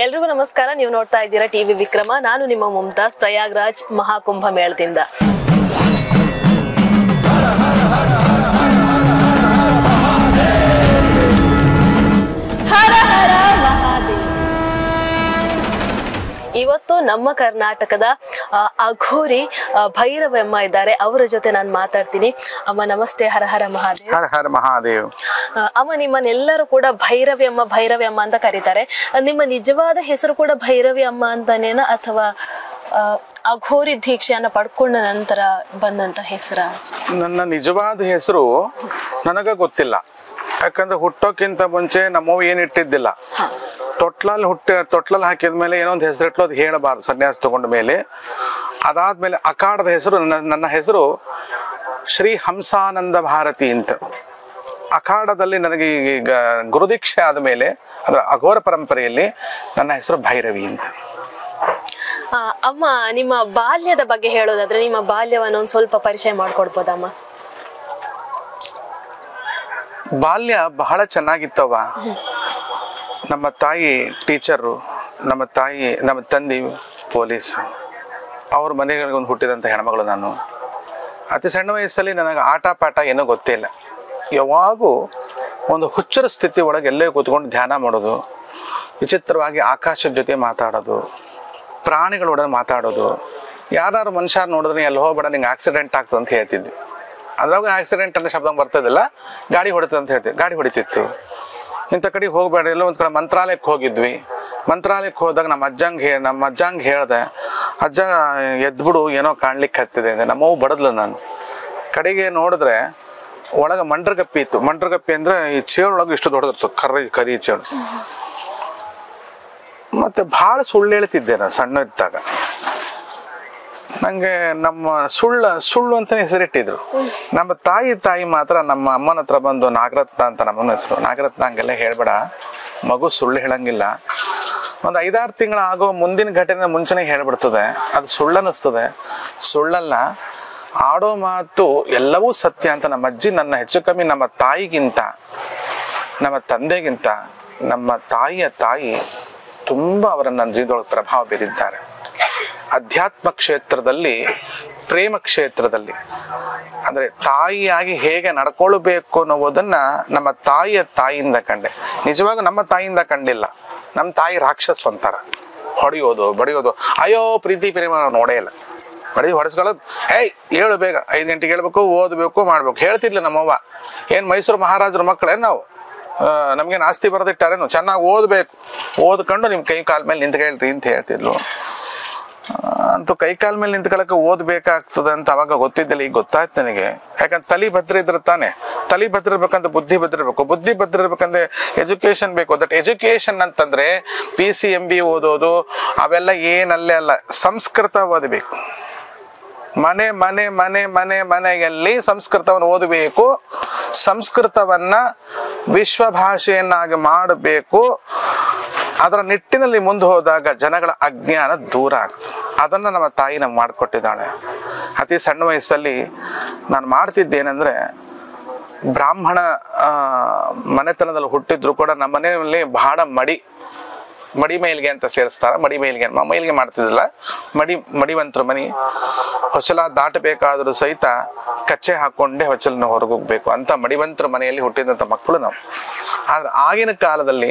ಎಲ್ರಿಗೂ ನಮಸ್ಕಾರ. ನೀವು ನೋಡ್ತಾ ಇದ್ದೀರಾ ಟಿವಿ ವಿಕ್ರಮ. ನಾನು ನಿಮ್ಮ ಮುಮ್ತಾಜ್, ಪ್ರಯಾಗ್ರಾಜ್ ಮಹಾಕುಂಭ ಮೇಳದಿಂದ. ಹರ ಹರ ಮಹಾದೇವ್. ಇವತ್ತು ನಮ್ಮ ಕರ್ನಾಟಕದ ಅಘೋರಿ ಭೈರವಮ್ಮ ಇದ್ದಾರೆ. ಅವರ ಜೊತೆ ನಾನು ಮಾತಾಡ್ತೀನಿ. ಅಮ್ಮ ನಮಸ್ತೆ. ಹರ ಹರ ಮಹಾದೇವ್. ಹರ ಹರ ಮಹಾದೇವ್. ಅಮ್ಮ, ನಿಮ್ಮನ್ನೆಲ್ಲರೂ ಕೂಡ ಭೈರವಿ ಅಮ್ಮ ಅಂತ ಕರೀತಾರೆ. ನಿಮ್ಮ ನಿಜವಾದ ಹೆಸರು ಕೂಡ ಭೈರವಿ ಅಮ್ಮ ಅಂತಾನೇನ, ಅಥವಾ ಅಘೋರಿ ದೀಕ್ಷೆಯನ್ನ ಪಡ್ಕೊಂಡ ನಂತರ ಬಂದಂತ ಹೆಸರ? ನನ್ನ ನಿಜವಾದ ಹೆಸರು ನನಗ ಗೊತ್ತಿಲ್ಲ. ಯಾಕಂದ್ರೆ ಹುಟ್ಟೋಕ್ಕಿಂತ ಮುಂಚೆ ನಮ್ಮವ್ವ ಏನಿಟ್ಟಿದ್ದಿಲ್ಲ. ತೊಟ್ಲಲ್ಲಿ ಹಾಕಿದ್ಮೇಲೆ ಏನೋ ಒಂದು ಹೆಸರಿಟ್ಲು, ಅದು ಹೇಳಬಾರ್ದು ಸನ್ಯಾಸ ತಗೊಂಡ ಮೇಲೆ. ಅದಾದ್ಮೇಲೆ ಅಖಾಡದ ಹೆಸರು, ನನ್ನ ಹೆಸರು ಶ್ರೀ ಹಂಸಾನಂದ ಭಾರತಿ ಅಂತ. ಅಖಾಡದಲ್ಲಿ ನನಗೆ ಈಗ ಗುರುದೀಕ್ಷೆ ಆದ ಮೇಲೆ, ಅಂದ್ರೆ ಅಘೋರ ಪರಂಪರೆಯಲ್ಲಿ ನನ್ನ ಹೆಸರು ಭೈರವಿ ಅಂತ. ಅಮ್ಮ, ನಿಮ್ಮ ಬಾಲ್ಯದ ಬಗ್ಗೆ ಹೇಳೋದಾದ್ರೆ ನಿಮ್ಮ ಬಾಲ್ಯವನ್ನು ಒಂದು ಸ್ವಲ್ಪ ಪರಿಚಯ ಮಾಡ್ಕೊಡ್ಬೋದಮ್ಮ? ಬಾಲ್ಯ ಬಹಳ ಚೆನ್ನಾಗಿತ್ತವ. ನಮ್ಮ ತಾಯಿ ಟೀಚರು, ನಮ್ಮ ತಂದೆ ಪೊಲೀಸ್. ಅವ್ರ ಮನೆಗಳಿಗೆ ಒಂದು ಹುಟ್ಟಿದಂಥ ಹೆಣ್ಮಗಳು ನಾನು. ಅತಿ ಸಣ್ಣ ವಯಸ್ಸಲ್ಲಿ ನನಗೆ ಆಟ ಪಾಠ ಏನೂ ಗೊತ್ತೇ ಇಲ್ಲ. ಯಾವಾಗೂ ಒಂದು ಹುಚ್ಚರ ಸ್ಥಿತಿ ಒಳಗೆ ಎಲ್ಲೇ ಕೂತ್ಕೊಂಡು ಧ್ಯಾನ ಮಾಡೋದು, ವಿಚಿತ್ರವಾಗಿ ಆಕಾಶದ ಜೊತೆ ಮಾತಾಡೋದು, ಪ್ರಾಣಿಗಳೊಡನೆ ಮಾತಾಡೋದು. ಯಾರು ಮನುಷ್ಯ ನೋಡಿದ್ರೆ ಎಲ್ಲಿ ಹೋಗ್ಬೇಡ, ನಿಂಗೆ ಆಕ್ಸಿಡೆಂಟ್ ಆಗ್ತದೆ ಅಂತ ಹೇಳ್ತಿದ್ದೆ. ಅದ್ರಾಗ ಆಕ್ಸಿಡೆಂಟ್ ಅನ್ನೋ ಶಬ್ದ ಬರ್ತದಿಲ್ಲ, ಗಾಡಿ ಹೊಡಿತದೆ ಅಂತ ಹೇಳ್ತೀವಿ. ಗಾಡಿ ಹೊಡಿತಿತ್ತು. ಇಂಥ ಕಡೆಗೆ ಹೋಗ್ಬೇಡ. ಎಲ್ಲ ಒಂದು ಕಡೆ ಮಂತ್ರಾಲಯಕ್ಕೆ ಹೋಗಿದ್ವಿ. ಮಂತ್ರಾಲಯಕ್ಕೆ ಹೋದಾಗ ನಮ್ಮ ಅಜ್ಜಂಗೆ ಹೇಳ್ದೆ, ಅಜ್ಜ ಎದ್ಬಿಡು, ಏನೋ ಕಾಣ್ಲಿಕ್ಕೆ ಹತ್ತಿದೆ ಅಂದೆ. ನಮ್ಮವು ಬಡದ್ಲು. ನಾನು ಕಡೆಗೆ ನೋಡಿದ್ರೆ ಒಳಗೆ ಮಂಡ್ರಗಪ್ಪಿ ಇತ್ತು. ಮಂಡ್ರಗಪ್ಪಿ ಅಂದ್ರೆ ಈ ಚೇಳೊಳಗೆ ಇಷ್ಟು ದೊಡ್ಡದಿರ್ತದೆ, ಕರಿ ಚೇಳು. ಮತ್ತೆ ಭಾಳ ಸುಳ್ಳು ಹೇಳ್ತಿದ್ದೆ ನಾನು ಸಣ್ಣ ಇದ್ದಾಗ. ನಂಗೆ ನಮ್ಮ ಸುಳ್ಳು ಅಂತ ಹೆಸರಿಟ್ಟಿದ್ರು. ನಮ್ಮ ತಾಯಿ ಮಾತ್ರ ನಮ್ಮ ಅಮ್ಮನ ಹತ್ರ ಬಂದು ನಾಗರತ್ನ ಅಂತ ನಮ್ಮನ ಹೆಸರು. ನಾಗರತ್ನ ಹಂಗೆಲ್ಲ ಹೇಳ್ಬೇಡ, ಮಗು ಸುಳ್ಳು ಹೇಳಂಗಿಲ್ಲ. ಒಂದು 5-6 ತಿಂಗಳ ಆಗೋ ಮುಂದಿನ ಘಟನೆ ಮುಂಚೆನೆ ಹೇಳ್ಬಿಡ್ತದೆ, ಅದು ಸುಳ್ಳನ್ನಿಸ್ತದೆ. ಸುಳ್ಳಲ್ಲ, ಆಡೋ ಮಾತು ಎಲ್ಲವೂ ಸತ್ಯ ಅಂತ ನಮ್ಮ ಅಜ್ಜಿ ನನ್ನ ಹೆಚ್ಚು ಕಮ್ಮಿ ನಮ್ಮ ತಾಯಿಗಿಂತ, ನಮ್ಮ ತಂದೆಗಿಂತ ನಮ್ಮ ತಾಯಿಯ ತಾಯಿ ತುಂಬ ಅವರ ನನ್ನ ಜೀವನದೊಳಗೆ ಪ್ರಭಾವ ಬೀರಿದ್ದಾರೆ. ಅಧ್ಯಾತ್ಮ ಕ್ಷೇತ್ರದಲ್ಲಿ, ಪ್ರೇಮ ಕ್ಷೇತ್ರದಲ್ಲಿ, ಅಂದರೆ ತಾಯಿಯಾಗಿ ಹೇಗೆ ನಡ್ಕೊಳ್ಬೇಕು ಅನ್ನೋದನ್ನ ನಮ್ಮ ತಾಯಿಯಿಂದ ಕಂಡೆ. ನಿಜವಾಗ ನಮ್ಮ ತಾಯಿಯಿಂದ ಕಂಡಿಲ್ಲ. ನಮ್ಮ ತಾಯಿ ರಾಕ್ಷಸ ಅಂತಾರ, ಹೊಡೆಯೋದು ಬಡಿಯೋದು. ಅಯ್ಯೋ ಪ್ರೀತಿ ಪ್ರೇಮ ನೋಡೇ ಇಲ್ಲ. ಹೊಡೆಸ್ಕೊಳ್ಳೋದು, ಹೇಳು ಬೇಗ 5 ಗಂಟೆಗೆ ಹೇಳ್ಬೇಕು, ಓದಬೇಕು, ಮಾಡ್ಬೇಕು ಹೇಳ್ತಿರ್ಲಿ ನಮ್ಮವ್ವ. ಏನು ಮೈಸೂರು ಮಹಾರಾಜರ ಮಕ್ಕಳೇನು ನಾವು? ನಮ್ಗೇನು ಆಸ್ತಿ ಬರೆದಿಟ್ಟಾರೇನು? ಚೆನ್ನಾಗಿ ಓದಬೇಕು, ಓದ್ಕೊಂಡು ನಿಮ್ಮ ಕೈ ಕಾಲ ಮೇಲೆ ನಿಂತ್ಕೊಳ್ರಿ ಅಂತ ಹೇಳ್ತಿದ್ಲು. ಅಂತೂ ಕೈ ಕಾಲ ಮೇಲೆ ನಿಂತ್ಕೊಳ್ಳೋಕೆ ಓದ್ಬೇಕಾಗ್ತದೆ ಅಂತ ಅವಾಗ ಗೊತ್ತಿದ್ದಿಲ್ಲ. ಈಗ ಗೊತ್ತಾಯ್ತು ನನಗೆ. ಯಾಕಂದ್ರೆ ತಲೆ ಭದ್ರ ಇದ್ರೆ ತಾನೆ. ತಲೆ ಭದ್ರ ಇರ್ಬೇಕಂತ ಬುದ್ಧಿ ಭದ್ರ ಇರ್ಬೇಕು. ಬುದ್ಧಿ ಭದ್ರ ಇರ್ಬೇಕಂದ್ರೆ ಎಜುಕೇಶನ್ ಬೇಕು. ದಟ್ ಎಜುಕೇಶನ್ ಅಂತಂದ್ರೆ PCMB ಓದೋದು ಅವೆಲ್ಲ ಏನಲ್ಲೇ ಅಲ್ಲ, ಸಂಸ್ಕೃತ ಓದಬೇಕು. ಮನೆಯಲ್ಲಿ ಸಂಸ್ಕೃತವನ್ನು ಓದಬೇಕು. ಸಂಸ್ಕೃತವನ್ನ ವಿಶ್ವ ಭಾಷೆಯನ್ನಾಗಿ ಮಾಡಬೇಕು. ಅದರ ನಿಟ್ಟಿನಲ್ಲಿ ಮುಂದೆ ಹೋದಾಗ ಜನಗಳ ಅಜ್ಞಾನ ದೂರ ಆಗ್ತದೆ. ಅದನ್ನು ನಮ್ಮ ತಾಯಿ ನಮ್ಗೆ ಮಾಡಿಕೊಟ್ಟಿದ್ದಾಳೆ. ಅತಿ ಸಣ್ಣ ವಯಸ್ಸಲ್ಲಿ ನಾನು ಮಾಡ್ತಿದ್ದೇನೆಂದರೆ, ಬ್ರಾಹ್ಮಣ ಮನೆತನದಲ್ಲಿ ಹುಟ್ಟಿದ್ರು ಕೂಡ ನಮ್ಮ ಮನೆಯಲ್ಲಿ ಬಹಳ ಮಡಿ ಮೈಲಿಗೆ ಅಂತ ಸೇರಿಸ್ತಾರೆ. ಮೈಲಿಗೆ ಮಾಡ್ತಿದ್ದಿಲ್ಲ. ಮಡಿವಂತರ ಮನೆ. ಹೊಸಲ ದಾಟಬೇಕಾದ್ರೂ ಸಹಿತ ಕಚ್ಚೆ ಹಾಕೊಂಡೇ ಹೊಚ್ಚಲನ್ನ ಹೊರಗೋಗ್ಬೇಕು ಅಂತ ಮಡಿವಂತರ ಮನೆಯಲ್ಲಿ ಹುಟ್ಟಿದಂಥ ಮಕ್ಕಳು ನಾವು. ಆದ್ರೆ ಆಗಿನ ಕಾಲದಲ್ಲಿ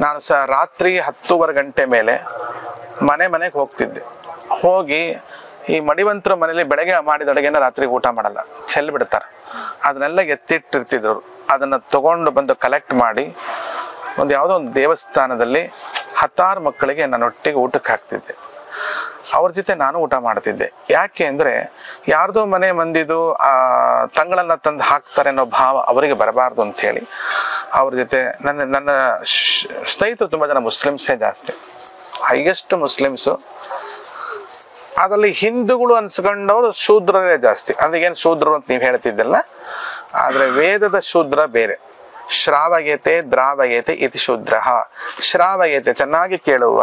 ನಾನು ರಾತ್ರಿ 10:15 ಗಂಟೆ ಮೇಲೆ ಮನೆಗೆ ಹೋಗ್ತಿದ್ದೆ. ಹೋಗಿ ಈ ಮಡಿವಂತರ ಮನೆಯಲ್ಲಿ ಬೆಳಗ್ಗೆ ಮಾಡಿದ ಅಡುಗೆನ ರಾತ್ರಿ ಊಟ ಮಾಡಲ್ಲ, ಚೆಲ್ಲಿ ಬಿಡ್ತಾರೆ. ಅದನ್ನೆಲ್ಲ ಎತ್ತಿಟ್ಟಿರ್ತಿದ್ರು. ಅದನ್ನು ತಗೊಂಡು ಬಂದು ಕಲೆಕ್ಟ್ ಮಾಡಿ ಯಾವುದೋ ಒಂದು ದೇವಸ್ಥಾನದಲ್ಲಿ 10 ಮಕ್ಕಳಿಗೆ ನನ್ನೊಟ್ಟಿಗೆ ಊಟಕ್ಕೆ ಹಾಕ್ತಿದ್ದೆ. ಅವ್ರ ಜೊತೆ ನಾನು ಊಟ ಮಾಡ್ತಿದ್ದೆ. ಯಾಕೆ ಅಂದರೆ ಯಾರ್ದೋ ಮನೆ ಮಂದಿದು ತಂಗಳನ್ನ ತಂದು ಹಾಕ್ತಾರೆ ಅನ್ನೋ ಭಾವ ಅವರಿಗೆ ಬರಬಾರ್ದು ಅಂಥೇಳಿ ಅವ್ರ ಜೊತೆ ನನ್ನ ಸ್ನೇಹಿತರು ತುಂಬ ಜನ ಮುಸ್ಲಿಮ್ಸೇ ಜಾಸ್ತಿ, ಹೈಯೆಸ್ಟ್ ಮುಸ್ಲಿಮ್ಸು. ಅದರಲ್ಲಿ ಹಿಂದೂಗಳು ಅನ್ಸ್ಕೊಂಡವ್ರು ಶೂದ್ರರೇ ಜಾಸ್ತಿ. ಅಂದ್ರೆ ಏನು ಶೂದ್ರರು ಅಂತ ನೀವು ಹೇಳ್ತಿದ್ದಲ್ಲ, ಆದರೆ ವೇದದ ಶೂದ್ರ ಬೇರೆ. ಶ್ರಾವಯತೆ ದ್ರಾವಯತೆ ಇತಿ ಶೂದ್ರ. ಶ್ರಾವಯತೆ ಚೆನ್ನಾಗಿ ಕೇಳುವ,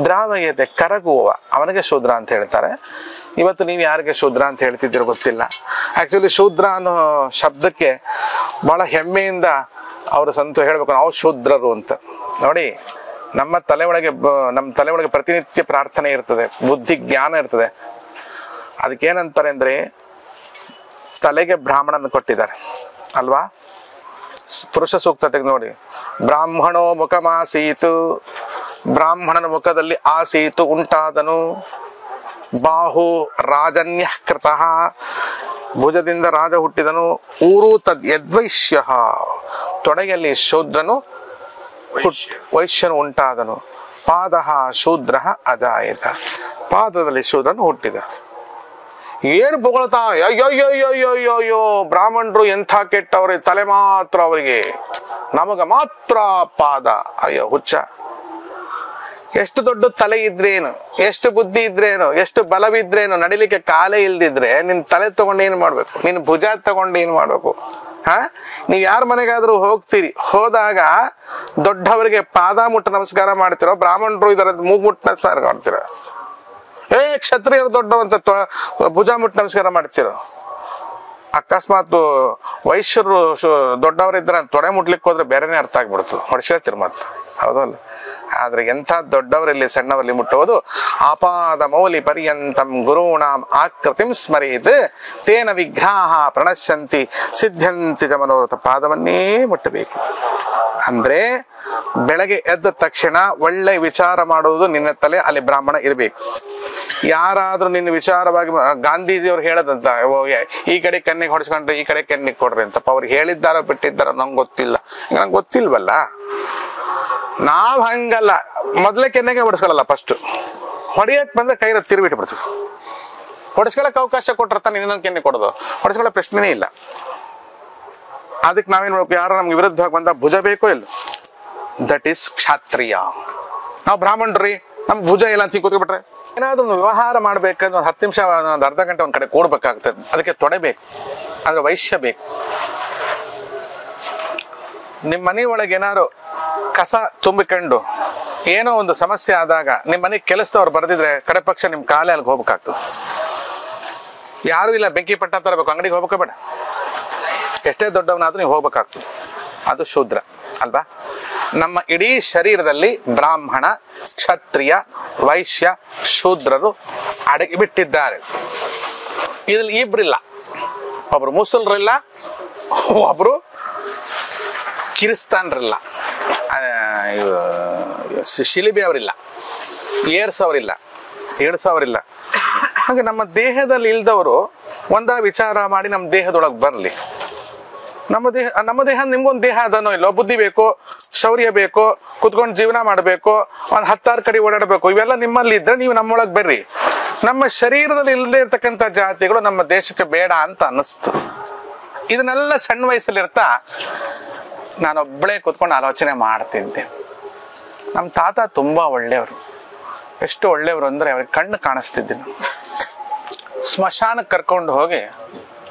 ದ್ರಾವಯತೆ ಕರಗುವ, ಅವನಿಗೆ ಶೂದ್ರ ಅಂತ ಹೇಳ್ತಾರೆ. ಇವತ್ತು ನೀವು ಯಾರಿಗೆ ಶೂದ್ರ ಅಂತ ಹೇಳ್ತಿದ್ದೀರೋ ಗೊತ್ತಿಲ್ಲ. ಆ್ಯಕ್ಚುಲಿ ಶೂದ್ರ ಅನ್ನೋ ಶಬ್ದಕ್ಕೆ ಭಾಳ ಹೆಮ್ಮೆಯಿಂದ ಅವರು ಹೇಳ್ಬೇಕು, ನಾವು ಶೂದ್ರರು ಅಂತ. ನೋಡಿ, ನಮ್ಮ ತಲೆ ಒಳಗೆ ಪ್ರತಿನಿತ್ಯ ಪ್ರಾರ್ಥನೆ ಇರ್ತದೆ, ಬುದ್ಧಿ ಜ್ಞಾನ ಇರ್ತದೆ. ಅದಕ್ಕೇನಂತಾರೆ ಅಂದ್ರೆ ತಲೆಗೆ ಬ್ರಾಹ್ಮಣನ ಕೊಟ್ಟಿದ್ದಾರೆ ಅಲ್ವಾ. ಪುರುಷ ಸೂಕ್ತ ತೆಗೆದು ನೋಡಿ, ಬ್ರಾಹ್ಮಣೋ ಮುಖಮಾಸೀತು, ಬ್ರಾಹ್ಮಣನ ಮುಖದಲ್ಲಿ ಆಸೀತು ಉಂಟಾದನು. ಬಾಹು ರಾಜನ್ಯ ಕೃತಃ, ಭುಜದಿಂದ ರಾಜ ಹುಟ್ಟಿದನು. ಊರು ತದ್ ಯದ್ವೈಶ್ಯ, ತೊಡೆಯಲ್ಲಿ ಶೂದ್ರನು ವೈಶ್ಯನು ಉಂಟಾದನು. ಪಾದ ಶೂದ್ರ ಅಜಾಯತ, ಪಾದದಲ್ಲಿ ಶೂದ್ರನು ಹುಟ್ಟಿದ. ಏನು ಪೊಗಳ್ತಾ, ಅಯ್ಯೋಯ್ಯೋಯ್ಯೋಯ್ಯೋಯ್ಯೋ ಬ್ರಾಹ್ಮಣರು ಎಂಥ ಕೆಟ್ಟವ್ರೆ, ತಲೆ ಮಾತ್ರ ಅವರಿಗೆ, ನಮಗ ಮಾತ್ರ ಪಾದ. ಅಯ್ಯೋ ಹುಚ್ಚ, ಎಷ್ಟು ದೊಡ್ಡ ತಲೆ ಇದ್ರೇನು, ಎಷ್ಟು ಬುದ್ಧಿ ಇದ್ರೇನು, ಎಷ್ಟು ಬಲವಿದ್ರೇನು, ನಡಿಲಿಕ್ಕೆ ಕಾಲೇ ಇಲ್ದಿದ್ರೆ ನಿನ್ ತಲೆ ತಗೊಂಡು ಏನ್ ಮಾಡ್ಬೇಕು, ನಿನ್ ಭುಜ ತಗೊಂಡು ಏನ್ ಮಾಡ್ಬೇಕು? ನೀವ್ ಯಾರ ಮನೆಗಾದ್ರೂ ಹೋಗ್ತೀರಿ, ಹೋದಾಗ ದೊಡ್ಡವರಿಗೆ ಪಾದ ಮುಟ್ಟು ನಮಸ್ಕಾರ ಮಾಡ್ತಿರೋ, ಬ್ರಾಹ್ಮಣರು ಇದರ ಮೂಗ್ ಮುಟ್ಟು ನಮಸ್ಕಾರ ಮಾಡ್ತಿರೋ, ಕ್ಷತ್ರಿಯರು ದೊಡ್ಡವರು ಅಂತ ಭುಜ ಮುಟ್ಟು ನಮಸ್ಕಾರ ಮಾಡ್ತಿರೋ. ಅಕಸ್ಮಾತ್ ವೈಶ್ಯರು ದೊಡ್ಡವರಿದ್ರೆ ತೊಡೆ ಮುಟ್ಲಿಕ್ಕೆ ಹೋದ್ರೆ ಬೇರೆನೆ ಅರ್ಥ ಆಗ್ಬಿಡ್ತು, ಹೊಡ್ಸ್ಕೊಳ್ತಿರ್ ಮತ್, ಹೌದಲ್ಲ. ಆದ್ರೆ ಎಂಥ ದೊಡ್ಡವರಲ್ಲಿ ಸಣ್ಣವರಲ್ಲಿ ಮುಟ್ಟುವುದು. ಆಪಾದ ಮೌಲಿ ಪರ್ಯಂತಂ ಗುರುಣಾಂ ಆಕೃತಿಂ ಸ್ಮರೇತ್ ತೇನ ವಿಘ್ನಾಹ ಪ್ರಣಶ್ಯಂತಿ ಸಿದ್ಧಂತಿ ಚ ಮನೋರಥ. ಪಾದವನ್ನೇ ಮುಟ್ಟಬೇಕು. ಅಂದ್ರೆ ಬೆಳಗ್ಗೆ ಎದ್ದ ತಕ್ಷಣ ಒಳ್ಳೆ ವಿಚಾರ ಮಾಡುವುದು ನಿನ್ನ ತಲೆ, ಅಲ್ಲಿ ಬ್ರಾಹ್ಮಣ ಇರಬೇಕು. ಯಾರಾದ್ರೂ ನಿನ್ನ ವಿಚಾರವಾಗಿ, ಗಾಂಧೀಜಿಯವ್ರು ಹೇಳದಂತ, ಈ ಕಡೆ ಕಣ್ಣಿಗೆ ಹೊಡ್ಸ್ಕೊಂಡ್ರೆ ಈ ಕಡೆ ಕಣ್ಣಿಗೆ ಕೊಡ್ರಿ ಅಂತಪ್ಪ, ಅವ್ರು ಹೇಳಿದ್ದಾರೋ ಬಿಟ್ಟಿದ್ದಾರೋ ನಂಗೆ ಗೊತ್ತಿಲ್ಲ. ನಂಗೆ ಗೊತ್ತಿಲ್ವಲ್ಲ. ನಾವ್ ಹಂಗಲ್ಲ, ಮೊದ್ಲೇ ಕೆನ್ನೆಗೆ ಹೊಡ್ಸ್ಕೊಳಲ್ಲ, ಫಸ್ಟ್ ಹೊಡಿಯಕ್ ಬಂದ್ರೆ ಕೈನ ತಿರುಬಿಟ್ಬಿಡ್ತೀವಿ. ಹೊಡ್ಸ್ಕೊಳಕ್ ಅವಕಾಶ ಕೊಟ್ಟಿರ್ತಾನೆ, ಇನ್ನೊಂದು ಕೆನ್ನೆ ಕೊಡೋದು, ಹೊಡ್ಸ್ಕೊಳಕ್ ಪ್ರಶ್ನೆನೇ ಇಲ್ಲ. ಅದಕ್ಕೆ ನಾವೇನ್ ಮಾಡ್ಬೇಕು, ಯಾರು ನಮ್ಗೆ ವಿರುದ್ಧವಾಗಿ ಬಂದ ಭುಜ ಬೇಕೋ ಇಲ್ಲ, ದಟ್ ಈಸ್ ಕ್ಷಾತ್ರಿಯ. ನಾವು ಬ್ರಾಹ್ಮಣರ್ರಿ, ನಮ್ ಭುಜ ಇಲ್ಲ ಅಂತ ಕೂತ್ಕೊಬಿಟ್ರೆ, ಏನಾದ್ರೂ ಒಂದು ವ್ಯವಹಾರ ಮಾಡ್ಬೇಕಂದ್ರೆ ಒಂದು 10 ನಿಮಿಷ, ಒಂದು ಅರ್ಧ ಗಂಟೆ ಒಂದ್ ಕಡೆ ಕೂಡ್ಬೇಕಾಗ್ತದೆ. ಅದಕ್ಕೆ ತೊಡೆ ಬೇಕು, ಅಂದ್ರೆ ವೈಶ್ಯ ಬೇಕು. ನಿಮ್ಮ ಮನೆ ಒಳಗೆ ಏನಾರು ಕಸ ತುಂಬಿಕೊಂಡು ಏನೋ ಒಂದು ಸಮಸ್ಯೆ ಆದಾಗ ನಿಮ್ಮ ಮನೆಗೆ ಕೆಲಸದವ್ರು ಬರ್ದಿದ್ರೆ ಕಡೆ ಪಕ್ಷ ನಿಮ್ ಕಾಲೇ ಅಲ್ಲಿಗೆ ಹೋಗ್ಬೇಕಾಗ್ತದೆ. ಯಾರು ಇಲ್ಲ, ಬೆಂಕಿ ಪಟ್ಟ ತರಬೇಕು, ಅಂಗಡಿಗೆ ಹೋಗ್ಬೇಕ ಬೇಡ, ಎಷ್ಟೇ ದೊಡ್ಡವನಾದ್ರೂ ನೀವು ಹೋಗ್ಬೇಕಾಗ್ತದೆ. ಅದು ಶೂದ್ರ ಅಲ್ವಾ. ನಮ್ಮ ಇಡೀ ಶರೀರದಲ್ಲಿ ಬ್ರಾಹ್ಮಣ, ಕ್ಷತ್ರಿಯ, ವೈಶ್ಯ, ಶೂದ್ರರು ಅಡಗಿ ಬಿಟ್ಟಿದ್ದಾರೆ. ಇದ್ರಲ್ಲಿ ಇಬ್ರಿಲ್ಲ, ಒಬ್ರು ಮುಸಲ್ರಿಲ್ಲ, ಒಬ್ರು ಕಿರಿಸ್ತಾನ್ರಿಲ್ಲ, ಶಿಲಿಬೆ ಅವರಿಲ್ಲ, ಏರ್ಸವರಿಲ್ಲ, ಇಳಿಸೋರಿಲ್ಲ. ಹಾಗೆ ನಮ್ಮ ದೇಹದಲ್ಲಿ ಇಲ್ದವರು ಒಂದ ವಿಚಾರ ಮಾಡಿ ನಮ್ಮ ದೇಹದೊಳಗೆ ಬರಲಿ. ನಮ್ಮ ದೇಹ ನಿಮ್ಗೊಂದು ದೇಹ ಅದನೋ ಇಲ್ಲೋ, ಬುದ್ಧಿ ಬೇಕು, ಶೌರ್ಯ ಬೇಕು, ಕುತ್ಕೊಂಡು ಜೀವನ ಮಾಡಬೇಕು, ಒಂದು 10 ಕಡೆ ಓಡಾಡಬೇಕು, ಇವೆಲ್ಲ ನಿಮ್ಮಲ್ಲಿ ಇದ್ರೆ ನೀವು ನಮ್ಮೊಳಗೆ ಬರ್ರಿ. ನಮ್ಮ ಶರೀರದಲ್ಲಿ ಇಲ್ಲದೆ ಇರ್ತಕ್ಕಂಥ ಜಾತಿಗಳು ನಮ್ಮ ದೇಶಕ್ಕೆ ಬೇಡ ಅಂತ ಅನ್ನಿಸ್ತು. ಇದನ್ನೆಲ್ಲ ಸಣ್ಣ ವಯಸ್ಸಲ್ಲಿರ್ತಾ ನಾನೊಬ್ಬಳೇ ಕೂತ್ಕೊಂಡು ಆಲೋಚನೆ ಮಾಡ್ತಿದ್ದೆ. ನಮ್ಮ ತಾತ ತುಂಬಾ ಒಳ್ಳೆಯವರು. ಎಷ್ಟು ಒಳ್ಳೆಯವರು ಅಂದ್ರೆ ಅವ್ರಿಗೆ ಕಣ್ಣು ಕಾಣಿಸ್ತಿದ್ದಿಲ್ಲ. ಸ್ಮಶಾನಕ್ಕೆ ಕರ್ಕೊಂಡು ಹೋಗಿ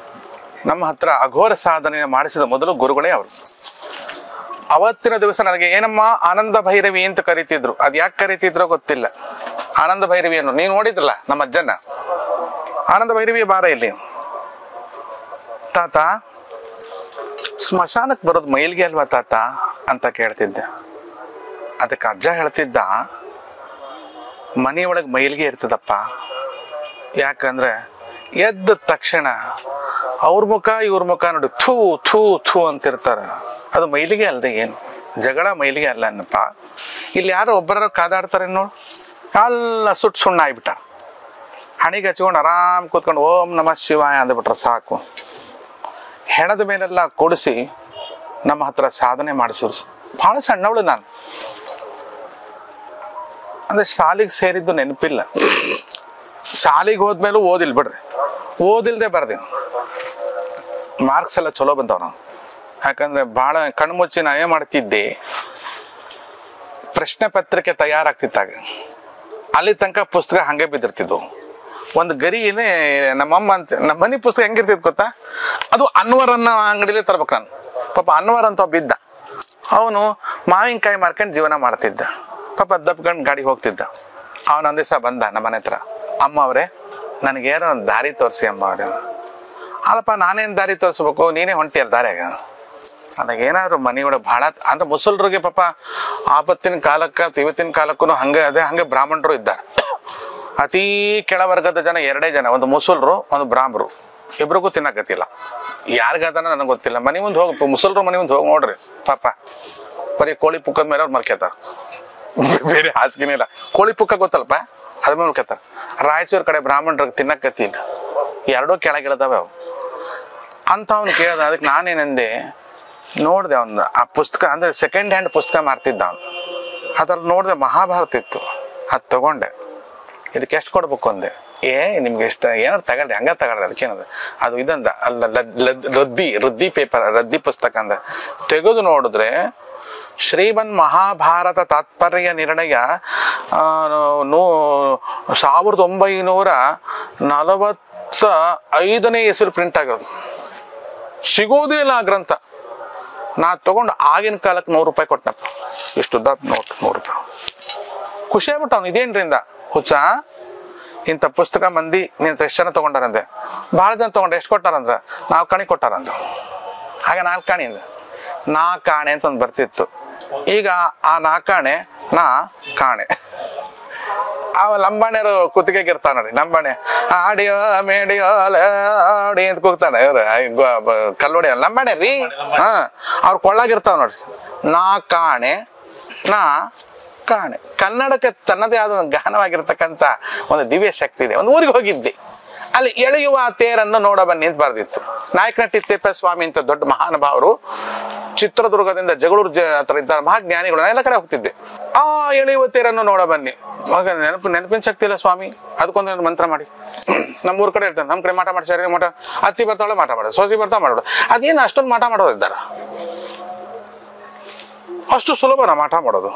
ನಮ್ಮ ಹತ್ರ ಅಘೋರ ಸಾಧನೆ ಮಾಡಿಸಿದ ಮೊದಲು ಗುರುಗಳೇ ಅವರು. ಅವತ್ತಿನ ದಿವಸ ನನಗೆ ಏನಮ್ಮ ಆನಂದ ಭೈರವಿ ಅಂತ ಕರಿತಿದ್ರು. ಅದ್ ಯಾಕೆ ಕರಿತಿದ್ರೋ ಗೊತ್ತಿಲ್ಲ. ಆನಂದ ಭೈರವಿಯನ್ನು ನೀವ್ ನೋಡಿದ್ರಲ್ಲ ನಮ್ಮ ಅಜ್ಜನ, ಆನಂದ ಭೈರವಿ ಬಾರ ಇಲ್ಲಿ. ತಾತ ಸ್ಮಶಾನಕ್ಕೆ ಬರೋದು ಮೈಲ್ಗೆ ಅಲ್ವಾ ತಾತ ಅಂತ ಕೇಳ್ತಿದ್ದೆ. ಅದಕ್ಕೆ ಅಜ್ಜ ಹೇಳ್ತಿದ್ದ, ಮನೆಯೊಳಗೆ ಮೈಲ್ಗೆ ಇರ್ತದಪ್ಪ. ಯಾಕಂದ್ರೆ ಎದ್ದ ತಕ್ಷಣ ಅವ್ರ ಮುಖ ಇವ್ರ ಮುಖ ನೋಡಿ ಥೂ ಥೂ ಥೂ ಅಂತಿರ್ತಾರ. ಅದು ಮೈಲಿಗೆ ಅಲ್ಲದೆ ಏನು, ಜಗಳ ಮೈಲಿಗೆ ಅಲ್ಲ ಅನ್ನಪ್ಪ. ಇಲ್ಲಿ ಯಾರೋ ಒಬ್ಬರ ಕಾದಾಡ್ತಾರೆ ನೋಡು, ಎಲ್ಲ ಸುಟ್ಟು ಸುಣ್ಣ ಆಗ್ಬಿಟ್ಟ. ಹಣಿಗೆ ಹಚ್ಕೊಂಡು ಆರಾಮ್ ಕೂತ್ಕೊಂಡು ಓಂ ನಮಃ ಶಿವಾಯ ಅಂದ್ಬಿಟ್ರೆ ಸಾಕು. ಹೆಣದ ಮೇಲೆಲ್ಲ ಕೊಡಿಸಿ ನಮ್ಮ ಹತ್ರ ಸಾಧನೆ ಮಾಡಿಸಿದ್ರು. ಬಹಳ ಸಣ್ಣವಳು ನಾನು, ಅಂದ್ರೆ ಶಾಲೆಗೆ ಸೇರಿದ್ದು ನೆನಪಿಲ್ಲ. ಶಾಲೆಗೆ ಹೋದ್ಮೇಲೂ ಓದಿಲ್ ಬಿಡ್ರಿ, ಓದಿಲ್ದೆ ಬರ್ದೀನಿ. ಮಾರ್ಕ್ಸ್ ಎಲ್ಲ ಚಲೋ ಬಂದವ್ ನಾವು. ಯಾಕಂದ್ರೆ ಬಹಳ ಕಣ್ಮುಚ್ಚಿ ನಾ ಏನ್ ಮಾಡ್ತಿದ್ದೆ, ಪ್ರಶ್ನೆ ಪತ್ರಿಕೆ ತಯಾರಾಗ್ತಿತ್ತಾಗ ಅಲ್ಲಿ ತನಕ ಪುಸ್ತಕ ಹಂಗೆ ಬಿದ್ದಿರ್ತಿದ್ವು. ಒಂದು ಗರಿನೇ ನಮ್ಮಮ್ಮ ಅಂತ, ನಮ್ಮ ಮನೆ ಪುಸ್ತಕ ಹೆಂಗಿರ್ತಿದ್ ಗೊತ್ತಾ, ಅದು ಅನ್ವರ್ ಅನ್ನೋ ಅಂಗಡಿಲೇ ತರ್ಬೇಕು ನಾನು. ಪಾಪ ಅನ್ವರ್ ಅಂತ ಬಿದ್ದ, ಅವನು ಮಾವಿನಕಾಯಿ ಮಾರ್ಕೊಂಡು ಜೀವನ ಮಾಡ್ತಿದ್ದ. ಪಾಪ ದಪ್ಕೊಂಡು ಗಾಡಿ ಹೋಗ್ತಿದ್ದ. ಅವನೊಂದ್ ದಿವಸ ಬಂದ ನಮ್ಮ ಮನೆ ಹತ್ರ, ಅಮ್ಮ ಅವರೇ ನನಗೇನೋ ಒಂದು ದಾರಿ ತೋರಿಸಿ ಅಮ್ಮ ಅವ್ರೆ. ಅಲ್ಲಪ್ಪ ನಾನೇನು ದಾರಿ ತೋರಿಸ್ಬೇಕು, ನೀನೇ ಹೊಂಟಿಯಲ್ಲ ದಾರಿಯಾಗ ಅದಾಗ ಏನಾದ್ರು ಮನೆಯೊಳಗೆ ಬಹಳ ಅಂದ್ರೆ ಮುಸಲ್ರಿಗೆ ಪಾಪ ಆಪತ್ತಿನ ಕಾಲಕ್ಕೆ ಇವತ್ತಿನ ಕಾಲಕ್ಕೂ ಹಂಗೆ ಅದೇ ಹಂಗೆ ಬ್ರಾಹ್ಮಣರು ಇದ್ದಾರೆ. ಅತೀ ಕೆಳವರ್ಗದ ಜನ 2 ಜನ, ಒಂದು ಮುಸಲ್ರು ಒಂದು ಬ್ರಾಹ್ಮರು, ಇಬ್ರಿಗೂ ತಿನ್ನಕತ್ತಿಲ್ಲ. ಯಾರಿಗಾದನ ನನಗೆ ಗೊತ್ತಿಲ್ಲ. ಮನೆ ಮುಂದೆ ಹೋಗಿ ಮುಸಲ್ರು ಮನೆ ಮುಂದೆ ಹೋಗಿ ನೋಡ್ರಿ ಪಾಪ ಬರೀ ಕೋಳಿ ಪುಕ್ಕದ ಮೇಲೆ ಅವ್ರು ಮಲ್ಕೇತಾರ, ಬೇರೆ ಹಾಸಿಗೆನೇ ಇಲ್ಲ. ಕೋಳಿ ಪುಕ್ಕ ಗೊತ್ತಲ್ಪ, ಅದ ಮೇಲೆ ಮಲ್ಕೇತಾರ. ರಾಯಚೂರು ಕಡೆ ಬ್ರಾಹ್ಮಣರಿಗೆ ತಿನ್ನಕತ್ತಿಲ್ಲ, 2 ಕೆಳಗಿಳದವೆ ಅವು ಅಂತ. ಅವ್ನು ಕೇಳ್ದ, ಅದಕ್ಕೆ ನಾನೇನಂದೆ ನೋಡಿದೆ ಅವ್ನ ಆ ಪುಸ್ತಕ ಅಂದ್ರೆ ಸೆಕೆಂಡ್ ಹ್ಯಾಂಡ್ ಪುಸ್ತಕ ಮಾರ್ತಿದ್ದ ಅವನು. ಅದ್ರಲ್ಲಿ ನೋಡಿದೆ ಮಹಾಭಾರತ ಇತ್ತು, ಅದು ತಗೊಂಡೆ. ಇದಕ್ಕೆ ಎಷ್ಟು ಕೊಡ್ಬೇಕು ಅಂದೆ. ನಿಮ್ಗೆ ಎಷ್ಟು ಏನಾರು ತಗೊಳ್ರಿ, ಹಂಗ ತಗೊಳ್ರಿ, ಅದಕ್ಕೇನದ ಅದು ಇದಂದ ಅಲ್ಲ ರದ್ದಿ ಪೇಪರ್, ರದ್ದಿ ಪುಸ್ತಕ ಅಂದ. ತೆಗೆದು ನೋಡಿದ್ರೆ ಶ್ರೀಮನ್ ಮಹಾಭಾರತ ತಾತ್ಪರ್ಯ ನಿರ್ಣಯ 1945ನೇ ಇಸವಿ ಪ್ರಿಂಟ್ ಆಗಿರೋದು. ಸಿಗೋದೇ ಇಲ್ಲ ಆ ಗ್ರಂಥ. ನಾ ತಗೊಂಡು ಆಗಿನ ಕಾಲಕ್ಕೆ 100 ರೂಪಾಯಿ ಕೊಟ್ಟನಪ್ಪ. ಇಷ್ಟು ನೋಟ್ 100 ರೂಪಾಯಿ. ಖುಷಿ ಆಗ್ಬಿಟ್ಟು ಅವ್ನು ಇದೇನ್ರಿಂದ ಹುಚ್ಚ ಇಂಥ ಪುಸ್ತಕ ಮಂದಿ ನೀನು ಎಷ್ಟು ಜನ ತಗೊಂಡಾರಂದೆ. ಭಾಳ ಜನ ತಗೊಂಡ್ರೆ ಎಷ್ಟು ಕೊಟ್ಟಾರಂದ್ರ 4 ಕಾಣಿ ಕೊಟ್ಟಾರಂದ. ಆಗ 4 ಕಾಣಿ ಅಂದ, 4 ಕಾಣೆ ಅಂತ ಒಂದು ಬರ್ತಿತ್ತು. ಈಗ ಆ 4 ಕಾಣೆ ನಾ ಕಾಣೆ. ಅವ ಲಂಬಾಣಿಯರು ಕುತ್ತಿಗೆಗೆ ಇರ್ತಾವ ನೋಡಿ, ಲಂಬಾಣಿ ಆಡಿಯೋ ಮೇಡಿಯೋ ಆಡಿ ಅಂತ ಕೂಗ್ತಾನೆ. ಇವ್ರು ಕಲ್ಲೊಡಿ ಲಂಬಾಣಿ ರೀ. ಅವ್ರ ಕೊಳ್ಳಾಗಿರ್ತಾವ ನೋಡ್ರಿ, 4 ಕಾಣೆ ನಾ ಕಾಣೆ. ಕನ್ನಡಕ್ಕೆ ತನ್ನದೇ ಆದ ಒಂದು ಗಹನವಾಗಿರ್ತಕ್ಕಂಥ ಒಂದು ದಿವ್ಯ ಶಕ್ತಿ ಇದೆ. ಒಂದು ಊರಿಗೆ ಹೋಗಿದ್ದೆ, ಅಲ್ಲಿ ಎಳೆಯುವ ತೇರನ್ನು ನೋಡ ಬನ್ನಿ ಅಂತ ಬರ್ದಿತ್ತು. ನಾಯಕನಟ್ಟಿ ತಿಪ್ಪೇಸ್ವಾಮಿ ಅಂತ ದೊಡ್ಡ ಮಹಾನುಭಾವರು ಚಿತ್ರದುರ್ಗದಿಂದ ಜಗಳೂರು ಹತ್ರ ಇದ್ದಾರೆ, ಮಹಾಜ್ಞಾನಿಗಳು. ಎಲ್ಲ ಕಡೆ ಹೋಗ್ತಿದ್ದೆ. ಆ ಎಳೆಯುವ ತೇರನ್ನು ನೋಡ ಬನ್ನಿ. ನೆನಪಿನ ಶಕ್ತಿ ಇಲ್ಲ ಸ್ವಾಮಿ, ಅದಕ್ಕೊಂದು ಮಂತ್ರ ಮಾಡಿ. ನಮ್ಮೂರ್ ಕಡೆ ಇರ್ತಾರೆ, ನಮ್ಮ ಕಡೆ ಮಾಟ ಮಾಡಿ, ಸರಿ ಮಾಟ ಅತ್ತಿ ಬರ್ತಾಳೆ ಮಾಟ ಮಾಡೋದು, ಸೋಸಿ ಬರ್ತಾ ಮಾಡೋದು. ಅದೇನು ಅಷ್ಟೊಂದು ಮಾಟ ಮಾಡೋರು ಇದ್ದಾರ? ಅಷ್ಟು ಸುಲಭನ ಮಾಟ ಮಾಡೋದು?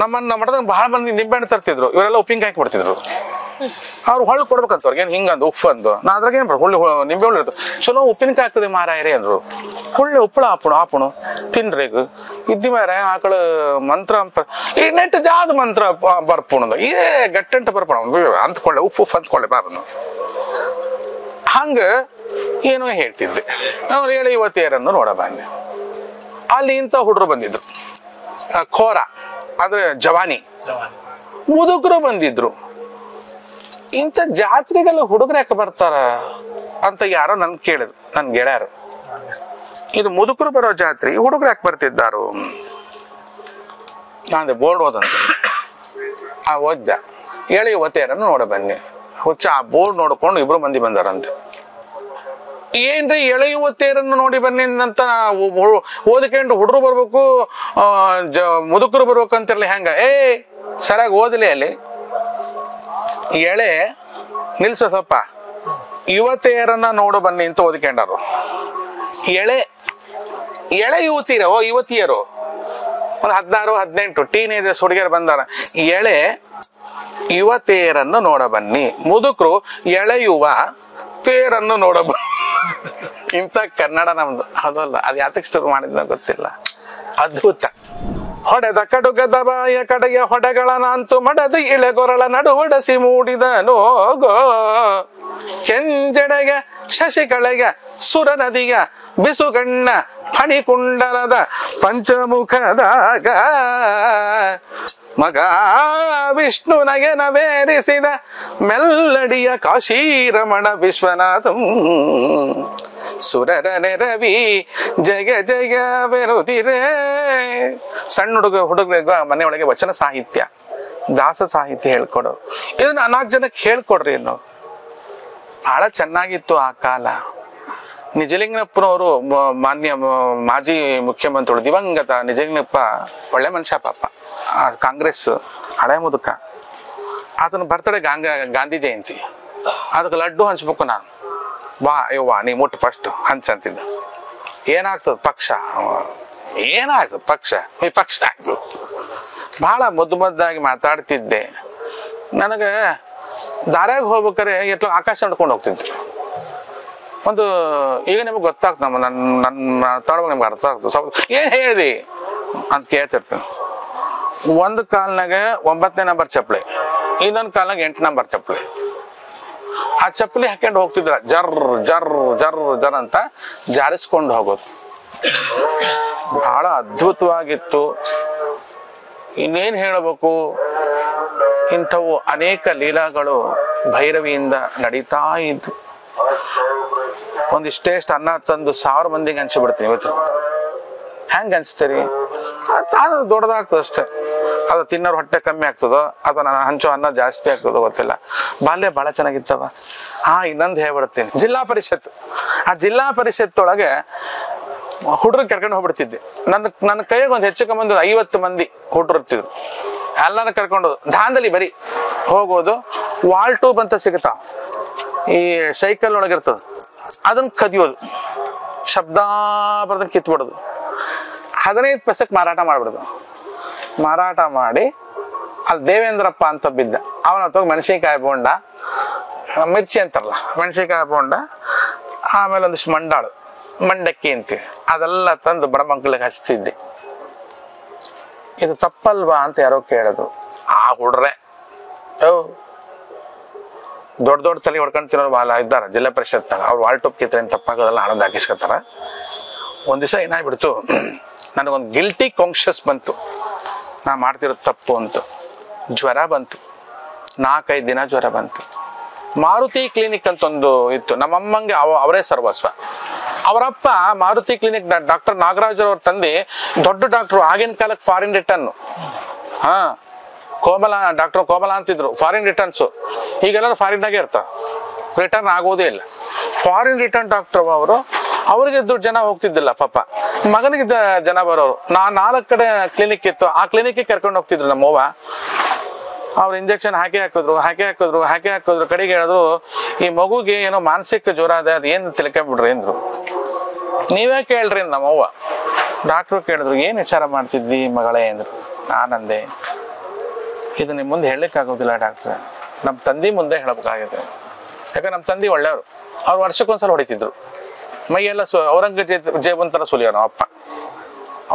ನಮ್ಮ ಮಠದಾಗ ಬಹಳ ಮಂದಿ ನಿಂಬೆಹಣ್ಣು ತರ್ತಿದ್ರು, ಇವರೆಲ್ಲ ಉಪ್ಪಿನಕಾಯಿ ಹಾಕಿಬಿಡ್ತಿದ್ರು. ಅವ್ರು ಹೊಳ್ಳು ಕೊಡ್ಬೇಕಂತ ಅವ್ರಿಗೆ, ಹಿಂಗಂದು ಉಪ್ಪು ಅಂದು. ನಾ ಅದ್ರಾಗ ಏನ್ ಹುಳ್ಳಿ ನಿಂಬೆ ಹುಳ್ಳಿ ಇರ್ತದೆ, ಚಲೋ ಉಪ್ಪಿನಕಾಯಿ ಆಗ್ತದೆ ಮಾರಾಯರಿ ಅಂದ್ರು. ಹುಳ್ಳಿ ಉಪ್ಪಳ ಆಪುಣು ತಿನ್ರೇಗ ಇದ್ದಿ ಮಾರ ಆಕಳ ಮಂತ್ರ ಈ ನೆಟ್ಟು ಜಾದ ಮಂತ್ರ ಬರ್ಪುಣದ ಇದೇ ಗಟ್ಟಂಟ ಬರ್ಪುಣ ಅಂತ್ಕೊಳ್ಳೆ ಉಪ್ಪು ಅಂತ್ಕೊಳ್ಳೆ ಬಾರನು. ಹಂಗ ಏನೋ ಹೇಳ್ತಿದ್ದೆ. ಅವ್ರು ಹೇಳಿ ಯುವತಿಯರನ್ನು ನೋಡ ಬನ್ನಿ. ಅಲ್ಲಿ ಇಂಥ ಹುಡ್ರು ಬಂದಿದ್ರು, ಖೋರ ಅಂದ್ರೆ ಜವಾನಿ ಮುದುಕರು ಬಂದಿದ್ರು. ಇಂಥ ಜಾತ್ರೆಗೆಲ್ಲ ಹುಡುಗರು ಯಾಕೆ ಬರ್ತಾರ ಅಂತ ಯಾರೋ ನನ್ ಕೇಳಿದ್ರು, ನನ್ ಗೆಳೆಯರು. ಇದು ಮುದುಕರು ಬರೋ ಜಾತ್ರೆ, ಹುಡುಗರು ಯಾಕೆ ಬರ್ತಿದ್ದಾರು? ನಾನು ಬೋರ್ಡ್ ಓದಂತ ಓದ್ದ, ಹೇಳಿ ಯುವತಿಯರನ್ನು ನೋಡ ಬನ್ನಿ. ಹುಚ್ಚ ಆ ಬೋರ್ಡ್ ನೋಡ್ಕೊಂಡು 2 ಮಂದಿ ಬಂದಾರಂತೆ. ಏನ್ರಿ ಎಳೆಯುವತ್ತೇರನ್ನು ನೋಡಿ ಬನ್ನಿ ಅಂತ ಓದ್ಕೊಂಡು ಹುಡ್ರು ಬರ್ಬೇಕು, ಮುದುಕರು ಬರ್ಬೇಕು ಅಂತಿರ್ಲಿ ಹೆಂಗ? ಸರಿಯಾಗಿ ಓದಲಿ. ಅಲ್ಲಿ ಎಳೆ ನಿಲ್ಸೋ ಸ್ವಲ್ಪ, ಯುವತಿಯರನ್ನ ನೋಡು ಬನ್ನಿ ಅಂತ ಓದ್ಕೊಂಡಾರು. ಎಳೆ ಯುವತಿಯರು ಒಂದು 16-18 ಟೀನೇಜರ್ಸ್ ಹುಡುಗಿಯರು ಬಂದಾರ. ಎಳೆ ಯುವತಿಯರನ್ನು ನೋಡ ಬನ್ನಿ, ಮುದುಕರು ಎಳೆಯುವ ತೇರನ್ನು ನೋಡ ಬನ್ನಿ. ಇಂಥ ಕನ್ನಡ ನಮ್ದು ಅದಲ್ಲ. ಅದು ಯಾತಕ್ಕೆ ಶುರು ಮಾಡಿದ್ನ ಗೊತ್ತಿಲ್ಲ. ಅದ್ಭುತ. ಹೊಡೆದ ಕಡುಗದ ಬಾಯ ಕಡೆಯ ಹೊಡೆಗಳನಂತು ಮಡದ ಇಳೆಗೊರಳ ನಡುವಡಸಿ ಮೂಡಿದ ನೋಗೋ ಕೆಂಜಡೆಯ ಶಶಿಕಳೆಯ ಸುರ ನದಿಯ ಬಿಸುಗಣ್ಣ ಫಣಿಕುಂಡಲದ ಪಂಚಮುಖದಾಗ ಮಗ ವಿಷ್ಣು ನಯನವೇರಿಸಿದ ಮೆಲ್ಲಡಿಯ ಕಾಶೀರಮಣ ವಿಶ್ವನಾಥಂ ಸುರರ ನೆರವಿ ಜಯ ಜಯ ಬೆರುದಿರೇ. ಸಣ್ಣ ಹುಡುಗರಿಗೆ ಮನೆಯೊಳಗೆ ವಚನ ಸಾಹಿತ್ಯ, ದಾಸ ಸಾಹಿತ್ಯ ಹೇಳ್ಕೊಡೋರು. ಇದನ್ನ 4 ಜನಕ್ಕೆ ಹೇಳ್ಕೊಡ್ರಿ ಅನ್ನೋ. ಬಹಳ ಚೆನ್ನಾಗಿತ್ತು ಆ ಕಾಲ. ನಿಜಲಿಂಗಪ್ಪನವರು ಮಾನ್ಯ ಮಾಜಿ ಮುಖ್ಯಮಂತ್ರಿಗಳು ದಿವಂಗತ ನಿಜಲಿಂಗಪ್ಪ ಒಳ್ಳೆ ಮನುಷ್ಯ ಪಾಪ. ಕಾಂಗ್ರೆಸ್ ಹಳೆ ಮುದುಕ. ಅದನ್ನ ಬರ್ತಡೆ ಗಾಂಧಿ ಜಯಂತಿ, ಅದಕ್ಕೆ ಲಡ್ಡು ಹಂಚ್ಬೇಕು. ನಾನು ನೀ ಮುಟ್ಟು ಫಸ್ಟ್ ಹಂಚಂತಿದ್ದ. ಏನಾಗ್ತದ ಪಕ್ಷ, ಏನಾಗ್ತದ ಪಕ್ಷ ಆಗ್ತದ. ಬಹಳ ಮುದ್ದಾಗಿ ಮಾತಾಡ್ತಿದ್ದೆ. ನನಗೆ ದಾರ್ಯಾಗ ಹೋಗ್ಬೇಕಾರೆ ಎಟ್ಲ ಆಕಾಶ ನಡ್ಕೊಂಡು ಹೋಗ್ತಿದ್ದೆ. ಒಂದು ಈಗ ನಿಮಗೆ ಗೊತ್ತಾಗ್ತದೆ, ನನ್ನ ಮಾತಾಡುವಾಗ ನಿಮ್ಗೆ ಅರ್ಥ ಆಗ್ತದೆ. ಸ್ವಲ್ಪ ಏನ್ ಹೇಳಿದಿ ಅಂತ ಕೇಳ್ತಿರ್ತೀನಿ. ಒಂದು ಕಾಲ್ನಾಗ 9ನೇ ನಂಬರ್ ಚಪ್ಪಲಿ, ಇನ್ನೊಂದು ಕಾಲ್ನಾಗ 8 ನಂಬರ್ ಚಪ್ಪಲಿ. ಆ ಚಪ್ಪಲಿ ಹಾಕೊಂಡು ಹೋಗ್ತಿದ್ರ, ಜರ್ ಜರ್ ಜರ್ ಜರ್ ಅಂತ ಜಾರಿಸ್ಕೊಂಡು ಹೋಗೋದು. ಬಹಳ ಅದ್ಭುತವಾಗಿತ್ತು. ಇನ್ನೇನು ಹೇಳಬೇಕು, ಇಂಥವು ಅನೇಕ ಲೀಲಾಗಳು ಭೈರವಿಯಿಂದ ನಡೀತಾ ಇದ್ದು. ಒಂದಿಷ್ಟೇಷ್ಟು ಅನ್ನ ತಂದು 1000 ಮಂದಿಗೆ ಹಂಚಿಬಿಡ್ತೀನಿ ಇವತ್ತು. ಹೆಂಗೆ ಹಂಚ್ತೀರಿ? ಅದು ದೊಡ್ಡದಾಗ್ತದೆ ಅಷ್ಟೇ. ಅದು ತಿನ್ನೋರು ಹೊಟ್ಟೆ ಕಮ್ಮಿ ಆಗ್ತದೋ ಅಥವಾ ನಾನು ಹಂಚೋ ಅನ್ನ ಜಾಸ್ತಿ ಆಗ್ತದೋ ಗೊತ್ತಿಲ್ಲ. ಬಾಲ್ಯ ಭಾಳ ಚೆನ್ನಾಗಿತ್ತವ. ಇನ್ನೊಂದು ಹೇಳ್ಬಿಡ್ತೀನಿ, ಜಿಲ್ಲಾ ಪರಿಷತ್. ಆ ಜಿಲ್ಲಾ ಪರಿಷತ್ ಒಳಗೆ ಹುಡುಗರು ಕರ್ಕೊಂಡು ಹೋಗ್ಬಿಡ್ತಿದ್ದೆ. ನನ್ನ ಕೈಗೆ ಒಂದು ಹೆಚ್ಚು ಕಮ್ಮಿ 50 ಮಂದಿ ಹುಡುಗರು ಇರ್ತಿದ್ರು. ಎಲ್ಲಾನ ಕರ್ಕೊಂಡು ದಾಂಧಲಿ ಬರೀ ಹೋಗೋದು. ವಾಲ್ ಟ್ಯೂಬ್ ಅಂತ ಸಿಗುತ್ತಾವ, ಈ ಸೈಕಲ್ ಒಳಗಿರ್ತದ, ಅದನ್ನ ಕದಿಯೋದು, ಶಬ್ದ ಬರ್ದಂಗೆ ಕಿತ್ಬಿಡೋದು. 15 ಪೈಸೆಗೆ ಮಾರಾಟ ಮಾಡ್ಬಿಡೋದು. ಮಾರಾಟ ಮಾಡಿ ಅಲ್ಲಿ ದೇವೇಂದ್ರಪ್ಪ ಅಂತ ಬಿದ್ದ, ಅವನ ಹತ್ತೋಗಿ ಮೆಣಸಿನ್ಕಾಯಿ ಬೋಂಡ, ಮಿರ್ಚಿ ಅಂತಾರಲ್ಲ ಮೆಣಸಿನ್ಕಾಯಿ ಬೋಂಡ, ಆಮೇಲೆ ಒಂದಿಷ್ಟು ಮಂಡಾಳು, ಮಂಡಕ್ಕಿ ಅಂತೀವಿ, ಅದೆಲ್ಲ ತಂದು ಬಡ ಮಕ್ಕಳಿಗೆ ಹಚ್ತಿದ್ದೆ. ಇದು ತಪ್ಪಲ್ವಾ ಅಂತ ಯಾರೋ ಕೇಳಿದ್ರು. ಆ ಹುಡ್ರೆ ದೊಡ್ಡ ದೊಡ್ಡ ತಲೆ ಹೊಡ್ಕೊಂಡು ತಿನ್ನೋರು ಭಾಳ ಇದ್ದಾರೆ ಜಿಲ್ಲಾ ಪರಿಷತ್ನಾಗ. ಅವ್ರು ವಾಲ್ ಟೂಪ್ ಕಿತ್ರೆ ತಪ್ಪಾಗೋದೆಲ್ಲ ಆನಂದ ಹಾಕಿಸ್ಕೊತಾರ. ಒಂದ್ ದಿವಸ ಏನಾಗ್ಬಿಡ್ತು, ನನಗೊಂದು ಗಿಲ್ಟಿ ಕಾನ್ಷಿಯಸ್ ಬಂತು, ನಾ ಮಾಡ್ತಿರೋದು ತಪ್ಪು ಅಂತ. ಜ್ವರ ಬಂತು, 4-5 ದಿನ ಜ್ವರ ಬಂತು. ಮಾರುತಿ ಕ್ಲಿನಿಕ್ ಅಂತ ಒಂದು ಇತ್ತು, ನಮ್ಮಮ್ಮಂಗೆ ಅವರೇ ಸರ್ವಸ್ವ. ಅವರಪ್ಪ ಮಾರುತಿ ಕ್ಲಿನಿಕ್ ಡಾಕ್ಟರ್ ನಾಗರಾಜ್ ಅವ್ರ ತಂದೆ ದೊಡ್ಡ ಡಾಕ್ಟ್ರು, ಆಗಿನ ಕಾಲಕ್ಕೆ ಫಾರಿನ್ ರಿಟರ್ನ್. ಕೋಮಲ ಡಾಕ್ಟರ್ ಕೋಮಲ ಅಂತಿದ್ರು, ಫಾರಿನ್ ರಿಟರ್ನ್ಸು. ಈಗೆಲ್ಲರೂ ಫಾರಿನ್ನಾಗೆ ಇರ್ತಾರೆ, ರಿಟರ್ನ್ ಆಗೋದೇ ಇಲ್ಲ. ಫಾರಿನ್ ರಿಟರ್ನ್ ಡಾಕ್ಟರ್ ಅವರು. ಅವ್ರಿಗೆ ದುಡ್ಡು ಜನ ಹೋಗ್ತಿದ್ದಿಲ್ಲ ಪಾಪ, ಮಗನಿಗೆ ಜನ ಬರೋರು. 4 ಕಡೆ ಕ್ಲಿನಿಕ್ ಇತ್ತು, ಆ ಕ್ಲಿನಿಕ್ಗೆ ಕರ್ಕೊಂಡು ಹೋಗ್ತಿದ್ರು ನಮ್ಮವ್ವ. ಅವ್ರು ಇಂಜೆಕ್ಷನ್ ಹಾಕಿ ಹಾಕಿದ್ರು. ಕಡೆಗೆ ಹೇಳಿದ್ರು, ಈ ಮಗುಗೆ ಏನೋ ಮಾನಸಿಕ ಜ್ವರ ಅದ, ಅದು ಏನು ತಿಳ್ಕೊಂಬಿಡ್ರಿ ಅಂದ್ರು. ನೀವೇ ಕೇಳ್ರಿ ನಮ್ಮವ್ವ. ಡಾಕ್ಟ್ರು ಕೇಳಿದ್ರು, ಏನು ವಿಚಾರ ಮಾಡ್ತಿದ್ದಿ ಮಗಳೇ ಅಂದ್ರು. ನಾನಂದೆ, ಇದು ನಿಮ್ಮ ಮುಂದೆ ಹೇಳಲಿಕ್ಕಾಗೋದಿಲ್ಲ ಡಾಕ್ಟ್ರೆ, ನಮ್ಮ ತಂದೆ ಮುಂದೆ ಹೇಳಬೇಕಾಗಿದೆ. ಯಾಕಂದ್ರೆ ನಮ್ಮ ತಂದೆ ಒಳ್ಳೆಯವರು, ಅವ್ರು ವರ್ಷಕ್ಕೊಂದ್ಸಲ ಹೊಡಿತಿದ್ರು. ಮೈಯೆಲ್ಲ ಔರಂಗಜೇಬ್ ಅಂತಾರ ಸುಲಿಯೋರು ನಮ್ಮ ಅಪ್ಪ.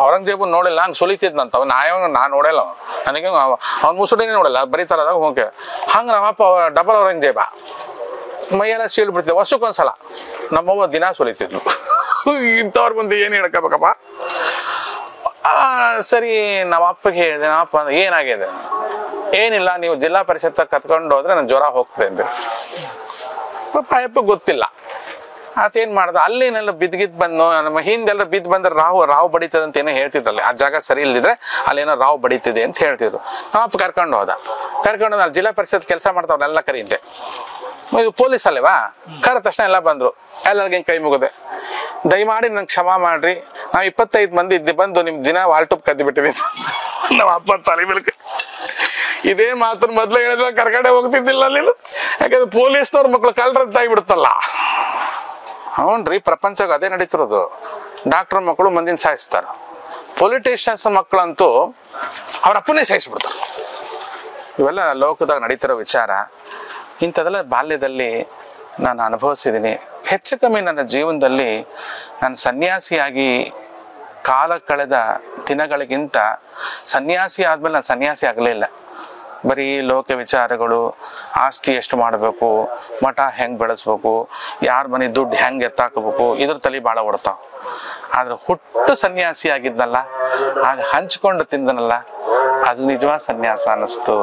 ಔರಂಗಜೇಬನ್ ನೋಡಿಲ್ಲ, ಹಂಗೆ ಸುಲಿತಿದ್ನಂತ. ನಾನು ನೋಡಲ್ಲ, ನನಗೆ ಅವ್ನ ಮುಸುಡಿನೇ ನೋಡಲ್ಲ, ಬರೀತಾರದಾಗ ಹೋಗಿ. ಹಂಗೆ ನಮ್ಮಪ್ಪ ಡಬಲ್ ಔರಂಗಜೇಬ, ಮೈಯೆಲ್ಲ ಶೀಲ್ ಬಿಡ್ತಿದ್ದೆ. ವರ್ಷಕ್ಕೊಂದ್ಸಲ ನಮ್ಮವ್ವ ದಿನ ಸುಲಿತಿದ್ಲು. ಇಂಥವ್ರ ಮುಂದೆ ಏನು ಹೇಳ್ಕೋಬೇಕಪ್ಪ. ಸರಿ, ನಮ್ಮಪ್ಪಗೆ ಹೇಳಿದೆ, ನಮ್ಮಪ್ಪ ಏನಾಗಿದೆ? ಏನಿಲ್ಲ, ನೀವು ಜಿಲ್ಲಾ ಪರಿಷತ್ ಕತ್ಕೊಂಡು ಹೋದ್ರೆ ನನ್ನ ಜ್ವರ ಹೋಗ್ತದೆ ಅಂದೆ. ಪಾಯಪ್ಪ ಗೊತ್ತಿಲ್ಲ. ಆತೇನ್ ಮಾಡ್ದ, ಅಲ್ಲೇನೆಲ್ಲ ಬಿದ್ಗಿದ್ ಬಂದು ನಮ್ಮ ಹಿಂದೆಲ್ಲ ಬಿದ್ದು ಬಂದ್ರೆ ರಾವು ಬಡಿತದೆ ಅಂತ ಏನೋ ಹೇಳ್ತಿದ್ರಲ್ಲಿ. ಆ ಜಾಗ ಸರಿ ಇಲ್ದಿದ್ರೆ ಅಲ್ಲೇನೋ ರಾವು ಬಡಿತಿದೆ ಅಂತ ಹೇಳ್ತಿದ್ರು. ನಮ್ಮಪ್ಪ ಕರ್ಕೊಂಡು ಹೋದ. ಅಲ್ಲಿ ಜಿಲ್ಲಾ ಪರಿಷತ್ ಕೆಲಸ ಮಾಡ್ತಾವ್ರನ್ನೆಲ್ಲ ಕರೀತೆ. ಇದು ಪೊಲೀಸ್ ಅಲ್ಲೇವಾ, ಕರೆದ ತಕ್ಷಣ ಎಲ್ಲ ಬಂದ್ರು. ಎಲ್ಲರಿಗೂ ಕೈ ಮುಗಿದೆ, ದಯಮಾಡಿ ನಂಗೆ ಕ್ಷಮಾ ಮಾಡ್ರಿ, ನಾವು 25 ಮಂದಿ ಇದ್ದೆ, ಬಂದು ನಿಮ್ ದಿನ ವಾಲ್ ಟೂಪ್ ಕದ್ದಿ ಬಿಟ್ಟಿವಿ. ನಮ್ಮ ಅಪ್ಪ ತಲೆ ಬೆಳಕ ಇದೇ ಮಾತನ್ನ ಮೊದ್ಲು ಹೇಳಿದ್ರೆ ಕರ್ಕಡೆ ಹೋಗ್ತಿದ್ದಿಲ್ಲ ನೀನು. ಯಾಕಂದ್ರೆ ಪೊಲೀಸ್ನವ್ರ ಮಕ್ಳು ಕಳ್ರದ್ದಾಗಿ ಬಿಡುತ್ತಲ್ಲ. ಹ್ಞೂನ್ರಿ, ಪ್ರಪಂಚಕ್ಕೆ ಅದೇ ನಡೀತಿರೋದು. ಡಾಕ್ಟರ್ ಮಕ್ಕಳು ಮಂದಿನ ಸಾಯಿಸ್ತಾರ, ಪೊಲಿಟಿಷಿಯನ್ಸ್ ಮಕ್ಕಳಂತೂ ಅವ್ರ ಅಪ್ಪನೇ ಸಾಯಿಸ್ಬಿಡ್ತಾರೆ. ಇವೆಲ್ಲ ಲೋಕದಾಗ ನಡೀತಿರೋ ವಿಚಾರ. ಇಂಥದೆಲ್ಲ ಬಾಲ್ಯದಲ್ಲಿ ನಾನು ಅನುಭವಿಸಿದ್ದೀನಿ. ಹೆಚ್ಚು ಕಮ್ಮಿ ನನ್ನ ಜೀವನದಲ್ಲಿ ನಾನು ಸನ್ಯಾಸಿಯಾಗಿ ಕಾಲ ಕಳೆದ ದಿನಗಳಿಗಿಂತ ಸನ್ಯಾಸಿ ಆದ್ಮೇಲೆ ನಾನು ಸನ್ಯಾಸಿ ಆಗಲೇ ಇಲ್ಲ. ಬರೀ ಲೋಕ ವಿಚಾರಗಳು, ಆಸ್ತಿ ಎಷ್ಟು ಮಾಡಬೇಕು, ಮಠ ಹೆಂಗೆ ಬೆಳೆಸ್ಬೇಕು, ಯಾರ ಮನೆ ದುಡ್ಡು ಹೆಂಗೆ ಎತ್ತಾಕಬೇಕು, ಇದ್ರ ತಲೆ ಭಾಳ ಓಡ್ತಾವ. ಆದ್ರೆ ಹುಟ್ಟು ಸನ್ಯಾಸಿ ಆಗಿದ್ನಲ್ಲ, ಆಗ ಹಂಚ್ಕೊಂಡು ತಿಂದನಲ್ಲ, ಅದು ನಿಜವಾದ ಸನ್ಯಾಸ ಅನ್ನಿಸ್ತು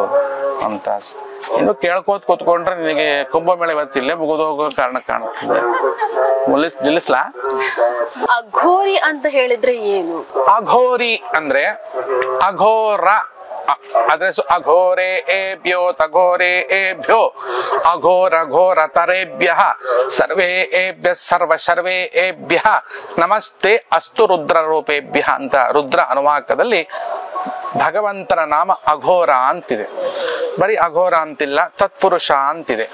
ಅಂತ. ಇನ್ನು ಕೇಳ್ಕೋತ ಕೂತ್ಕೊಂಡ್ರೆ ನಿನಗೆ ಕುಂಭಮೇಳ ಇವತ್ತಿಲ್ಲೇ ಮುಗಿದೋಗೋ ಕಾರಣ ಕಾಣುತ್ತದೆ. ನಿಲ್ಲಿಸ್ಲಾ? ಅಘೋರಿ ಅಂತ ಹೇಳಿದ್ರೆ ಏನು? ಅಘೋರಿ ಅಂದ್ರೆ ಅಘೋರ, ಅದ್ರೆ ಅಘೋರೆ ಏಭ್ಯೋ ತಘೋರೆ ಏಭ್ಯೋ ಅಘೋರ ಘೋರ ತರೇಭ್ಯ ಸರ್ವೇ ಏಭ್ಯ ಸರ್ವೇ ಏಭ್ಯ ನಮಸ್ತೆ ಅಸ್ತು ರುದ್ರ ರೂಪೇಭ್ಯ ಅಂತ ರುದ್ರ ಅನುವಾಕದಲ್ಲಿ ಭಗವಂತನ ನಾಮ ಅಘೋರ ಅಂತಿದೆ. ಬರೀ ಅಘೋರ ಅಂತಿಲ್ಲ, ತತ್ಪುರುಷ ಅಂತಿದೆ.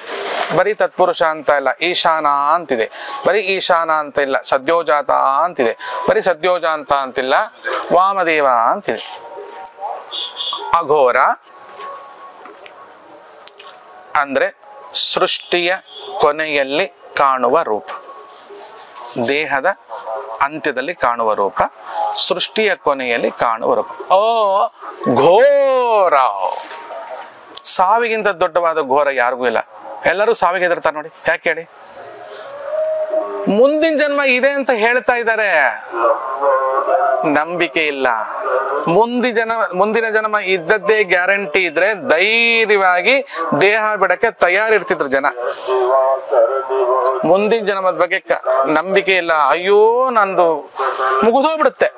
ಬರೀ ತತ್ಪುರುಷ ಅಂತ ಇಲ್ಲ, ಈಶಾನ ಅಂತಿದೆ. ಬರೀ ಈಶಾನ ಅಂತ ಇಲ್ಲ, ಸದ್ಯೋಜಾತ ಅಂತಿದೆ. ಬರೀ ಸದ್ಯೋಜಾತ ಅಂತಿಲ್ಲ, ವಾಮದೇವ ಅಂತಿದೆ. ಅಘೋರ ಅಂದ್ರೆ ಸೃಷ್ಟಿಯ ಕೊನೆಯಲ್ಲಿ ಕಾಣುವ ರೂಪ, ದೇಹದ ಅಂತ್ಯದಲ್ಲಿ ಕಾಣುವ ರೂಪ, ಸೃಷ್ಟಿಯ ಕೊನೆಯಲ್ಲಿ ಕಾಣುವ ರೂಪ. ಓ ಘೋರ, ಸಾವಿಗಿಂತ ದೊಡ್ಡವಾದ ಘೋರ ಯಾರಿಗೂ ಇಲ್ಲ. ಎಲ್ಲರೂ ಸಾವಿಗೆ ಹೆದರ್ತಾರೆ ನೋಡಿ. ಯಾಕೆ ಹೇಳಿ? ಮುಂದಿನ ಜನ್ಮ ಇದೆ ಅಂತ ಹೇಳ್ತಾ ಇದ್ದಾರೆ, ನಂಬಿಕೆ ಇಲ್ಲ. ಮುಂದಿನ ಜನ್ಮ ಇದ್ದದ್ದೇ ಗ್ಯಾರಂಟಿ ಇದ್ರೆ ಧೈರ್ಯವಾಗಿ ದೇಹ ಬಿಡಕ್ಕೆ ತಯಾರಿರ್ತಿದ್ರು ಜನ. ಮುಂದಿನ ಜನ್ಮದ ಬಗ್ಗೆ ನಂಬಿಕೆ ಇಲ್ಲ. ಅಯ್ಯೋ ನಂದು ಮುಗಿದೋಗ್ಬಿಡುತ್ತೆ,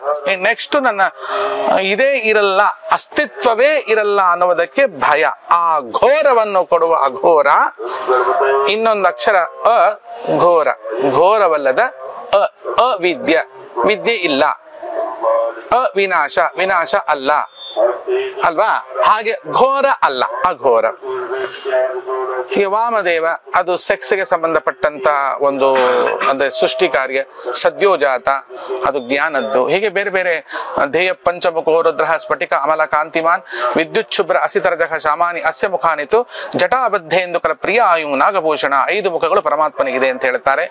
ನೆಕ್ಸ್ಟ್ ನನ್ನ ಇದೇ ಇರಲ್ಲ, ಅಸ್ತಿತ್ವವೇ ಇರಲ್ಲ ಅನ್ನೋದಕ್ಕೆ ಭಯ. ಆ ಘೋರವನ್ನು ಕೊಡುವ ಅಘೋರ. ಇನ್ನೊಂದು ಅಕ್ಷರ ಅ, ಘೋರ. ಘೋರವಲ್ಲದ ಅವಿದ್ಯ, ವಿದ್ಯೆ ಇಲ್ಲ. ಅವಿನಾಶ, ವಿನಾಶ ಅಲ್ಲ ಅಲ್ವಾ? ಹಾಗೆ ಘೋರ ಅಲ್ಲ, ಅಘೋರ. ಈಗ ವಾಮದೇವ ಅದು ಸೆಕ್ಸ್ಗೆ ಸಂಬಂಧಪಟ್ಟಂತ ಒಂದು ಅಂದ್ರೆ ಸೃಷ್ಟಿ ಕಾರ್ಯ. ಸದ್ಯೋಜಾತ ಅದು ಜ್ಞಾನದ್ದು. ಹೀಗೆ ಬೇರೆ ಬೇರೆ ಧ್ಯೇಯ ಪಂಚಮುಖೋ ರುದ್ರಃ ಸ್ಫಟಿಕ ಅಮಲ ಕಾಂತಿಮಾನ್ ವಿದ್ಯುತ್ ಶುಭ್ರ ಅಸಿತರಜಃ ಶಾಮಾನಿ ಅಸ್ಯ ಮುಖಾನಿತು ಜಟಾಬದ್ಧೇಂದು ಕಲ ಪ್ರಿಯ ಆಯು ನಾಗಭೂಷಣ. 5 ಮುಖಗಳು ಪರಮಾತ್ಮನಿಗಿದೆ ಅಂತ ಹೇಳ್ತಾರೆ.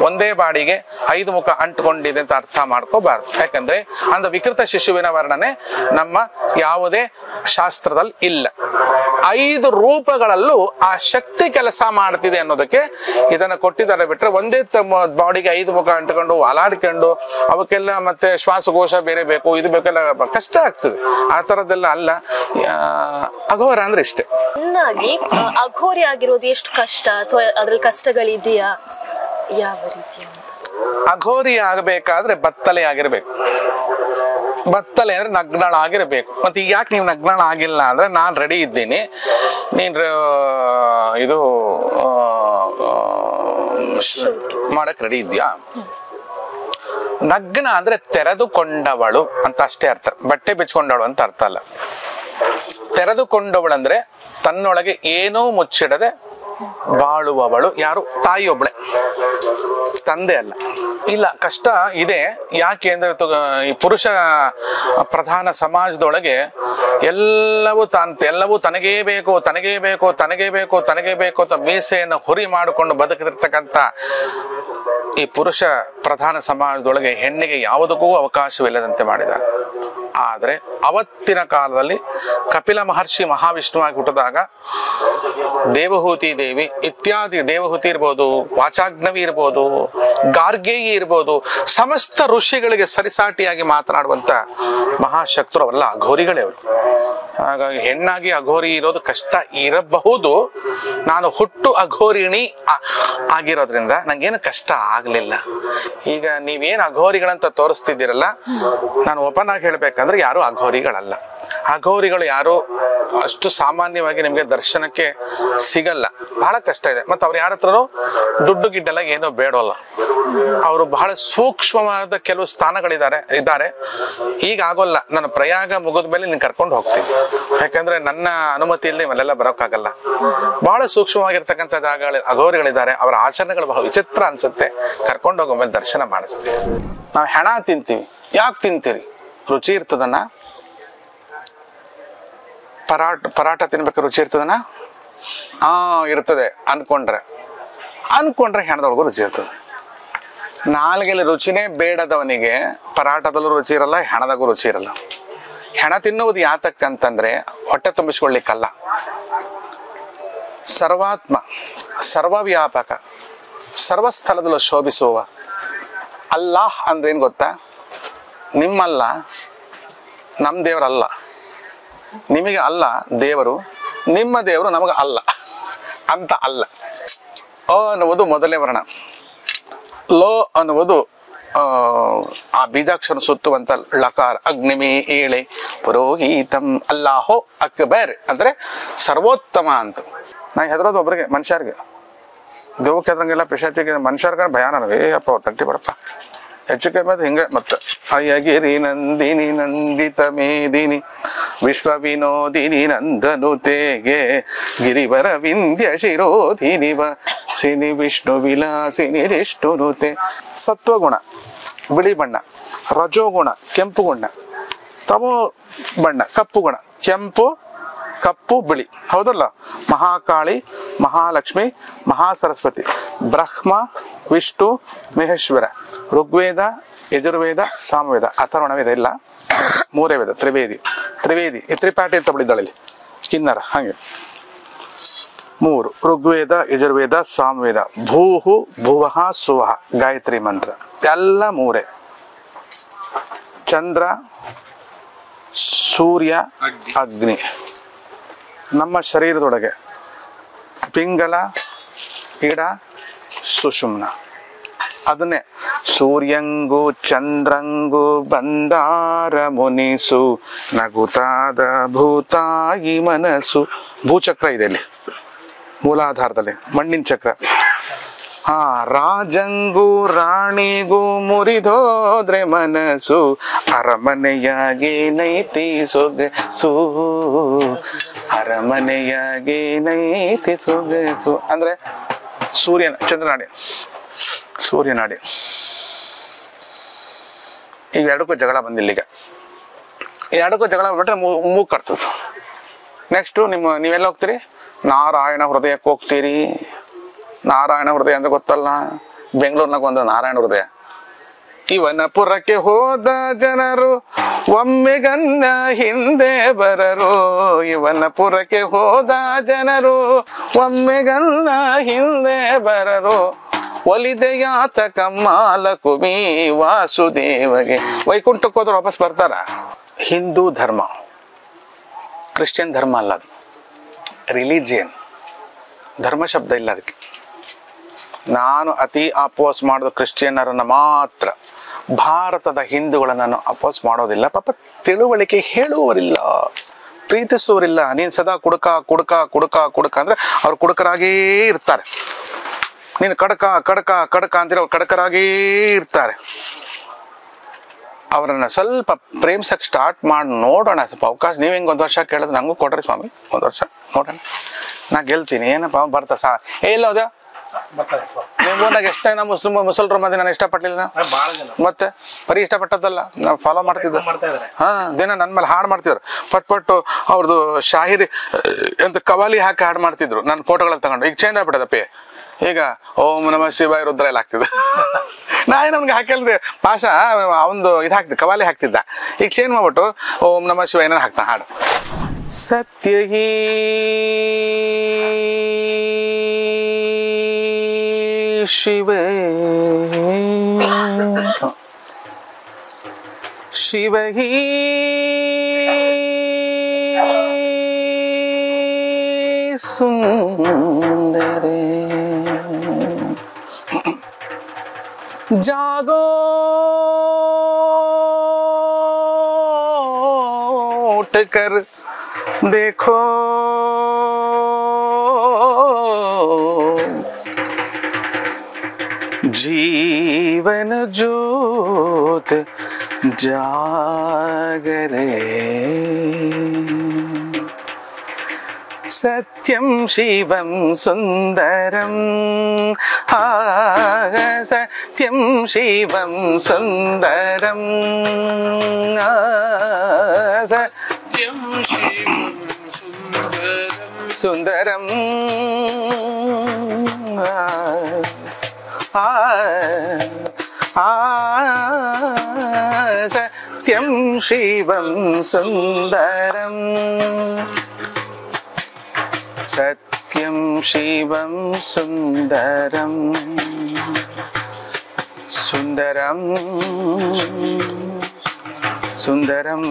ಒಂದೇ ಬಾಡಿಗೆ 5 ಮುಖ ಅಂಟುಕೊಂಡಿದೆ ಅಂತ ಅರ್ಥ ಮಾಡ್ಕೋಬಾರ್ದು. ಯಾಕಂದ್ರೆ ಅಂದ ವಿಕೃತ ಶಿಶುವಿನ ವರ್ಣನೆ ನಮ್ಮ ಯಾವುದೇ ಶಾಸ್ತ್ರದಲ್ಲಿ ಇಲ್ಲ. 5 ರೂಪಗಳಲ್ಲೂ ಆ ಶಕ್ತಿ ಕೆಲಸ ಮಾಡ್ತಿದೆ ಅನ್ನೋದಕ್ಕೆ ಇದನ್ನ ಕೊಟ್ಟಿದ್ದಾರೆ. ಬಿಟ್ರೆ ಒಂದೇ ಬಾಡಿಗೆ 5 ಮುಖ ಅಂಟ್ಕೊಂಡು ಅಲಾಡ್ಕೊಂಡು ಅವಕ್ಕೆಲ್ಲ ಮತ್ತೆ ಶ್ವಾಸಕೋಶ ಬೇರೆ ಬೇಕು, ಇದು ಬೇಕೆಲ್ಲ ಕಷ್ಟ ಆಗ್ತದೆ. ಆ ತರದ್ದೆಲ್ಲ ಅಲ್ಲ. ಅಘೋರ ಅಂದ್ರೆ ಇಷ್ಟೇ. ಚೆನ್ನಾಗಿ ಅಘೋರಿ ಆಗಿರೋದು ಎಷ್ಟು ಕಷ್ಟ ಅಥವಾ ಅದ್ರಲ್ಲಿ ಕಷ್ಟಗಳಿದೆಯಾ, ಯಾವ ರೀತಿ? ಅಘೋರಿ ಆಗಬೇಕಾದ್ರೆ ಬತ್ತಲೆ ಆಗಿರ್ಬೇಕು. ಬತ್ತಲೆ ಅಂದ್ರೆ ನಗ್ನಳಾಗಿರ್ಬೇಕು. ಮತ್ತೆ ಈಗ ಯಾಕೆ ನೀವು ನಗ್ನಳ ಆಗಿಲ್ಲ ಅಂದ್ರೆ, ನಾನ್ ರೆಡಿ ಇದ್ದೀನಿ, ನೀನ್ ಇದು ಮಾಡಕ್ ರೆಡಿ ಇದ್ಯಾ? ನಗ್ನ ಅಂದ್ರೆ ತೆರೆದುಕೊಂಡವಳು ಅಂತ ಅಷ್ಟೇ ಅರ್ಥ, ಬಟ್ಟೆ ಬಿಚ್ಕೊಂಡವಳು ಅಂತ ಅರ್ಥ ಅಲ್ಲ. ತೆರೆದುಕೊಂಡವಳು ಅಂದ್ರೆ ತನ್ನೊಳಗೆ ಏನೂ ಮುಚ್ಚಿಡದೆ ಬಾಳುವವಳು. ಯಾರು? ತಾಯಿಯೊಬ್ಳೆ, ತಂದೆ ಅಲ್ಲ. ಇಲ್ಲ, ಕಷ್ಟ ಇದೆ. ಯಾಕೆ ಅಂದ್ರೆ ಈ ಪುರುಷ ಪ್ರಧಾನ ಸಮಾಜದೊಳಗೆ ಎಲ್ಲವೂ ತನಗೇ ಬೇಕು, ತನಗೇ ಬೇಕು, ತನಗೇ ಬೇಕು, ತನಗೇ ಬೇಕು ಅಂತ ಮೀಸೆಯನ್ನು ಹುರಿ ಮಾಡಿಕೊಂಡು ಬದುಕಿರ್ತಕ್ಕಂಥ ಈ ಪುರುಷ ಪ್ರಧಾನ ಸಮಾಜದೊಳಗೆ ಹೆಣ್ಣಿಗೆ ಯಾವುದಕ್ಕೂ ಅವಕಾಶವಿಲ್ಲದಂತೆ ಮಾಡಿದ್ದಾರೆ. ಆದ್ರೆ ಅವತ್ತಿನ ಕಾಲದಲ್ಲಿ ಕಪಿಲ ಮಹರ್ಷಿ ಮಹಾವಿಷ್ಣುವಾಗಿ ಹುಟ್ಟಿದಾಗ ದೇವಹೂತಿ ದೇವಿ ಇತ್ಯಾದಿ, ದೇವಹೂತಿ ಇರ್ಬೋದು, ವಾಚಾಗ್ನವಿ ಇರ್ಬೋದು, ಗಾರ್ಗೇಯಿ ಇರ್ಬೋದು, ಸಮಸ್ತ ಋಷಿಗಳಿಗೆ ಸರಿಸಾಟಿಯಾಗಿ ಮಾತನಾಡುವಂತ ಮಹಾಶಕ್ತರು ಅವಲ್ಲ, ಅಘೋರಿಗಳೇ ಅವರು. ಹಾಗಾಗಿ ಹೆಣ್ಣಾಗಿ ಅಘೋರಿ ಇರೋದು ಕಷ್ಟ ಇರಬಹುದು. ನಾನು ಹುಟ್ಟು ಅಘೋರಿಣಿ ಆಗಿರೋದ್ರಿಂದ ನಂಗೇನು ಕಷ್ಟ ಆಗ್ಲಿಲ್ಲ. ಈಗ ನೀವೇನು ಅಘೋರಿಗಳಂತ ತೋರಿಸ್ತಿದ್ದೀರಲ್ಲ, ನಾನು ಓಪನ್ ಆಗಿ ಹೇಳ್ಬೇಕಂದ್ರೆ ಯಾರು ಅಘೋರಿಗಳಲ್ಲ. ಅಘೋರಿಗಳು ಯಾರು ಅಷ್ಟು ಸಾಮಾನ್ಯವಾಗಿ ನಿಮ್ಗೆ ದರ್ಶನಕ್ಕೆ ಸಿಗಲ್ಲ, ಬಹಳ ಕಷ್ಟ ಇದೆ. ಮತ್ತೆ ಅವ್ರು ಯಾರ ಹತ್ರನೂ ದುಡ್ಡು ಗಿಡ್ಡೆಲ್ಲ ಏನೋ ಬೇಡಲ್ಲ. ಅವರು ಬಹಳ ಸೂಕ್ಷ್ಮವಾದ ಕೆಲವು ಇದ್ದಾರೆ. ಈಗ ಆಗೋಲ್ಲ, ನನ್ನ ಪ್ರಯಾಗ ಮುಗಿದ ಮೇಲೆ ನೀನ್ ಕರ್ಕೊಂಡು ಹೋಗ್ತೀನಿ, ಯಾಕಂದ್ರೆ ನನ್ನ ಅನುಮತಿ ಇಲ್ಲದೆ ಇವೆಲ್ಲ ಬರೋಕ್ಕಾಗಲ್ಲ. ಬಹಳ ಸೂಕ್ಷ್ಮವಾಗಿರ್ತಕ್ಕಂಥ ಜಾಗಗಳು ಅಘೋರಿಗಳಿದ್ದಾರೆ. ಅವರ ಆಚರಣೆಗಳು ಬಹಳ ವಿಚಿತ್ರ ಅನ್ಸುತ್ತೆ. ಕರ್ಕೊಂಡು ಹೋಗೋ ಮೇಲೆ ದರ್ಶನ ಮಾಡಿಸ್ತೀವಿ. ನಾವು ಹೆಣ ತಿಂತೀವಿ. ಯಾಕೆ ತಿಂತೀರಿ? ರುಚಿ ಇರ್ತದನ್ನ. ಪರಾಟ ತಿನ್ಬೇಕು, ರುಚಿ ಇರ್ತದನ? ಇರ್ತದೆ ಅನ್ಕೊಂಡ್ರೆ ಹೆಣದೊಳಗೂ ರುಚಿ ಇರ್ತದೆ. ನಾಲ್ಗೆಲ್ಲಿ ರುಚಿನೇ ಬೇಡದವನಿಗೆ ಪರಾಟದಲ್ಲೂ ರುಚಿ ಇರಲ್ಲ, ಹೆಣದಾಗೂ ರುಚಿ ಇರಲ್ಲ. ಹೆಣ ತಿನ್ನುವುದು ಯಾತಕ್ಕಂತಂದ್ರೆ ಹೊಟ್ಟೆ ತುಂಬಿಸ್ಕೊಳ್ಳಿಕ್ಕಲ್ಲ. ಸರ್ವಾತ್ಮ, ಸರ್ವವ್ಯಾಪಕ, ಸರ್ವಸ್ಥಳದಲ್ಲೂ ಶೋಭಿಸುವ ಅಲ್ಲಾಹ್ ಅಂದ್ರೆ ಏನ್ ಗೊತ್ತಾ? ನಿಮ್ಮಲ್ಲ, ನಮ್ಮ ದೇವರಲ್ಲ. ನಿಮಗೆ ಅಲ್ಲ ದೇವರು, ನಿಮ್ಮ ದೇವರು ನಮಗೆ ಅಲ್ಲ ಅಂತ ಅಲ್ಲ. ಅ ಅನ್ನುವುದು ಮೊದಲನೇ ವರ್ಣ, ಲೋ ಅನ್ನುವುದು ಆ ಬೀಜಾಕ್ಷರ ಸುತ್ತುವಂತ ಲಕಾರ. ಅಗ್ನಿಮಿ ಏಳೆ ಪುರೋಹಿತಂ ಅಲ್ಲಾಹೋ ಅಕ್ಬರ್ ಅಂದ್ರೆ ಸರ್ವೋತ್ತಮ ಅಂತ. ನಾ ಹೆದರೋದು ಒಬ್ರಿಗೆ, ಮನುಷ್ಯರಿಗೆ. ದೇವಕ್ಕೆ ಹೆದ್ರಂಗೆಲ್ಲ ಪಿಶಾಚಿಗೆ, ಮನುಷ್ಯರ್ಗ ಭಯ ನನಗೆ. ಅಪ್ಪ ತಟ್ಟಿ ಬರಪ್ಪ, ಹೆಚ್ಚು ಕಮ್ಮಿ ಅದು ಹಿಂಗೆ. ಮತ್ತೆ ಅಯ್ಯಗಿರಿ ನಂದಿನಿ ನಂದಿತ ಮೇದಿನಿ ವಿಶ್ವ ವಿನೋದಿನಿ ನಂದನುತೆಗೆ ಗಿರಿವರ ವಿಂಧ್ಯ ಶಿರೋಧಿನಿ ಸಿನಿ ವಿಷ್ಣು ವಿಲಾಸಿನಿ ವಿಷ್ಣುನುತೆ. ಸತ್ವಗುಣ ಬಿಳಿ ಬಣ್ಣ, ರಜೋಗುಣ ಕೆಂಪು ಗುಣ, ತಮೋ ಬಣ್ಣ ಕಪ್ಪು ಗುಣ. ಕೆಂಪು, ಕಪ್ಪು, ಬಿಳಿ, ಹೌದಲ್ಲ? ಮಹಾಕಾಳಿ, ಮಹಾಲಕ್ಷ್ಮಿ, ಮಹಾಸರಸ್ವತಿ, ಬ್ರಹ್ಮ, ವಿಷ್ಣು, ಮಹೇಶ್ವರ, ಋಗ್ವೇದ, ಯಜುರ್ವೇದ, ಸಾಮವೇದ, ಅಥರ್ವಣವೇದ ಇಲ್ಲ, 3 ವೇದ, ತ್ರಿವೇದಿ. ಈ ತ್ರಿಪಾಠಿ ಅಂತ ಬಿಡಿದ್ದಾಳೆ ಕಿನ್ನರ. ಹಾಗೆ ಮೂರು ಋಗ್ವೇದ, ಯಜುರ್ವೇದ, ಸಾಮವೇದ. ಭೂಹು ಭುವಃ ಸುವಃ ಗಾಯತ್ರಿ ಮಂತ್ರ ಎಲ್ಲ ಮೂರೇ. ಚಂದ್ರ, ಸೂರ್ಯ, ಅಗ್ನಿ. ನಮ್ಮ ಶರೀರದೊಳಗೆ ಪಿಂಗಲ, ಇಡ, ಸುಷುಮ್ನ. ಅದನ್ನೇ ಸೂರ್ಯಂಗು ಚಂದ್ರಂಗು ಬಂದಾರ ಮುನಿಸು ನಗುತ್ತಾದ ಭೂತಾಯಿ ಮನಸ್ಸು. ಭೂಚಕ್ರ ಇದೆ ಇಲ್ಲಿ ಮೂಲಾಧಾರದಲ್ಲಿ, ಮಣ್ಣಿನ ಚಕ್ರ. ರಾಜಂಗೂ ರಾಣಿಗೂ ಮುರಿದೋದ್ರೆ ಮನಸ್ಸು ಅರಮನೆಯಾಗಿ ನೈತಿ ಸೊಗಸು, ಅರಮನೆಯಾಗಿ ನೈತಿ ಸೊಗಸು. ಅಂದ್ರೆ ಸೂರ್ಯನ ಚಂದ್ರನಾಡಿ, ಸೂರ್ಯನಾಡಿ. ಇವೆರಡಕ್ಕೂ ಜಗಳ ಬಂದಿಲ್ಲ. ಈಗ ಎರಡಕ್ಕೂ ಜಗಳ ಬಿಟ್ರೆ ಮೂಗು ಕಟ್ತದ. ನೆಕ್ಸ್ಟು ನೀವೆಲ್ಲ ಹೋಗ್ತೀರಿ? ನಾರಾಯಣ ಹೃದಯಕ್ಕೆ ಹೋಗ್ತೀರಿ. ನಾರಾಯಣ ಹೃದಯ ಅಂದ್ರೆ ಗೊತ್ತಲ್ಲ, ಬೆಂಗಳೂರಿನಾಗ ಒಂದು ನಾರಾಯಣ ಹೃದಯ. ಇವನಪುರಕ್ಕೆ ಹೋದ ಜನರು ಒಮ್ಮೆಗನ್ನ ಹಿಂದೆ ಬರರು. ಇವನಪುರಕ್ಕೆ ಹೋದ ಜನರು ಒಮ್ಮೆಗನ್ನ ಹಿಂದೆ ಬರರು. ಒಲಿದೆಯಾತ ಕಮ್ಮಾಲ ಕುಮಿ ವಾಸುದೇವಗೆ. ವೈಕುಂಠಕ್ಕೆ ಹೋದ್ರೆ ವಾಪಸ್ ಬರ್ತಾರ. ಹಿಂದೂ ಧರ್ಮ, ಕ್ರಿಶ್ಚಿಯನ್ ಧರ್ಮ ಅಲ್ಲ ಅದು, ರಿಲಿಜಿಯನ್. ಧರ್ಮ ಶಬ್ದ ಇಲ್ಲ ಅದಕ್ಕೆ. ನಾನು ಅತಿ ಅಪೋಸ್ ಮಾಡೋದು ಕ್ರಿಶ್ಚಿಯನ್ನರನ್ನು ಮಾತ್ರ. ಭಾರತದ ಹಿಂದೂಗಳನ್ನ ನಾನು ಅಪೋಸ್ ಮಾಡೋದಿಲ್ಲ. ಪಾಪ ತಿಳುವಳಿಕೆ ಹೇಳುವವರಿಲ್ಲ, ಪ್ರೀತಿಸುವವರಿಲ್ಲ. ನೀನು ಸದಾ ಕುಡುಕ ಕುಡುಕ ಕುಡುಕ ಕುಡುಕ ಅಂದ್ರೆ ಅವ್ರು ಕುಡುಕರಾಗೇ ಇರ್ತಾರೆ. ನೀನು ಕಡಕ ಕಡಕ ಕಡಕ ಅಂತೀರ, ಅವ್ರು ಕಡಕರಾಗೇ ಇರ್ತಾರೆ. ಅವರನ್ನ ಸ್ವಲ್ಪ ಪ್ರೇಮ್ಸಕ್ಕೆ ಸ್ಟಾರ್ಟ್ ಮಾಡಿ ನೋಡೋಣ. ಸ್ವಲ್ಪ ಅವಕಾಶ ನೀವು ಹೆಂಗೆ ಒಂದು ವರ್ಷ ಕೇಳಿದ್ರೆ ನಂಗೂ ಕೊಡ್ರಿ ಸ್ವಾಮಿ, ಒಂದು ವರ್ಷ ನೋಡೋಣ. ನಾ ಗೆಲ್ತೀನಿ. ಏನಪ್ಪ ಬರ್ತಾ ಇಲ್ಲ ಹೌದಾ? ನಿಮ್ಗೆ ಎಷ್ಟು ಜನ ಮುಸಲ್ರ ಮಂದಿ ನಾನು ಇಷ್ಟಪಟ್ಟಿಲ್ಲ. ಮತ್ತೆ ಬರೀ ಇಷ್ಟಪಟ್ಟದ್ದಲ್ಲ, ನಾವು ಫಾಲೋ ಮಾಡ್ತಿದ್ದೆ. ದಿನ ನನ್ನ ಮೇಲೆ ಹಾಡು ಮಾಡ್ತಿದ್ರು. ಪಟ್ಟು ಅವ್ರದ್ದು ಶಾಹಿರಿ ಅಂತ ಕವಾಲಿ ಹಾಕಿ ಹಾಡು ಮಾಡ್ತಿದ್ರು. ನನ್ನ ಫೋಟೋಗಳಲ್ಲಿ ತಗೊಂಡು. ಈಗ ಚೇಂಜ್ ಆಗ್ಬಿಟ್ಟದಪ್ಪಿ. ಈಗ ಓಂ ನಮಃ ಶಿವಾಯ ರುದ್ರ ಎಲ್ಲ ಆಗ್ತಿದ್ದೆ. ನಾನೇ ನಮ್ಗೆ ಹಾಕಿಲ್ದೆ ಪಾಷಾ ಒಂದು ಇದು ಹಾಕ್ತಿದ್ದೆ, ಕವಾಲಿ ಹಾಕ್ತಿದ್ದ. ಈಗ ಚೇಂಜ್ ಮಾಡ್ಬಿಟ್ಟು ಓಂ ನಮಃ ಶಿವಾಯ ಹಾಕ್ತಾ ಹಾಡು. ಸತ್ಯ ಹೀ ಶಿವ ಶಿವ ಹೀ ಸುಂದರ ಜಾಗೋ उठ कर देखो जीवन ज्योत जागरे सत्यं शिवं सुंदरं सत्यं शिवं सुंदरं सत्यं शिवं सुंदरं सत्यं शिवं सुंदरं सत्यं शिवं सुंदरं सुंदरं सुंदरं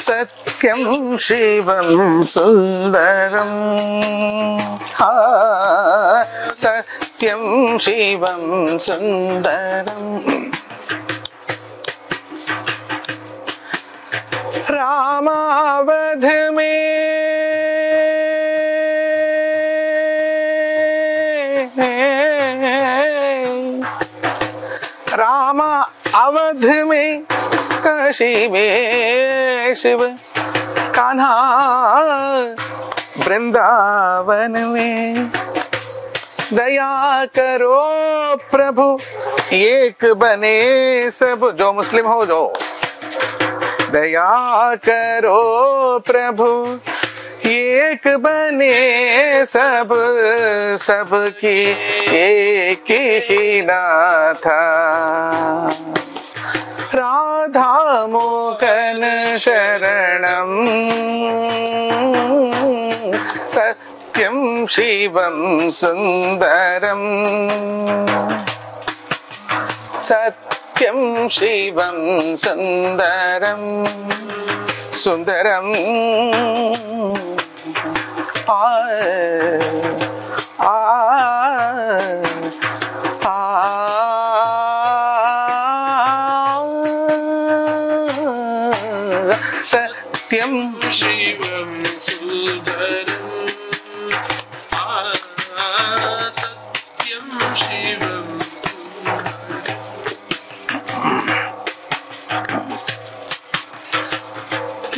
सत्यं शिवं सुंदरं सत्यं शिवं सुंदरं रामावध में रामा अवध में काशी में शिव कान्हा वृंदावन में दया करो प्रभु एक बने सब जो मुस्लिम हो जो दया करो प्रभु एक बने सब सबकी एक ही नाथा राधा मोहन शरणम सत्यम शिवम सुंदरम सत्यम शिवम सुंदरम सुंदरम आ आ आ सत्यम शिवम सुंदरम सत्यम शिवम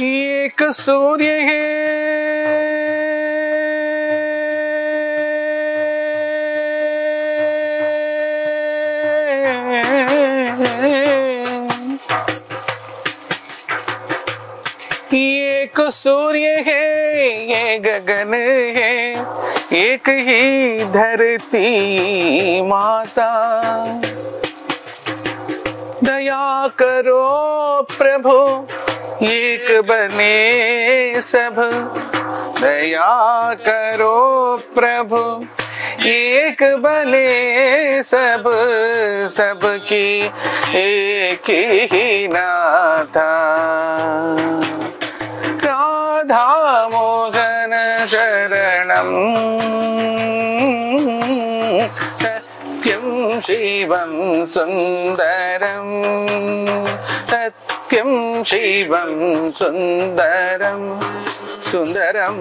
एक सूर्य है एक सूर्य है ये गगन है एक ही धरती माता दया करो प्रभु एक बने सब दया करो प्रभु एक बने सब सबकी एक ही नाथा राधा मोहन शरणम सत्यम शिवम सुंदरम सत्यम शिवम सुंदरम सुंदरम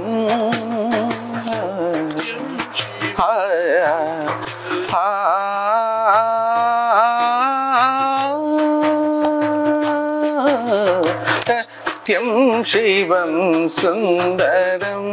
सत्यम शिवम सुंदरम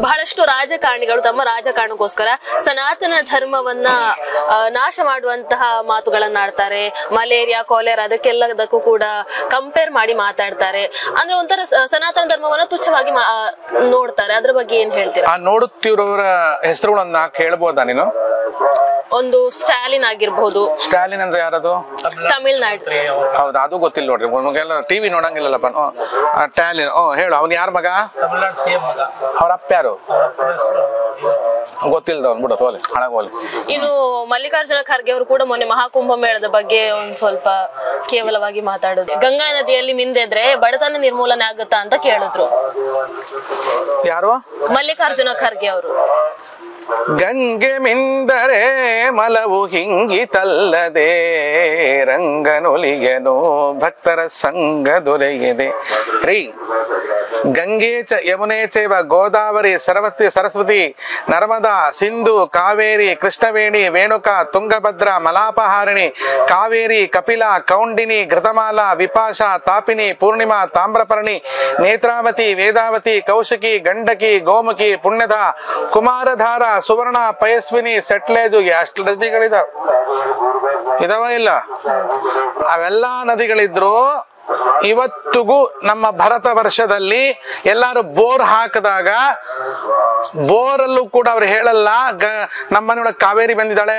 ಬಹಳಷ್ಟು ರಾಜಕಾರಣಿಗಳು ತಮ್ಮ ರಾಜಕಾರಣಕ್ಕೋಸ್ಕರ ಸನಾತನ ಧರ್ಮವನ್ನ ನಾಶ ಮಾಡುವಂತಹ ಮಾತುಗಳನ್ನಾಡ್ತಾರೆ. ಮಲೇರಿಯಾ, ಕೊಲೆರಾ ಅದಕ್ಕೆಲ್ಲದಕ್ಕೂ ಕೂಡ ಕಂಪೇರ್ ಮಾಡಿ ಮಾತಾಡ್ತಾರೆ. ಅಂದ್ರೆ ಒಂಥರ ಸನಾತನ ಧರ್ಮವನ್ನ ತುಚ್ಛವಾಗಿ ನೋಡ್ತಾರೆ. ಅದ್ರ ಬಗ್ಗೆ ಏನ್ ಹೇಳ್ತೀರಾ? ನೋಡುತ್ತಿರೋರ ಹೆಸರುಗಳನ್ನ ಕೇಳಬಹುದಾ ನೀನು? ಒಂದು ಸ್ಟಾಲಿನ್ ಆಗಿರ್ಬಹುದು. ಸ್ಟಾಲಿನ್ ಅಂದ್ರೆ ಯಾರದು? ತಮಿಳ್ನಾಡು. ಹೌದಾ, ಅದು ಗೊತ್ತಿಲ್ಲ ನೋಡ್ರಿ, ನಮಗೆಲ್ಲ ಟಿವಿ ನೋಡಂಗಿಲ್ಲಪ್ಪ. ಟ್ಯಾಲಿನ್, ಹೇಳು, ಅವ್ನು ಯಾರ ಮಗ? ಅವ್ರ ಅಪ್ಪ ಯಾರು? ಗೊತ್ತಿಲ್ಲದವ್ನು ಬಿಡು, ಹೋಲಿ ಹಳಗೋಲಿ. ಇನ್ನು ಮಲ್ಲಿಕಾರ್ಜುನ ಖರ್ಗೆ ಅವರು ಕೂಡ ಮೊನ್ನೆ ಮಹಾಕುಂಭ ಮೇಳದ ಬಗ್ಗೆ ಒಂದ್ ಸ್ವಲ್ಪ ಕೇವಲವಾಗಿ ಮಾತಾಡೋದು. ಗಂಗಾ ನದಿಯಲ್ಲಿ ಮಿಂದೆದ್ರೆ ಬಡತನ ನಿರ್ಮೂಲನೆ ಆಗುತ್ತಾ ಅಂತ ಕೇಳಿದ್ರು. ಯಾರು? ಮಲ್ಲಿಕಾರ್ಜುನ ಖರ್ಗೆ ಅವರು. ಗಂಗೆ ಮಿಂದರೆ ಮಲವು ಹಿಂಗಿತಲ್ಲದೆ ರಂಗನೊಲಿಗೆನೋ ಭಕ್ತರ ಸಂಘ ದೊರೆಯದೆ. ರೀ, ಗಂಗೆ ಚ ಯಮುನೆ ಚೈವ ಗೋದಾವರಿ ಸರಸ್ವತಿ ನರ್ಮದಾ ಸಿಂಧು ಕಾವೇರಿ ಕೃಷ್ಣವೇಣಿ ವೇಣುಕಾ ತುಂಗಭದ್ರ ಮಲಾಪಹಾರಿಣಿ ಕಾವೇರಿ ಕಪಿಲಾ ಕೌಂಡಿನಿ ಘೃತಮಾಲಾ ವಿಪಾಶಾ ತಾಪಿನಿ ಪೂರ್ಣಿಮಾ ತಾಮ್ರಪರ್ಣಿ ನೇತ್ರಾವತಿ ವೇದಾವತಿ ಕೌಶಿಕಿ ಗಂಡಕಿ ಗೋಮುಖಿ ಪುಣ್ಯದ ಕುಮಾರಧಾರ ಸುವರ್ಣ ಪಯಸ್ವಿನಿ ಸೆಟ್ಲೇಜು. ಎಷ್ಟು ನದಿಗಳಿದಾವ ಇಲ್ಲ? ಅವೆಲ್ಲಾ ನದಿಗಳಿದ್ರು ಇವತ್ತಿಗೂ ನಮ್ಮ ಭಾರತ ವರ್ಷದಲ್ಲಿ ಎಲ್ಲಾರು ಬೋರ್ ಹಾಕಿದಾಗ ಬೋರಲ್ಲೂ ಕೂಡ ಅವ್ರು ಹೇಳಲ್ಲ ನಮ್ಮನೆಯೊಳಗೆ ಕಾವೇರಿ ಬಂದಿದ್ದಾಳೆ,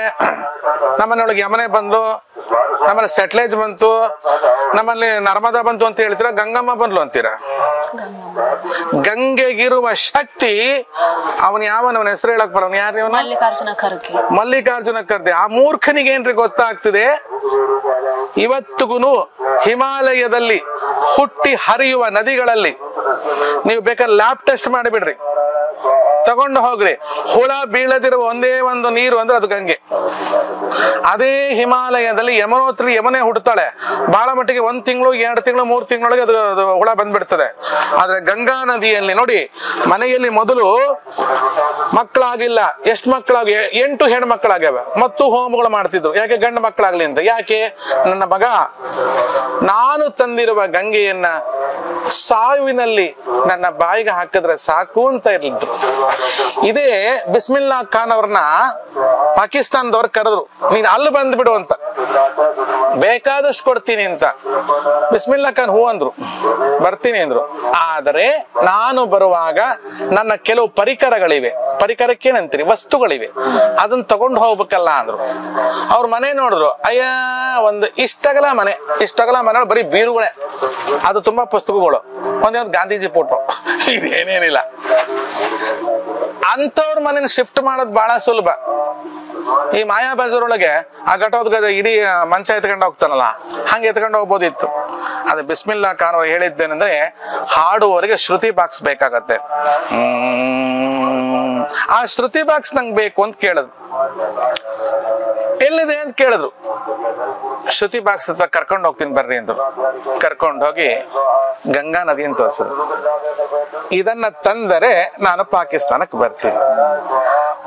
ನಮ್ಮನೆಯೊಳಗೆ ಯಮುನೆ ಬಂದು, ನಮ್ಮಲ್ಲಿ ಸೆಟ್ಲೇಜ್ ಬಂತು, ನಮ್ಮಲ್ಲಿ ನರ್ಮದಾ ಬಂತು ಅಂತ ಹೇಳ್ತೀರಾ, ಗಂಗಮ್ಮ ಬಂದ್ಲು ಅಂತೀರಾ? ಗಂಗೆಗಿರುವ ಶಕ್ತಿ ಅವನ್ ಯಾವನವನ ಹೆಸರು ಹೇಳಕ್ ಬರೋನ್? ಯಾರು? ಮಲ್ಲಿಕಾರ್ಜುನ ಖರ್ಗೆ. ಮಲ್ಲಿಕಾರ್ಜುನ ಖರ್ಗೆ. ಆ ಮೂರ್ಖನಿಗೆ ಏನ್ರಿ ಗೊತ್ತಾಗ್ತಿದೆ? ಇವತ್ತಿಗೂ ಹಿಮಾಲಯದಲ್ಲಿ ಹುಟ್ಟಿ ಹರಿಯುವ ನದಿಗಳಲ್ಲಿ ನೀವು ಬೇಕಾದ್ರೆ ಲ್ಯಾಬ್ ಟೆಸ್ಟ್ ಮಾಡಿಬಿಡ್ರಿ, ತಗೊಂಡು ಹೋಗ್ರಿ. ಹುಳ ಬೀಳದಿರುವ ಒಂದೇ ಒಂದು ನೀರು ಅಂದ್ರೆ ಅದು ಗಂಗೆ. ಅದೇ ಹಿಮಾಲಯದಲ್ಲಿ ಯಮನೋತ್ರಿ ಯಮನೆ ಹುಡ್ತಾಳೆ, ಬಹಳ ಮಟ್ಟಿಗೆ 1 ತಿಂಗಳು 2 ತಿಂಗಳು 3 ತಿಂಗಳೊಳಗೆ ಅದು ಹುಳ ಬಂದ್ಬಿಡ್ತದೆ. ಆದ್ರೆ ಗಂಗಾ ನದಿಯಲ್ಲಿ ನೋಡಿ, ಮನೆಯಲ್ಲಿ ಮೊದಲು ಮಕ್ಕಳಾಗಿಲ್ಲ, ಎಷ್ಟು ಮಕ್ಕಳಾಗಿ 8 ಹೆಣ್ಣು ಮಕ್ಕಳಾಗ್ಯಾವ, ಮತ್ತು ಹೋಮಗಳು ಮಾಡ್ತಿದ್ರು. ಯಾಕೆ? ಗಂಡು ಮಕ್ಕಳಾಗ್ಲಿ ಅಂತ. ಯಾಕೆ? ನನ್ನ ಮಗ ನಾನು ತಂದಿರುವ ಗಂಗೆಯನ್ನ ಸಾವಿನಲ್ಲಿ ನನ್ನ ಬಾಯಿಗೆ ಹಾಕಿದ್ರೆ ಸಾಕು ಅಂತ ಇರ್ಲಿದ್ರು. ಇದೇ ಬಿಸ್ಮಿಲ್ಲಾ ಖಾನ್ ಅವ್ರನ್ನ ಪಾಕಿಸ್ತಾನದವ್ರು ಕರೆದ್ರು, ನೀನ್ ಅಲ್ಲಿ ಬಂದ್ಬಿಡು ಅಂತ, ಬೇಕಾದಷ್ಟು ಕೊಡ್ತೀನಿ ಅಂತ. ಬಿಸ್ಮಿಲ್ಲಾ ಖಾನ್ ಹೂ ಅಂದ್ರು, ಬರ್ತೀನಿ ಅಂದ್ರು. ಆದರೆ ನಾನು ಬರುವಾಗ ನನ್ನ ಕೆಲವು ಪರಿಕರಗಳಿವೆ, ಪರಿಕರಕ್ಕೇನಂತೀರಿ, ವಸ್ತುಗಳಿವೆ, ಅದನ್ನ ತಗೊಂಡು ಹೋಗ್ಬೇಕಲ್ಲ ಅಂದ್ರು. ಅವ್ರ ಮನೆ ನೋಡಿದ್ರು, ಅಯ್ಯ ಒಂದು ಇಷ್ಟಗಲ ಮನೆ ಬರೀ ಬೀರುಗಳೇ, ಅದು ತುಂಬಾ ಪುಸ್ತಕಗಳು, ಒಂದೇ ಒಂದು ಗಾಂಧೀಜಿ ಫೋಟೋ, ಇದೇನೇನಿಲ್ಲ. ಅಂತವ್ರ ಮನೇನ ಶಿಫ್ಟ್ ಮಾಡೋದು ಬಹಳ ಸುಲಭ. ಈ ಮಾಯಾ ಬಜಾರ್ ಒಳಗೆ ಆ ಘಟೋದ್ಗದ ಇಡೀ ಮಂಚ ಎತ್ಕೊಂಡು ಹೋಗ್ತಾನಲ್ಲ, ಹಂಗೆ ಎತ್ಕೊಂಡು ಹೋಗ್ಬೋದಿತ್ತು. ಅದು ಬಿಸ್ಮಿಲ್ಲಾ ಖಾನ್ ಅವ್ರು ಹೇಳಿದ್ದೇನೆಂದ್ರೆ, ಹಾಡುವವರಿಗೆ ಶ್ರುತಿ ಬಾಕ್ಸ್ ಬೇಕಾಗತ್ತೆ. ಆ ಶ್ರುತಿ ಬಾಕ್ಸ್ ನಂಗೆ ಬೇಕು ಅಂತ ಕೇಳಿದ್ರು. ಎಲ್ಲಿದೆ ಅಂತ ಕೇಳಿದ್ರು. ಶ್ರುತಿ ಬಾಕ್ಸ್ ಹತ್ರ ಕರ್ಕೊಂಡು ಹೋಗ್ತೀನಿ ಬರ್ರಿ ಅಂದ್ರು. ಕರ್ಕೊಂಡು ಹೋಗಿ ಗಂಗಾ ನದಿಯನ್ನು ತೋರಿಸಿದ್ರು. ಇದನ್ನ ತಂದರೆ ನಾನು ಪಾಕಿಸ್ತಾನಕ್ಕೆ ಬರ್ತೀನಿ.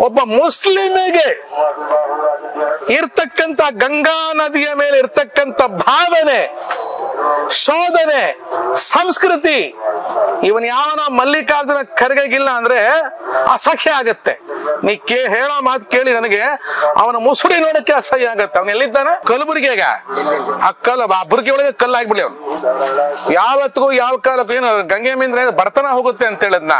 ಒಬ್ಬ ಮುಸ್ಲಿಮಿಗೆ ಇರ್ತಕ್ಕಂಥ ಗಂಗಾ ನದಿಯ ಮೇಲೆ ಇರ್ತಕ್ಕಂಥ ಭಾವನೆ, ಶೋಧನೆ, ಸಂಸ್ಕೃತಿ, ಇವನ್ ಯಾವನ ಮಲ್ಲಿಕಾರ್ಜುನ ಖರ್ಗೆಗಿಲ್ಲ ಅಂದ್ರೆ ಅಸಹ್ಯ ಆಗತ್ತೆ. ನೀ ಹೇಳೋ ಮಾತು ಕೇಳಿ ನನಗೆ ಅವನ ಮುಸುಡಿ ನೋಡಕ್ಕೆ ಅಸಹ್ಯ ಆಗತ್ತೆ. ಅವನ್ ಎಲ್ಲಿದ್ದಾನ? ಕಲಬುರಗಿಯಾಗ. ಆ ಬುರ್ಗಿ ಒಳಗೆ ಕಲ್ಲಾಗ್ಬಿಡಿ ಅವನು. ಯಾವತ್ತಿಗೂ ಯಾವ ಕಾಲಕ್ಕೂ ಏನು ಗಂಗೆ ಮಿಂದ್ರೆ ಬಡತನ ಹೋಗುತ್ತೆ ಅಂತ ಹೇಳಿದ್ನ.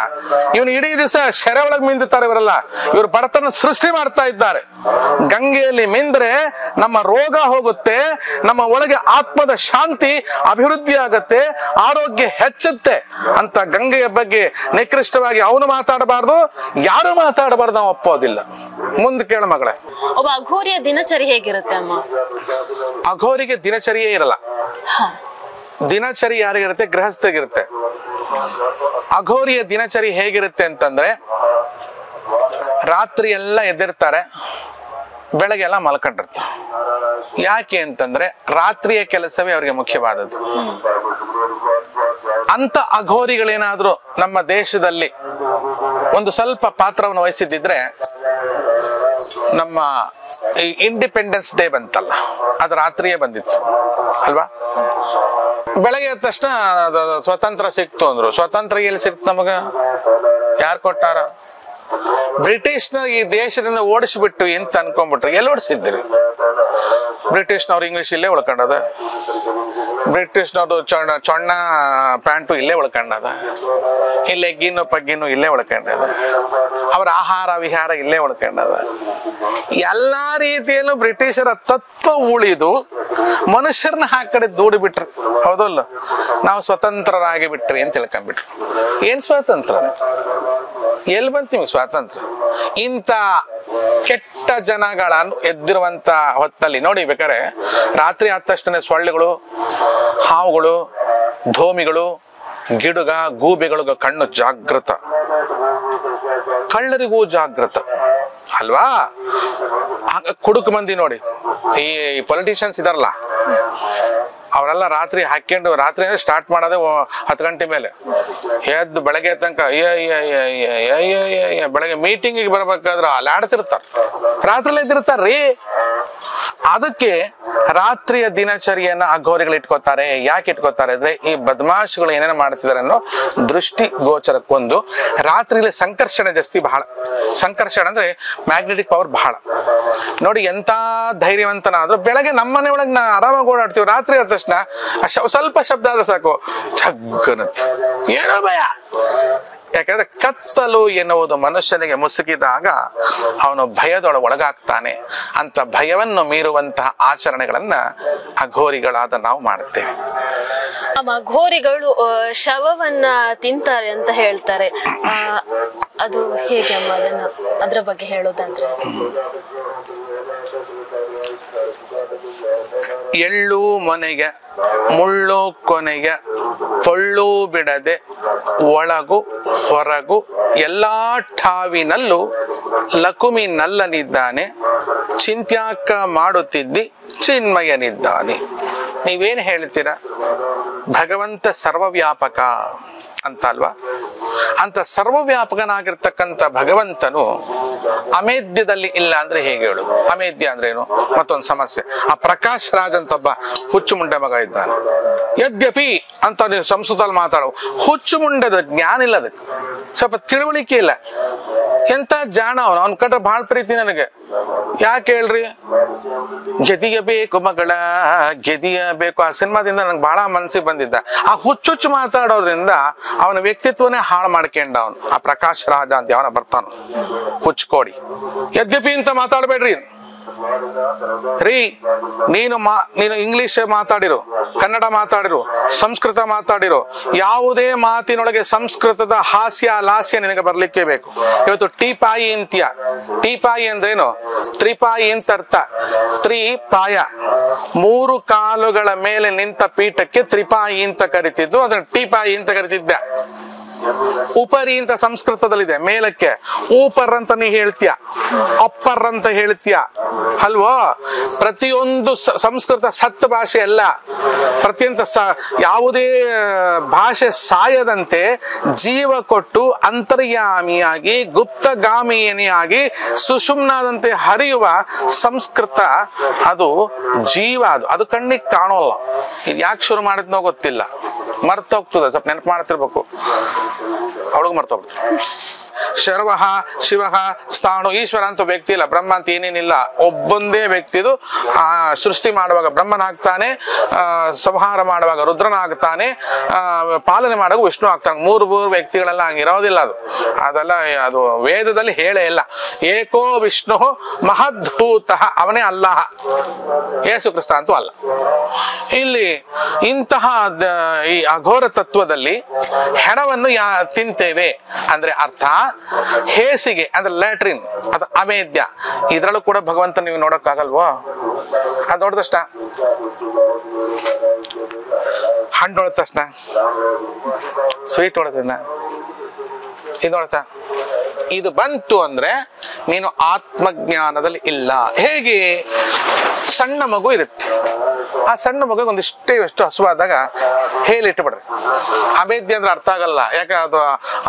ಇವನು ಇಡೀ ದಿವಸ ಶೆರೆ ಒಳಗೆ ಮಿಂದುತ್ತಾರೆ ಇವರೆಲ್ಲ. ಇವ್ರು ಬಡತನ ಸೃಷ್ಟಿ ಮಾಡ್ತಾ ಇದ್ದಾರೆ. ಗಂಗೆಯಲ್ಲಿ ಮಿಂದ್ರೆ ನಮ್ಮ ರೋಗ ಹೋಗುತ್ತೆ, ನಮ್ಮ ಒಳಗೆ ಆತ್ಮದ ಶಾಂತಿ ಅಭಿವೃದ್ಧಿ ಆಗತ್ತೆ, ಆರೋಗ್ಯ ಹೆಚ್ಚುತ್ತೆ ಅಂತ ಗಂಗೆಯ ಬಗ್ಗೆ ನಿಕೃಷ್ಟವಾಗಿ ಅವನು ಮಾತಾಡಬಾರ್ದು, ಯಾರು ಮಾತಾಡಬಾರ್ದು, ನಾವು ಒಪ್ಪೋದಿಲ್ಲ. ಮುಂದೆ ಕೇಳ ಮಗಳೇ, ಒಬ್ಬ ಅಘೋರಿಯ ದಿನಚರಿ ಹೇಗಿರುತ್ತೆ ಅಮ್ಮ? ಅಘೋರಿಗೆ ದಿನಚರಿಯೇ ಇರಲ್ಲ. ದಿನಚರಿ ಯಾರಿಗಿರುತ್ತೆ? ಗೃಹಸ್ಥಗಿರುತ್ತೆ. ಅಘೋರಿಯ ದಿನಚರಿ ಹೇಗಿರುತ್ತೆ ಅಂತಂದ್ರೆ, ರಾತ್ರಿ ಎಲ್ಲ ಎದ್ದಿರ್ತಾರೆ, ಬೆಳಗ್ಗೆ ಎಲ್ಲ ಮಲ್ಕೊಂಡಿರ್ತಾರೆ. ಯಾಕೆ ಅಂತಂದ್ರೆ ರಾತ್ರಿಯ ಕೆಲಸವೇ ಅವರಿಗೆ ಮುಖ್ಯವಾದದ್ದು. ಅಂತ ಅಘೋರಿಗಳೇನಾದ್ರೂ ನಮ್ಮ ದೇಶದಲ್ಲಿ ಒಂದು ಸ್ವಲ್ಪ ಪಾತ್ರವನ್ನು ವಹಿಸಿದ್ದಿದ್ರೆ, ನಮ್ಮ ಈ ಇಂಡಿಪೆಂಡೆನ್ಸ್ ಡೇ ಬಂತಲ್ಲ, ಅದು ರಾತ್ರಿಯೇ ಬಂದಿತ್ತು ಅಲ್ವಾ? ಬೆಳಗ್ಗೆ ಎದ್ದ ತಕ್ಷಣ ಸ್ವತಂತ್ರ ಸಿಕ್ತು ಅಂದ್ರು. ಸ್ವತಂತ್ರ ಎಲ್ಲಿ ಸಿಕ್ತು ನಮಗ? ಯಾರು ಕೊಟ್ಟಾರ? ಬ್ರಿಟಿಷ್ನ ಈ ದೇಶದಿಂದ ಓಡಿಸ್ಬಿಟ್ಟು ಅಂತ ಅನ್ಕೊಂಡ್ಬಿಟ್ರಿ. ಎಲ್ಲಿ ಓಡಿಸಿದ್ದೀರಿ? ಬ್ರಿಟಿಷ್ನವ್ರು ಇಂಗ್ಲಿಷ್ ಇಲ್ಲೇ ಉಳ್ಕೊಂಡದ, ಬ್ರಿಟಿಷ್ನವ್ರು ಚೊಣ್ಣ ಪ್ಯಾಂಟು ಇಲ್ಲೇ ಉಳ್ಕೊಂಡದ, ಇಲ್ಲಿ ಎಗ್ಗಿನು ಪಗ್ಗಿನು ಇಲ್ಲೇ ಉಳ್ಕೊಂಡದ, ಅವರ ಆಹಾರ ವಿಹಾರ ಇಲ್ಲೇ ಉಳ್ಕೊಂಡದ. ಎಲ್ಲಾ ರೀತಿಯಲ್ಲೂ ಬ್ರಿಟಿಷರ ತತ್ವ ಉಳಿದು ಮನುಷ್ಯರನ್ನ ಆ ಕಡೆ ದೂಡಿ ಬಿಟ್ರು. ಹೌದಲ್ಲ? ನಾವು ಸ್ವತಂತ್ರರಾಗಿ ಬಿಟ್ರಿ ಅಂತ ತಿಳ್ಕೊಂಡ್ಬಿಟ್ರು. ಏನ್ ಸ್ವಾತಂತ್ರ್ಯ? ಎಲ್ಲಿ ಬಂತು ನಿಮ್ಗೆ ಸ್ವಾತಂತ್ರ್ಯ? ಇಂಥ ಕೆಟ್ಟ ಜನಗಳನ್ನು ಎದ್ದಿರುವಂತ ಹೊತ್ತಲ್ಲಿ ನೋಡಿ, ಬೇಕಾರೆ ರಾತ್ರಿ ಆದ ತಕ್ಷಣ ಸೊಳ್ಳೆಗಳು, ಹಾವುಗಳು, ಧೋಮಿಗಳು, ಗಿಡುಗ, ಗೂಬೆಗಳು ಕಣ್ಣು ಜಾಗೃತ, ಕಳ್ಳರಿಗೂ ಜಾಗೃತ ಅಲ್ವಾ? ಕುಡುಕು ಮಂದಿ ನೋಡಿ, ಈ ಪೊಲಿಟಿಷಿಯನ್ಸ್ ಇದಾರಲ್ಲ, ಅವರೆಲ್ಲ ರಾತ್ರಿ ಹಾಕೊಂಡು, ರಾತ್ರಿ ಸ್ಟಾರ್ಟ್ ಮಾಡೋದೇ 10 ಗಂಟೆ ಮೇಲೆ ಎದ್ದು ಬೆಳಗ್ಗೆ ತನಕ ಬೆಳಗ್ಗೆ ಮೀಟಿಂಗಿಗೆ ಬರ್ಬೇಕಾದ್ರೆ ಅಲ್ಲಾಡ್ತಿರ್ತಾರ, ರಾತ್ರಿಲೇ ಇದ್ದಿರ್ತಾರ್ರಿ. ಅದಕ್ಕೆ ರಾತ್ರಿಯ ದಿನಚರಿಯನ್ನ ಅಘೋರಿಗಳು ಇಟ್ಕೋತಾರೆ. ಯಾಕೆ ಇಟ್ಕೋತಾರೆ ಅಂದ್ರೆ, ಈ ಬದಮಾಶಗಳು ಏನೇನು ಮಾಡ್ತಿದಾರೆ ಅನ್ನೋ ದೃಷ್ಟಿ ಗೋಚರಕ್ಕೊಂದು. ರಾತ್ರಿಯಲ್ಲಿ ಸಂಕರ್ಷಣೆ ಜಾಸ್ತಿ, ಬಹಳ ಸಂಕರ್ಷಣ ಅಂದ್ರೆ ಮ್ಯಾಗ್ನೆಟಿಕ್ ಪವರ್ ಬಹಳ. ನೋಡಿ, ಎಂತ ಧೈರ್ಯವಂತನಾದ್ರೂ ಬೆಳಗ್ಗೆ ನಮ್ಮನೆ ಒಳಗೆ ನಾ ಆರಾಮಾಗಿ ಓಡಾಡ್ತೀವಿ, ರಾತ್ರಿ ಆದ ತಕ್ಷಣ ಸ್ವಲ್ಪ ಶಬ್ದ ಆದ್ರೆ ಸಾಕು ಛಗ್ಗನತ್ತೆ, ಏನೋ ಭಯ. ಯಾಕಂದ್ರೆ ಕತ್ತಲು ಎನ್ನುವುದು ಮನುಷ್ಯನಿಗೆ ಮುಸುಕಿದಾಗ ಅವನು ಒಳಗಾಗ್ತಾನೆ. ಅಂತ ಭಯವನ್ನು ಮೀರುವಂತಹ ಆಚರಣೆಗಳನ್ನ ಅಘೋರಿಗಳಾದ ನಾವು ಮಾಡುತ್ತೇವೆ. ಅಘೋರಿಗಳು ಶವವನ್ನ ತಿಂತಾರೆ ಅಂತ ಹೇಳ್ತಾರೆ, ಅದು ಹೇಗೆ ಅಮ್ಮ? ಅದ್ರ ಬಗ್ಗೆ ಹೇಳೋದಾದ್ರೆ ಎಳ್ಳು ಮೊನೆಗೆ ಮುಳ್ಳು ಕೊನೆಗೆ ಟೊಳ್ಳು ಬಿಡದೆ ಒಳಗು ಹೊರಗು ಎಲ್ಲಾ ಠಾವಿನಲ್ಲೂ ಲಕುಮಿ ನಲ್ಲನಿದ್ದಾನೆ, ಚಿಂತ್ಯಾಕ ಮಾಡುತ್ತಿದ್ದಿ ಚಿನ್ಮಯನಿದ್ದಾನೆ. ನೀವೇನು ಹೇಳ್ತೀರಾ? ಭಗವಂತ ಸರ್ವವ್ಯಾಪಕ ಅಂತ ಅಲ್ವಾ? ಅಂತ ಸರ್ವವ್ಯಾಪಕನಾಗಿರ್ತಕ್ಕಂಥ ಭಗವಂತನು ಅಮೇಧ್ಯದಲ್ಲಿ ಇಲ್ಲ ಅಂದ್ರೆ ಹೇಗೆ ಹೇಳು? ಅಮೇಧ್ಯ ಅಂದ್ರೆ ಏನು? ಮತ್ತೊಂದು ಸಮಸ್ಯೆ. ಆ ಪ್ರಕಾಶ್ ರಾಜ್ ಅಂತ ಒಬ್ಬ ಹುಚ್ಚು ಮುಂಡೆ ಮಗ ಇದ್ದಾನೆ. ಯದ್ಯಪಿ ಅಂತ ನೀವು ಸಂಸ್ಕೃತದಲ್ಲಿ ಮಾತಾಡೋ ಹುಚ್ಚು ಮುಂಡೆದ ಜ್ಞಾನ ಇಲ್ಲ, ಅದಕ್ಕೆ ಸ್ವಲ್ಪ ತಿಳುವಳಿಕೆ ಇಲ್ಲ. ಎಂತ ಜಾಣ ಅವನು, ಅವನ್ ಕಂಡ್ರೆ ಬಹಳ ಪ್ರೀತಿ ನನಗೆ. ಯಾಕೆ ಹೇಳ್ರಿ? ಗೆದಿಯ ಬೇಕು ಮಗಳ, ಗೆದಿಯ ಬೇಕು. ಆ ಸಿನಿಮಾದಿಂದ ನಂಗೆ ಬಹಳ ಮನಸ್ಸಿಗೆ ಬಂದಿದ್ದ. ಆ ಹುಚ್ಚುಚ್ಚು ಮಾತಾಡೋದ್ರಿಂದ ಅವನ ವ್ಯಕ್ತಿತ್ವನೇ ಹಾಳು ಮಾಡ್ಕೊಂಡ ಅವನು. ಆ ಪ್ರಕಾಶ್ ರಾಜ ಅಂತ ಅವನ ಬರ್ತಾನ, ಹುಚ್ಕೋಡಿ. ಯದ್ಯಪಿ ಅಂತ ಮಾತಾಡ್ಬೇಡ್ರಿ ರೀ. ನೀನು ಇಂಗ್ಲಿಷ್ ಮಾತಾಡಿರು, ಕನ್ನಡ ಮಾತಾಡಿರು, ಸಂಸ್ಕೃತ ಮಾತಾಡಿರು, ಯಾವುದೇ ಮಾತಿನೊಳಗೆ ಸಂಸ್ಕೃತದ ಹಾಸ್ಯ ಲಾಸ್ಯ ನಿನಗೆ ಬರ್ಲಿಕ್ಕೆ ಬೇಕು. ಇವತ್ತು ಟೀಪಾಯಿ ಅಂತೀಯ. ಟೀಪಾಯಿ ಅಂದ್ರೇನು? ತ್ರಿಪಾಯಿ ಅಂತ ಅರ್ಥ. ತ್ರಿಪಾಯ, 3 ಕಾಲುಗಳ ಮೇಲೆ ನಿಂತ ಪೀಠಕ್ಕೆ ತ್ರಿಪಾಯಿ ಅಂತ ಕರಿತಿದ್ದು, ಅದನ್ನ ಟೀಪಾಯಿ ಅಂತ ಕರಿತಿದ್ದೆ. ಉಪರಿ ಅಂತ ಸಂಸ್ಕೃತದಲ್ಲಿದೆ, ಮೇಲಕ್ಕೆ. ಊಪರ್ ಅಂತ ನೀ ಹೇಳ್ತೀಯ, ಅಪ್ಪರ್ ಅಂತ ಹೇಳ್ತೀಯ ಅಲ್ವೋ? ಪ್ರತಿಯೊಂದು ಸಂಸ್ಕೃತ ಸತ್ ಭಾಷೆ ಅಲ್ಲ. ಪ್ರತಿಯೊಂದು ಯಾವುದೇ ಭಾಷೆ ಸಾಯದಂತೆ ಜೀವ ಕೊಟ್ಟು ಅಂತರ್ಯಾಮಿಯಾಗಿ ಗುಪ್ತಗಾಮಿಯನಿಯಾಗಿ ಸುಷುಮ್ನಾದಂತೆ ಹರಿಯುವ ಸಂಸ್ಕೃತ. ಅದು ಜೀವ, ಅದು ಕಣ್ಣಿಗೆ ಕಾಣೋಲ್ಲ. ಇದು ಯಾಕೆ ಶುರು ಮಾಡಿದ್ನೋ ಗೊತ್ತಿಲ್ಲ, ಮರ್ತೋಗ್ತದೆ. ಸ್ವಲ್ಪ ನೆನಪು ಮಾಡ್ತಿರ್ಬೇಕು, ಅವಳಿಗೆ ಮರ್ತೋಗ್ತದೆ. ಶರ್ವ ಶಿವ ಸ್ಥಾಣು ಈಶ್ವರ ಅಂತ ವ್ಯಕ್ತಿ ಇಲ್ಲ, ಬ್ರಹ್ಮ ಅಂತ ಏನೇನಿಲ್ಲ. ಒಬ್ಬೊಂದೇ ವ್ಯಕ್ತಿದು. ಸೃಷ್ಟಿ ಮಾಡುವಾಗ ಬ್ರಹ್ಮನಾಗ್ತಾನೆ, ಸಂಹಾರ ಮಾಡುವಾಗ ರುದ್ರನಾಗ್ತಾನೆ, ಪಾಲನೆ ಮಾಡುವಾಗ ವಿಷ್ಣು ಆಗ್ತಾನೆ. ಮೂರು ವ್ಯಕ್ತಿಗಳೆಲ್ಲ ಹಂಗಿರೋದಿಲ್ಲ. ಅದೆಲ್ಲ ಅದು ವೇದದಲ್ಲಿ ಹೇಳೇ ಇಲ್ಲ. ಏಕೋ ವಿಷ್ಣು ಮಹದ್ಭೂತ, ಅವನೇ ಅಲ್ಲಾಹ, ಯೇಸು ಕ್ರಿಸ್ತ ಅಂತೂ ಅಲ್ಲ. ಇಲ್ಲಿ ಇಂತಹ ಈ ಅಘೋರ ತತ್ವದಲ್ಲಿ ಹೆಣವನ್ನು ತಿಂತೇವೆ ಅಂದ್ರೆ ಅರ್ಥ ಹೇಸಿಗೆ ಅಂದ್ರೆ ಲ್ಯಾಟ್ರಿನ್, ಅದು ಅಮೇಧ್ಯ. ಇದ್ರಲ್ಲೂ ಕೂಡ ಭಗವಂತ ನೀವು ನೋಡಕ್ಕಾಗಲ್ವೋ? ಅದು ನೋಡಿದ ತಕ್ಷಣ, ಹಣ್ಣು ನೋಡಿದ ತಕ್ಷಣ, ಸ್ವೀಟ್ ನೋಡಿದ, ಇದು ನೋಡ್ತಾ, ಇದು ಬಂತು ಅಂದ್ರೆ ನೀನು ಆತ್ಮಜ್ಞಾನದಲ್ಲಿ ಇಲ್ಲ. ಹೇಗೆ? ಸಣ್ಣ ಮಗು ಇರುತ್ತೆ, ಆ ಸಣ್ಣ ಮಗುಗೆ ಒಂದಿಷ್ಟೇ ಎಷ್ಟು ಹಸುವಾದಾಗ ಹೇಳಿಟ್ಟುಬಿಡ್ರಿ. ಅಮೇಧ್ಯ ಅಂದ್ರೆ ಅರ್ಥ ಆಗಲ್ಲ. ಯಾಕೆ ಅದು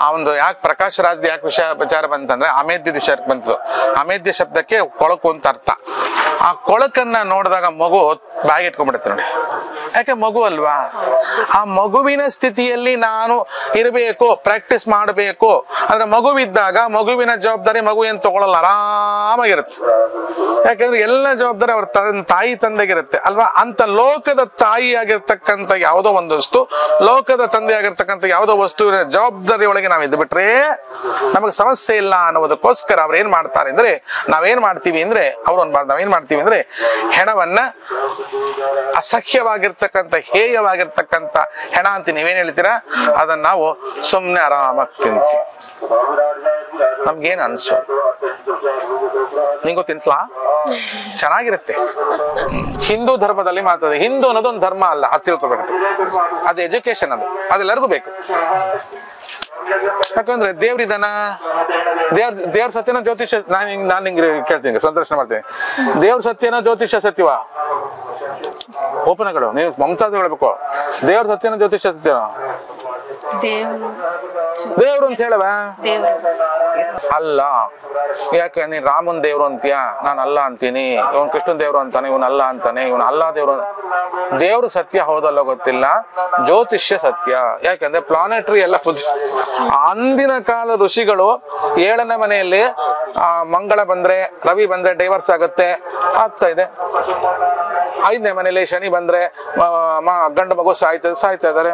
ಆ ಒಂದು ಯಾಕೆ ಪ್ರಕಾಶ್ ರಾಜ್ ಯಾಕೆ ವಿಚಾರ ಬಂತಂದ್ರೆ ಅಮೇಧ್ಯದ ವಿಷಯಕ್ಕೆ ಬಂತು. ಅಮೇಧ್ಯ ಶಬ್ದಕ್ಕೆ ಕೊಳಕು ಅಂತ ಅರ್ಥ. ಆ ಕೊಳಕನ್ನ ನೋಡಿದಾಗ ಮಗು ಬಾಯಿಗೆ ಇಟ್ಕೊಂಡ್ಬಿಡುತ್ತೆ ನೋಡಿ. ಯಾಕೆ? ಮಗು ಅಲ್ವಾ? ಆ ಮಗುವಿನ ಸ್ಥಿತಿಯಲ್ಲಿ ನಾನು ಇರಬೇಕು, ಪ್ರಾಕ್ಟೀಸ್ ಮಾಡಬೇಕು. ಅಂದ್ರೆ ಮಗುವಿದ್ದಾಗ ಮಗುವಿನ ಜವಾಬ್ದಾರಿ ಮಗು ಏನ್ ತಗೊಳ್ಳಲ್ಲ, ಆರಾಮಾಗಿರುತ್ತೆ. ಯಾಕಂದ್ರೆ ಎಲ್ಲ ಜವಾಬ್ದಾರಿ ಅವ್ರ ತಾಯಿ ತಂದೆಗಿರುತ್ತೆ ಅಲ್ವಾ? ಅಂತ ಲೋಕದ ತಾಯಿ ಆಗಿರ್ತಕ್ಕಂಥ ಯಾವುದೋ ಒಂದು ವಸ್ತು, ಲೋಕದ ತಂದೆ ಆಗಿರ್ತಕ್ಕಂಥ ಯಾವುದೋ ವಸ್ತುವಿನ ಜವಾಬ್ದಾರಿ ಒಳಗೆ ನಾವು ಇದ್ದು ಬಿಟ್ರೆ ನಮಗೆ ಸಮಸ್ಯೆ ಇಲ್ಲ ಅನ್ನೋದಕ್ಕೋಸ್ಕರ ಅವ್ರು ಏನ್ ಮಾಡ್ತಾರೆ ಅಂದ್ರೆ, ನಾವೇನ್ ಮಾಡ್ತೀವಿ ಅಂದ್ರೆ, ನಾವೇನ್ ಮಾಡ್ತೀವಿ ಅಂದ್ರೆ ಹೆಣವನ್ನ ಅಸಹ್ಯವಾಗಿರ್ತಕ್ಕಂಥ ಹೇಯವಾಗಿರ್ತಕ್ಕಂಥ ಹೆಣ ಅಂತ ನೀವೇನ್ ಹೇಳ್ತೀರಾ, ಅದನ್ನ ನಾವು ಸುಮ್ನೆ ಆರಾಮಾಗಿ ತಿಂತೀವಿ. ನಮ್ಗೇನ್ ಅನ್ಸು? ನಿಂಗೂ ತಿನ್ಸ್ಲಾ? ಚೆನ್ನಾಗಿರುತ್ತೆ. ಹಿಂದೂ ಧರ್ಮದಲ್ಲಿ ಮಾತಾಡ, ಹಿಂದೂ ಅನ್ನೋದೊಂದು ಧರ್ಮ ಅಲ್ಲ, ಅದು ತಿಳ್ಕೊಬೇಕು. ಅದು ಎಜುಕೇಶನ್, ಅದೆಲ್ಲರಿಗೂ ಬೇಕು. ಯಾಕಂದ್ರೆ ದೇವ್ರಿದಾನ, ದೇವ್ರ ಸತ್ಯನ ಜ್ಯೋತಿಷ. ನಾನು ನಿಂಗೆ ಕೇಳ್ತೀನಿ, ಸಂದರ್ಶನ ಮಾಡ್ತೀನಿ. ದೇವ್ರ ಸತ್ಯನ ಜ್ಯೋತಿಷ ಸತ್ಯವಾ? ಓಪನಗಳು ನೀವು ಮಮತಾದ ಹೇಳ್ಬೇಕು. ದೇವ್ರ ಸತ್ಯನ ಜ್ಯೋತಿಷ ಸತ್ಯನ? ದೇವ್ರು ಅಂತ ಹೇಳವ ಅಲ್ಲ. ಯಾಕೆ ನೀನ್ ರಾಮನ್ ದೇವ್ರು ಅಂತೀಯ, ನಾನು ಅಲ್ಲ ಅಂತೀನಿ. ಇವನ್ ಕೃಷ್ಣನ್ ದೇವ್ರು ಅಂತಾನೆ, ಇವನ್ ಅಲ್ಲ ಅಂತಾನೆ. ಇವನ್ ಅಲ್ಲ ದೇವ್ರು. ದೇವ್ರು ಸತ್ಯ ಹೌದಲ್ಲ ಗೊತ್ತಿಲ್ಲ, ಜ್ಯೋತಿಷ್ಯ ಸತ್ಯ. ಯಾಕಂದ್ರೆ ಪ್ಲಾನೆಟರಿ ಎಲ್ಲ ಅಂದಿನ ಕಾಲ ಋಷಿಗಳು 7ನೇ ಮನೆಯಲ್ಲಿ ಮಂಗಳ ಬಂದ್ರೆ, ರವಿ ಬಂದ್ರೆ ಡೈವರ್ಸ್ ಆಗುತ್ತೆ, ಆಗ್ತಾ ಇದೆ. 5ನೇ ಮನೆಯಲ್ಲಿ ಶನಿ ಬಂದ್ರೆ ಗಂಡು ಮಗು ಸಾಯ್ತಾ ಇದಾರೆ.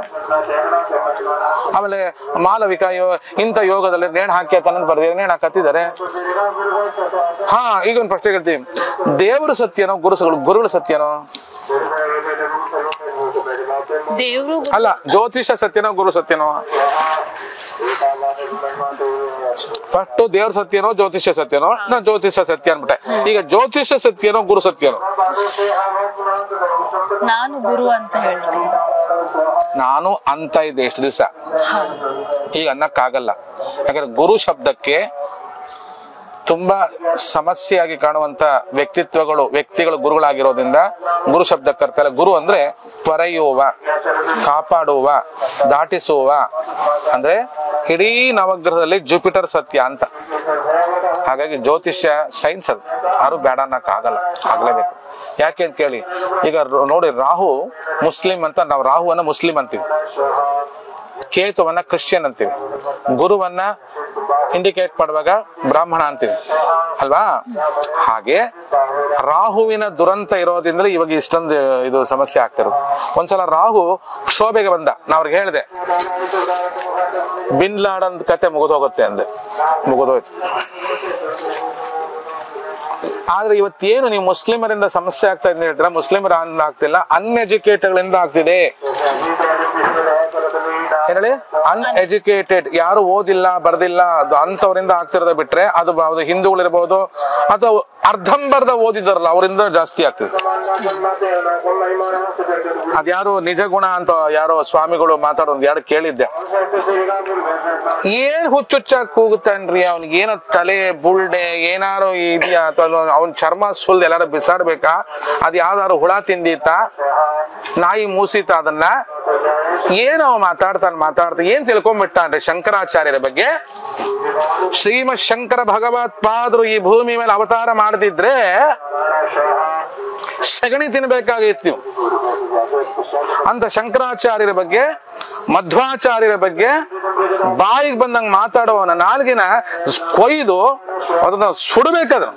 ಆಮೇಲೆ ಮಾಲವಿಕ ಇಂಥ ಯೋಗದಲ್ಲಿ ನೇಣು ಹಾಕಿ ತನ್ನ ಬರ್ದಿದ್ದಾರೆ, ನೇಣು ಹಾಕತ್ತಿದ್ದಾರೆ. ಈಗ ಒಂದು ಪ್ರಶ್ನೆ ಕೇಳ್ತೀವಿ, ದೇವರು ಸತ್ಯನೋ ಗುರುಗಳು ಸತ್ಯನೋ? ಅಲ್ಲ, ಜ್ಯೋತಿಷ ಸತ್ಯನೋ ಗುರು ಸತ್ಯನೋ? ಫಸ್ಟ್ ದೇವ್ರ ಸತ್ಯನೋ ಜ್ಯೋತಿಷ್ಯ ಸತ್ಯನೋ, ನಾ ಜ್ಯೋತಿಷ್ಯ ಸತ್ಯ ಅನ್ಬಿಟ್ಟೆ. ಈಗ ಜ್ಯೋತಿಷ್ಯ ಸತ್ಯನೋ ಗುರು ಸತ್ಯನೋ? ನಾನು ಗುರು ಅಂತ ಹೇಳ್ತೀನಿ. ನಾನು ಅಂತ ಇದ್ದೆ ಎಷ್ಟು ದಿವಸ, ಈಗ ಅನ್ನಕ್ಕಾಗಲ್ಲ. ಯಾಕಂದ್ರೆ ಗುರು ಶಬ್ದಕ್ಕೆ ತುಂಬಾ ಸಮಸ್ಯೆಯಾಗಿ ಕಾಣುವಂತ ವ್ಯಕ್ತಿಗಳು ಗುರುಗಳಾಗಿರೋದ್ರಿಂದ ಗುರು ಶಬ್ದಕ್ಕೆ ಅರ್ಥ ಇಲ್ಲ. ಗುರು ಅಂದ್ರೆ ತೊರೆಯುವ, ಕಾಪಾಡುವ, ದಾಟಿಸುವ. ಅಂದ್ರೆ ಇಡೀ ನವಗ್ರಹದಲ್ಲಿ ಜುಪಿಟರ್ ಸತ್ಯ ಅಂತ. ಹಾಗಾಗಿ ಜ್ಯೋತಿಷ್ಯ ಸೈನ್ಸ್ ಅದು ಯಾರು ಬೇಡ ಅನ್ನಕ್ಕಾಗಲ್ಲ, ಆಗ್ಲೇಬೇಕು. ಯಾಕೆ ಅಂತ ಕೇಳಿ, ಈಗ ನೋಡಿ, ರಾಹು ಮುಸ್ಲಿಂ ಅಂತ ನಾವು ರಾಹುವನ್ನ ಮುಸ್ಲಿಂ ಅಂತೀವಿ, ಕೇತುವನ್ನ ಕ್ರಿಶ್ಚಿಯನ್ ಅಂತೀವಿ, ಗುರುವನ್ನ ಇಂಡಿಕೇಟ್ ಮಾಡುವಾಗ ಬ್ರಾಹ್ಮಣ ಅಂತೀವಿ ಅಲ್ವಾ? ಹಾಗೆ ರಾಹುವಿನ ದುರಂತ ಇರೋದ್ರಿಂದಲೇ ಇವಾಗ ಇಷ್ಟೊಂದು ಇದು ಸಮಸ್ಯೆ ಆಗ್ತಿರೋದು. ಒಂದ್ಸಲ ರಾಹು ಕ್ಷೋಭೆಗೆ ಬಂದ, ನಾ ಅವ್ರಿಗೆ ಹೇಳಿದೆ ಬಿನ್ ಲಾಡನ್ ಕತೆ ಮುಗಿದೋಗುತ್ತೆ ಅಂದೆ, ಮುಗಿದೋಯ್ತು. ಆದ್ರೆ ಇವತ್ತೇನು ನೀವು ಮುಸ್ಲಿಮರಿಂದ ಸಮಸ್ಯೆ ಆಗ್ತಾ ಇದೆ ಹೇಳ್ತೀರಾ, ಮುಸ್ಲಿಮರ ಆಗ್ತಿಲ್ಲ, ಅನ್ಎಜುಕೇಟೆಡ್ಗಳಿಂದ ಆಗ್ತಿದೆ. ಹೇಳಿ, ಅನ್ಎಜುಕೇಟೆಡ್, ಯಾರು ಓದಿಲ್ಲ ಬರ್ದಿಲ್ಲ ಅಂತವರಿಂದ ಆಗ್ತಿರೋದ ಬಿಟ್ರೆ ಅದು ಹಿಂದೂಗಳಿರ್ಬೋದು ಅಥವಾ ಅರ್ಧಂಬರ್ಧ ಓದಿದಾರಲ್ಲ ಅವರಿಂದ ಜಾಸ್ತಿ ಆಗ್ತಿದೆ. ಅದ್ಯಾರು ನಿಜ ಗುಣ ಅಂತ ಯಾರೋ ಸ್ವಾಮಿಗಳು ಮಾತಾಡೋದು ಎರಡು ಕೇಳಿದ್ದೆ. ಏನ್ ಹುಚ್ಚುಚ್ಚಾಗಿ ಕೂಗುತ್ತಾನ್ರಿ, ಅವ್ನಿಗೇನೋ ತಲೆ ಬುಲ್ಡೆ ಏನಾರು ಇದೆಯಾ ಅಥವಾ ಅವ್ನ ಚರ್ಮ ಸುಲ್ದು ಎಲ್ಲಾರು ಬಿಸಾಡ್ಬೇಕಾ, ಅದ್ ಯಾವ್ದಾರು ಹುಳ ತಿಂದೀತ, ನಾಯಿ ಮೂಸಿತ, ಅದನ್ನ ಏನೋ ಮಾತಾಡ್ತಾ ಏನ್ ತಿಳ್ಕೊಂಡ್ಬಿಟ್ಟಾನ್ರಿ ಶಂಕರಾಚಾರ್ಯರ ಬಗ್ಗೆ. ಶ್ರೀಮತ್ ಶಂಕರ ಭಗವತ್ಪಾದರು ಈ ಭೂಮಿ ಮೇಲೆ ಅವತಾರ ಮಾಡದಿದ್ರೆ ಸಗಣಿ ತಿನ್ಬೇಕಾಗಿತ್ತು ನೀವು. ಅಂತ ಶಂಕರಾಚಾರ್ಯರ ಬಗ್ಗೆ, ಮಧ್ವಾಚಾರ್ಯರ ಬಗ್ಗೆ ಬಾಯಿಗೆ ಬಂದಂಗ ಮಾತಾಡುವವನ ನಾಲ್ಗಿನ ಕೊಯ್ದು ಅದನ್ನ ಸುಡಬೇಕಾದ್ರ.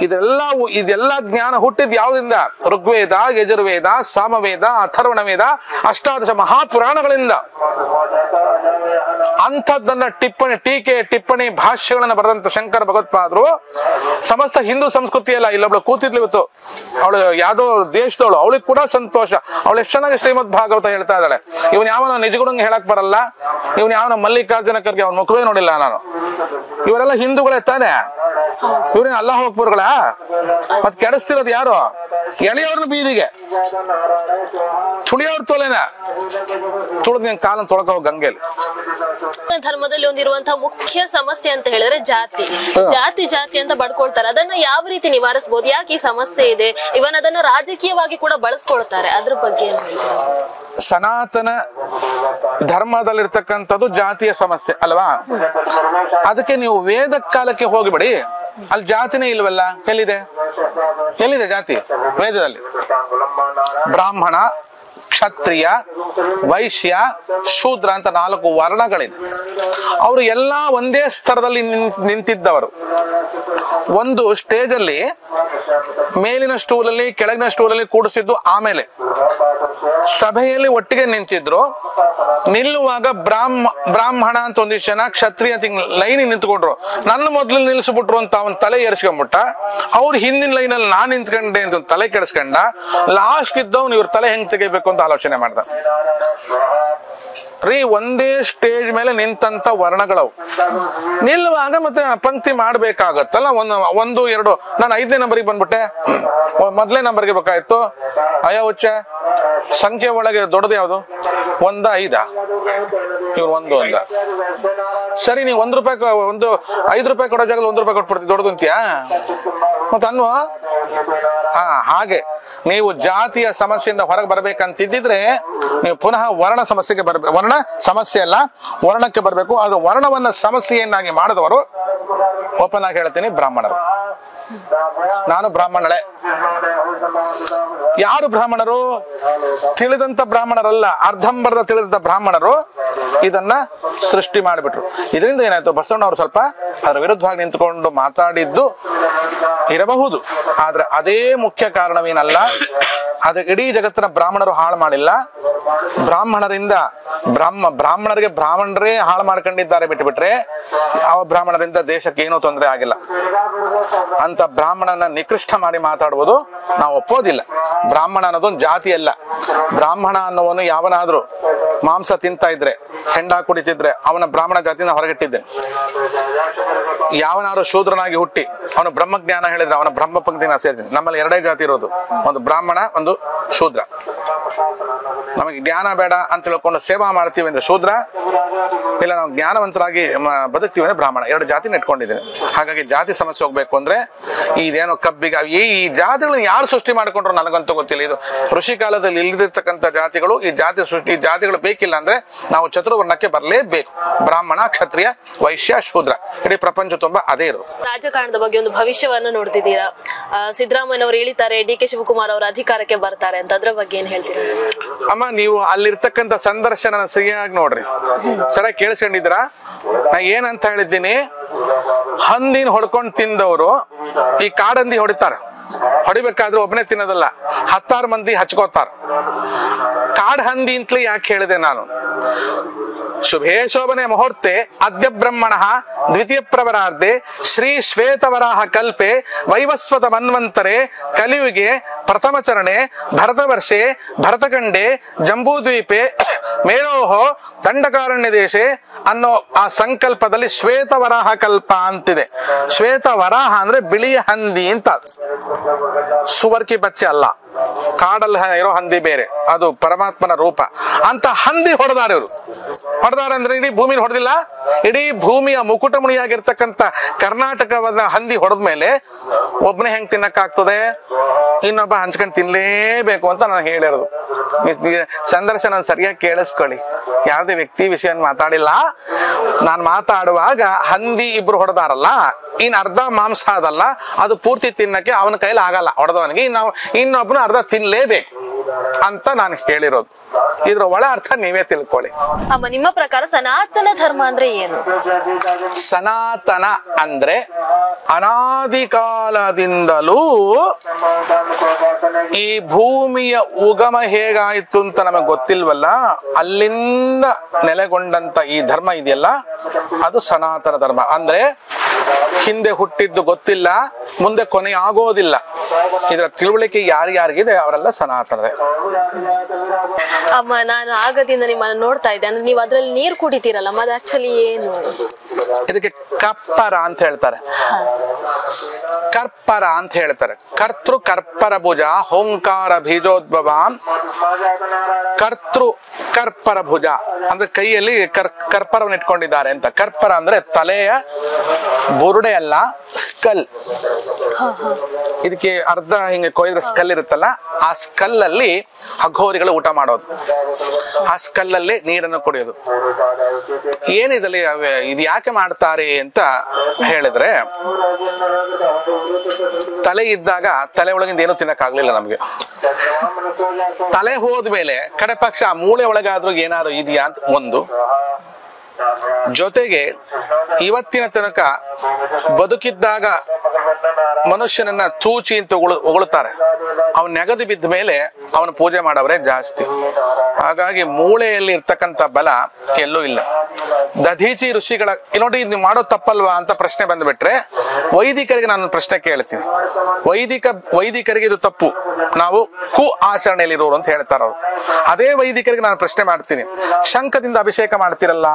ಇದೆಲ್ಲ ಜ್ಞಾನ ಹುಟ್ಟಿದ್ ಯಾವ್ದಿಂದ? ಋಗ್ವೇದ, ಯಜುರ್ವೇದ, ಸಾಮವೇದ, ಅಥರ್ವಣ ವೇದ, ಅಷ್ಟಾದಶ ಮಹಾಪುರಾಣಗಳಿಂದ. ಅಂಥದ್ದನ್ನ ಟಿಪ್ಪಣಿ ಭಾಷ್ಯಗಳನ್ನ ಬರೆದಂತ ಶಂಕರ ಭಗವತ್ಪಾದರು ಸಮಸ್ತ ಹಿಂದೂ ಸಂಸ್ಕೃತಿಯಲ್ಲ. ಇಲ್ಲೊಬ್ಳು ಕೂತಿದ್ಲು ಇವತ್ತು, ಅವಳು ಯಾವ್ದೋ ದೇಶದವಳು, ಅವಳಿಗೆ ಕೂಡ ಸಂತೋಷ. ಅವಳು ಎಷ್ಟು ಚೆನ್ನಾಗಿ ಶ್ರೀಮದ್ ಭಾಗವತ ಹೇಳ್ತಾ ಇದ್ದಾಳೆ. ಇವನ್ ಯಾವನ ನಿಜಗುಣಂಗ್ ಹೇಳಕ್ ಬರಲ್ಲ, ಇವನ್ ಯಾವನ ಮಲ್ಲಿಕಾರ್ಜುನ ಖರ್ಗೆ ಅವನ ಮುಖವೇ ನೋಡಿಲ್ಲ ನಾನು. ಇವರೆಲ್ಲ ಹಿಂದೂಗಳೇ ತಾನೆ, ಇವ್ರೇನ್ ಅಲ್ಲಾಹ್ ಅಕ್ಬರ್ಗಳ? ಮತ್ ಕೆಡಿಸ್ತಿರೋದು ಯಾರು? ಎಳೆಯವ್ರನ್ನ ಬೀದಿಗೆ ತುಳಿಯೋರ್ ತೋಲೆನ ತುಳಿದ್ ನಿನ್ ಕಾಲನ್ ತೊಳ್ಕೋ ಗಂಗೆಲಿ. ಧರ್ಮದಲ್ಲಿ ಒಂದಿರುವಂತಹ ಮುಖ್ಯ ಸಮಸ್ಯೆ ಅಂತ ಹೇಳಿದ್ರೆ ಜಾತಿ ಅಂತ ಬಡ್ಕೊಳ್ತಾರೆ. ಅದನ್ನ ಯಾವ ರೀತಿ ನಿವಾರಿಸಬಹುದು? ಯಾಕೆ ಈ ಸಮಸ್ಯೆ ಇದೆ? ಇವನ್ ಅದನ್ನ ರಾಜಕೀಯವಾಗಿ ಕೂಡ ಬಳಸ್ಕೊಳ್ತಾರೆ. ಅದ್ರ ಬಗ್ಗೆ ಸನಾತನ ಧರ್ಮದಲ್ಲಿರ್ತಕ್ಕಂಥದ್ದು ಜಾತಿಯ ಸಮಸ್ಯೆ ಅಲ್ವಾ? ಅದಕ್ಕೆ ನೀವು ವೇದ ಕಾಲಕ್ಕೆ ಹೋಗಿಬಿಡಿ, ಅಲ್ಲಿ ಜಾತಿನೇ ಇಲ್ವಲ್ಲ. ಎಲ್ಲಿದೆ ಜಾತಿ? ವೇದದಲ್ಲಿ ಬ್ರಾಹ್ಮಣ, ಕ್ಷತ್ರಿಯ, ವೈಶ್ಯ, ಶೂದ್ರ ಅಂತ 4 ವರ್ಣಗಳಿದೆ. ಅವರು ಎಲ್ಲ ಒಂದೇ ಸ್ತರದಲ್ಲಿ ನಿಂತಿದ್ದವರು. ಒಂದು ಸ್ಟೇಜ್ ಅಲ್ಲಿ ಮೇಲಿನ ಸ್ಟೂಲಲ್ಲಿ ಕೆಳಗಿನ ಸ್ಟೂಲಲ್ಲಿ ಕೂಡಿಸಿದ್ದು, ಆಮೇಲೆ ಸಭೆಯಲ್ಲಿ ಒಟ್ಟಿಗೆ ನಿಂತಿದ್ರು. ನಿಲ್ಲುವಾಗ ಬ್ರಾಹ್ಮಣ ಅಂತ ಒಂದಿಷ್ಟು ಜನ, ಕ್ಷತ್ರಿಯ ಲೈನ್ ನಿಂತ್ಕೊಂಡ್ರು. ನನ್ನ ಮೊದ್ಲು ನಿಲ್ಸ್ಬಿಟ್ರು ಅಂತ ಅವನ್ ತಲೆ ಏರ್ಸ್ಕೊಂಡ್ಬಿಟ್ಟ. ಅವ್ರು ಹಿಂದಿನ ಲೈನಲ್ಲಿ ನಾನ್ ನಿಂತ್ಕೊಂಡೆ ಅಂತ ತಲೆ ಕೆಡಿಸ್ಕೊಂಡ. ಲಾಸ್ಟ್ ಇದ್ದವ್ನು ಇವ್ರ ತಲೆ ಹೆಂಗ್ ತೆಗಿಬೇಕು ಅಂತ ಆಲೋಚನೆ ಮಾಡ್ದ. ಒಂದೇ ಸ್ಟೇಜ್ ಮೇಲೆ ನಿಂತಂತ ವರ್ಣಗಳವು. ನಿಲ್ಲುವಾಗ ಮತ್ತೆ ಪಂಕ್ತಿ ಮಾಡ್ಬೇಕಾಗತ್ತಲ್ಲ, 1, 2. ನಾನು 5ನೇ ನಂಬರ್ಗೆ ಬಂದ್ಬಿಟ್ಟೆ, ಮೊದಲನೇ ನಂಬರ್ಗೆ ಬೇಕಾಯ್ತು. ಅಯ್ಯೋ ಹುಚ್ಚ, ಸಂಖ್ಯೆ ಒಳಗೆ ದೊಡ್ಡದು ಯಾವುದು? 1, 5? ಇವ್ರು 1 ಸರಿ, ನೀವು ₹1 ಕೊಡೋ ಜಾಗದಲ್ಲಿ ₹1 ಕೊಟ್ಬಿಡ್ತೀವಿ, ದೊಡ್ಡದು ಅಂತೀಯಾ? ಮತ್ತ ಅನ್ವ ಹಾಗೆ ನೀವು ಜಾತಿಯ ಸಮಸ್ಯೆಯಿಂದ ಹೊರಗೆ ಬರ್ಬೇಕಂತಿದ್ದಿದ್ರೆ ನೀವು ಪುನಃ ವರ್ಣ ಸಮಸ್ಯೆಗೆ ಬರ್ಬೇಕು. ವರ್ಣ ಸಮಸ್ಯೆ ಅಲ್ಲ, ವರ್ಣಕ್ಕೆ ಬರ್ಬೇಕು. ಅದು ವರ್ಣವನ್ನ ಸಮಸ್ಯೆಯನ್ನಾಗಿ ಮಾಡಿದವರು, ಓಪನ್ ಆಗಿ ಹೇಳ್ತೀನಿ, ಬ್ರಾಹ್ಮಣರು. ನಾನು ಬ್ರಾಹ್ಮಣಳೆ. ಯಾರು ಬ್ರಾಹ್ಮಣರು? ತಿಳಿದಂತ ಬ್ರಾಹ್ಮಣರಲ್ಲ, ಅರ್ಧಂಬರ್ಧ ತಿಳಿದಂತ ಬ್ರಾಹ್ಮಣರು ಇದನ್ನ ಸೃಷ್ಟಿ ಮಾಡಿಬಿಟ್ರು. ಇದರಿಂದ ಏನಾಯ್ತು, ಬಸವಣ್ಣವರು ಸ್ವಲ್ಪ ಅದರ ವಿರುದ್ಧವಾಗಿ ನಿಂತುಕೊಂಡು ಮಾತಾಡಿದ್ದು ಇರಬಹುದು. ಆದ್ರೆ ಅದೇ ಮುಖ್ಯ ಕಾರಣವೇನಲ್ಲ. ಅದು ಇಡೀ ಜಗತ್ತಿನ ಬ್ರಾಹ್ಮಣರು ಹಾಳು ಮಾಡಿಲ್ಲ, ಬ್ರಾಹ್ಮಣರಿಂದ ಬ್ರಾಹ್ಮಣರಿಗೆ ಬ್ರಾಹ್ಮಣರೇ ಹಾಳು ಮಾಡ್ಕೊಂಡಿದ್ದಾರೆ ಬಿಟ್ಟುಬಿಟ್ರೆ ಯಾವ ಬ್ರಾಹ್ಮಣರಿಂದ ದೇಶಕ್ಕೆ ಏನೂ ತೊಂದರೆ ಆಗಿಲ್ಲ. ಅಂತ ಬ್ರಾಹ್ಮಣನ ನಿಕೃಷ್ಟ ಮಾಡಿ ಮಾತಾಡುವುದು ನಾವು ಒಪ್ಪೋದಿಲ್ಲ. ಬ್ರಾಹ್ಮಣ ಅನ್ನೋದೊಂದು ಜಾತಿ ಅಲ್ಲ. ಬ್ರಾಹ್ಮಣ ಅನ್ನೋವನು ಯಾವನಾದ್ರೂ ಮಾಂಸ ತಿಂತಾ ಇದ್ರೆ, ಹೆಂಡ ಕುಡಿತಿದ್ರೆ ಅವನ ಬ್ರಾಹ್ಮಣ ಜಾತಿನ ಹೊರಗಿಟ್ಟಿದ್ದೆ. ಯಾವನಾದ್ರು ಶೂದ್ರನಾಗಿ ಹುಟ್ಟಿ ಅವನು ಬ್ರಹ್ಮಜ್ಞಾನ ಹೇಳಿದ್ರೆ ಅವನ ಬ್ರಹ್ಮ ಪಂಕ್ತಿನ ಸೇರ್ತೀನಿ. ನಮ್ಮಲ್ಲಿ ಎರಡೇ ಜಾತಿ ಇರೋದು, ಒಂದು ಬ್ರಾಹ್ಮಣ, ಒಂದು ಶೂದ್ರ. ನಮಗೆ ಜ್ಞಾನ ಬೇಡ ಅಂತ ತಿಳ್ಕೊಂಡು ಸೇವಾ ಮಾಡ್ತೀವಿ ಅಂದ್ರೆ ಶೂದ್ರ, ಇಲ್ಲ ನಾವು ಜ್ಞಾನವಂತರಾಗಿ ಬದುಕ್ತೀವಿ ಅಂದ್ರೆ ಬ್ರಾಹ್ಮಣ. ಎರಡು ಜಾತಿನ ಇಟ್ಕೊಂಡಿದ್ದೀನಿ. ಹಾಗಾಗಿ ಜಾತಿ ಸಮಸ್ಯೆ ಹೋಗ್ಬೇಕು ಅಂದ್ರೆ ಇದೇನೋ ಕಬ್ಬಿಗ ಈ ಜಾತಿಗಳನ್ನ ಯಾರು ಸೃಷ್ಟಿ ಮಾಡ್ಕೊಂಡ್ರು ನನಗಂತೂ ಗೊತ್ತಿಲ್ಲ. ಇದು ಋಷಿ ಕಾಲದಲ್ಲಿ ಇಲ್ಲದಿರ್ತಕ್ಕಂಥ ಜಾತಿಗಳು. ಈ ಜಾತಿಗಳು ಬೇಕಿಲ್ಲ ಅಂದ್ರೆ ನಾವು ಚತುರ್ವರ್ಣಕ್ಕೆ ಬರಲೇಬೇಕು. ಬ್ರಾಹ್ಮಣ, ಕ್ಷತ್ರಿಯ, ವೈಶ್ಯ, ಶೂದ್ರ. ಇಡೀ ಪ್ರಪಂಚ ತುಂಬಾ ಅದೇ ಇರೋದು. ರಾಜಕಾರಣದ ಬಗ್ಗೆ ಒಂದು ಭವಿಷ್ಯವನ್ನು ನೋಡ್ತಿದ್ದೀರಾ. ಸಿದ್ದರಾಮಯ್ಯನವರು ಹೇಳಿದ್ದಾರೆ ಡಿ ಕೆ ಶಿವಕುಮಾರ್ ಅವರು ಅಧಿಕಾರಕ್ಕೆ ಬರ್ತಾರೆ ಅಂತ. ಅದ್ರ ಬಗ್ಗೆ ಏನ್ ಹೇಳ್ತೀರಾ? ಅಮ್ಮ, ನೀವು ಅಲ್ಲಿರ್ತಕ್ಕಂಥ ಸಂದರ್ಶನ ಸರಿಯಾಗಿ ನೋಡ್ರಿ, ಸರಿಯಾಗಿ ಕೇಳಿಸ್ಕೊಂಡಿದ್ದೀರಾ? ನಾ ಏನಂತ ಹೇಳಿದ್ದೀನಿ, ಹಂದಿನ ಹೊಡ್ಕೊಂಡು ತಿಂದವರು ಈ ಕಾಡಂದಿ ಹೊಡಿತಾರೆ. ಹೊಡಿಬೇಕಾದ್ರೆ ಒಬ್ಬನೇ ತಿನ್ನೋದಲ್ಲ, 10 ಮಂದಿ ಹಚ್ಕೋತಾರ. ಕಾಡ್ ಹಂದಿ ಅಂತಲೇ ಯಾಕೆ ಹೇಳಿದೆ ನಾನು? ಶುಭೇ ಶೋಭನೆ ಮುಹೂರ್ತೆ ಅದ್ಯ ಬ್ರಹ್ಮಣ ದ್ವಿತೀಯ ಪ್ರವರಾರ್ಧೆ ಶ್ರೀ ಶ್ವೇತವರಾಹ ಕಲ್ಪೆ ವೈವಸ್ವತ ಮನ್ವಂತರೆ ಕಲಿಯುಗೆ ಪ್ರಥಮ ಚರಣೆ ಭರತವರ್ಷೆ ಭರತಖಂಡೆ ಜಂಬೂದ್ವೀಪೆ ಮೇರೋಹೋ ದಂಡಕಾರಣ್ಯ ದೇಶೆ ಅನ್ನೋ ಆ ಸಂಕಲ್ಪದಲ್ಲಿ ಶ್ವೇತವರಾಹ ಕಲ್ಪ ಅಂತಿದೆ. ಶ್ವೇತವರಾಹ ಅಂದ್ರೆ ಬಿಳಿಯ ಹಂದಿ ಅಂತ. ಸುವರ್ಕಿ ಬಚ್ಚೆ ಅಲ್ಲ, ಕಾಡಲ್ಲಿ ಇರೋ ಹಂದಿ ಬೇರೆ, ಅದು ಪರಮಾತ್ಮನ ರೂಪ. ಅಂತ ಹಂದಿ ಹೊಡೆದಾರೆ ಇವರು. ಹೊಡೆದಾರೆ ಅಂದ್ರೆ ಇಡೀ ಭೂಮಿನ ಹೊಡೆದಿಲ್ಲ, ಇಡೀ ಭೂಮಿಯ ಮುಕುಟಮಣಿಯಾಗಿರ್ತಕ್ಕಂಥ ಕರ್ನಾಟಕವನ್ನ ಹಂದಿ ಹೊಡೆದ ಮೇಲೆ ಒಬ್ಬನೇ ಹೆಂಗ್ ತಿನ್ನಕ್ಕಾಗ್ತದೆ? ಇನ್ನೊಬ್ಬ ಹಂಚ್ಕೊಂಡು ತಿನ್ಲೇಬೇಕು ಅಂತ ನಾನು ಹೇಳಿರೋದು. ಸಂದರ್ಶನ ಸರಿಯಾಗಿ ಕೇಳಿಸ್ಕೊಳ್ಳಿ. ಯಾವುದೇ ವ್ಯಕ್ತಿ ವಿಷಯ ಮಾತಾಡಿಲ್ಲ. ನಾನು ಮಾತಾಡುವಾಗ ಹಂದಿ ಇಬ್ರು ಹೊಡೆದಾರಲ್ಲ, ಇನ್ ಅರ್ಧ ಮಾಂಸ ಅದಲ್ಲ, ಅದು ಪೂರ್ತಿ ತಿನ್ನಕ್ಕೆ ಅವನ ಕೈಲಿ ಆಗಲ್ಲ. ಹೊಡೆದವನಿಗೆ ಇನ್ನೊಬ್ಬನು ಅರ್ಧ ತಿನ್ಲೇಬೇಕು ಅಂತ ನಾನು ಹೇಳಿರೋದು. ಇದ್ರ ಒಳ ಅರ್ಥ ನೀವೇ ತಿಳ್ಕೊಳ್ಳಿ. ಅಮ್ಮ, ನಿಮ್ಮ ಪ್ರಕಾರ ಸನಾತನ ಧರ್ಮ ಅಂದ್ರೆ ಏನು? ಸನಾತನ ಅಂದ್ರೆ ಅನಾದಿ ಕಾಲದಿಂದಲೂ ಈ ಭೂಮಿಯ ಉಗಮ ಹೇಗಾಯ್ತು ಅಂತ ನಮಗೆ ಗೊತ್ತಿಲ್ವಲ್ಲ, ಅಲ್ಲಿಂದ ನೆಲೆಗೊಂಡಂತ ಈ ಧರ್ಮ ಇದೆಯಲ್ಲ, ಅದು ಸನಾತನ ಧರ್ಮ. ಅಂದ್ರೆ ಹಿಂದೆ ಹುಟ್ಟಿದ್ದು ಗೊತ್ತಿಲ್ಲ, ಮುಂದೆ ಕೊನೆ ಆಗೋದಿಲ್ಲ. ಇದರ ತಿಳುವಳಿಕೆ ಯಾರಿಗಾರಿಗಿದೆ ಅವರೆಲ್ಲ ಸನಾತನರೇ. ಅಮ್ಮ, ನಾನು ಆಗದಿಂದ ನಿಮ್ಮನ್ನ ನೋಡ್ತಾ ಇದ್ದೆ. ಅಂದ್ರೆ ನೀವು ಅದ್ರಲ್ಲಿ ನೀರು ಕುಡಿತೀರಲ್ಲ, ಅದು ಆಕ್ಚುಲಿ ಏನು? ಇದಕ್ಕೆ ಕಪ್ಪರ ಅಂತ ಹೇಳ್ತಾರೆ. ಕರ್ಪರ ಅಂತ ಹೇಳ್ತಾರೆ. ಕರ್ತೃ ಕರ್ಪರ ಭುಜ ಹೋಂಕಾರ ಬೀಜೋದ್ಭವ. ಕರ್ತೃ ಕರ್ಪರ ಭುಜ ಅಂದ್ರೆ ಕೈಯಲ್ಲಿ ಕರ್ಪರವನ್ನು ಇಟ್ಕೊಂಡಿದ್ದಾರೆ ಅಂತ. ಕರ್ಪರ ಅಂದ್ರೆ ತಲೆಯ ಬುರುಡೆ ಅಲ್ಲ, ಸ್ಕಲ್. ಇದಕ್ಕೆ ಅರ್ಧ ಹಿಂಗೆ ಕೊಯ್ದ್ರೆ ಸ್ಕಲ್ ಇರುತ್ತಲ್ಲ, ಆ ಸ್ಕಲ್ ಅಲ್ಲಿ ಅಘೋರಿಗಳು ಊಟ ಮಾಡೋದು. ಆ ಸ್ಕಲ್ ಅಲ್ಲಿ ನೀರನ್ನು ಕುಡಿಯೋದು. ಏನಿದಲ್ಲಿ ಇದು ಯಾಕೆ ಮಾಡ್ತಾರೆ ಅಂತ ಹೇಳಿದ್ರೆ, ತಲೆ ಇದ್ದಾಗ ತಲೆ ಒಳಗಿಂದ ಏನು ತಿನ್ನಕ್ಕಾಗ್ಲಿಲ್ಲ ನಮ್ಗೆ. ತಲೆ ಹೋದ್ಮೇಲೆ ಕಡೆ ಪಕ್ಷ ಮೂಳೆ ಒಳಗಾದ್ರೂ ಏನಾದ್ರು ಇದೆಯಾ ಅಂತ ಒಂದು. ಜೊತೆಗೆ ಇವತ್ತಿನ ತನಕ ಬದುಕಿದ್ದಾಗ ಮನುಷ್ಯನನ್ನ ತೂಚಿ ಅಂತ ಹೊಗಳುತ್ತಾರೆ. ಅವನ್ ನೆಗದು ಬಿದ್ದ ಮೇಲೆ ಅವನ ಪೂಜೆ ಮಾಡವರೇ ಜಾಸ್ತಿ. ಹಾಗಾಗಿ ಮೂಳೆಯಲ್ಲಿ ಇರ್ತಕ್ಕಂಥ ಬಲ ಎಲ್ಲೂ ಇಲ್ಲ. ದಧೀಚಿ ಋಷಿಗಳ ನೋಡಿ, ನೀವು ಮಾಡೋ ತಪ್ಪಲ್ವಾ ಅಂತ ಪ್ರಶ್ನೆ ಬಂದ್ಬಿಟ್ರೆ, ವೈದಿಕರಿಗೆ ನಾನು ಪ್ರಶ್ನೆ ಕೇಳ್ತೀನಿ. ವೈದಿಕರಿಗೆ ಇದು ತಪ್ಪು, ನಾವು ಕು ಆಚರಣೆಯಲ್ಲಿರೋರು ಅಂತ ಹೇಳ್ತಾರ ಅವ್ರು. ಅದೇ ವೈದಿಕರಿಗೆ ನಾನು ಪ್ರಶ್ನೆ ಮಾಡ್ತೀನಿ, ಶಂಖದಿಂದ ಅಭಿಷೇಕ ಮಾಡ್ತಿರಲ್ಲ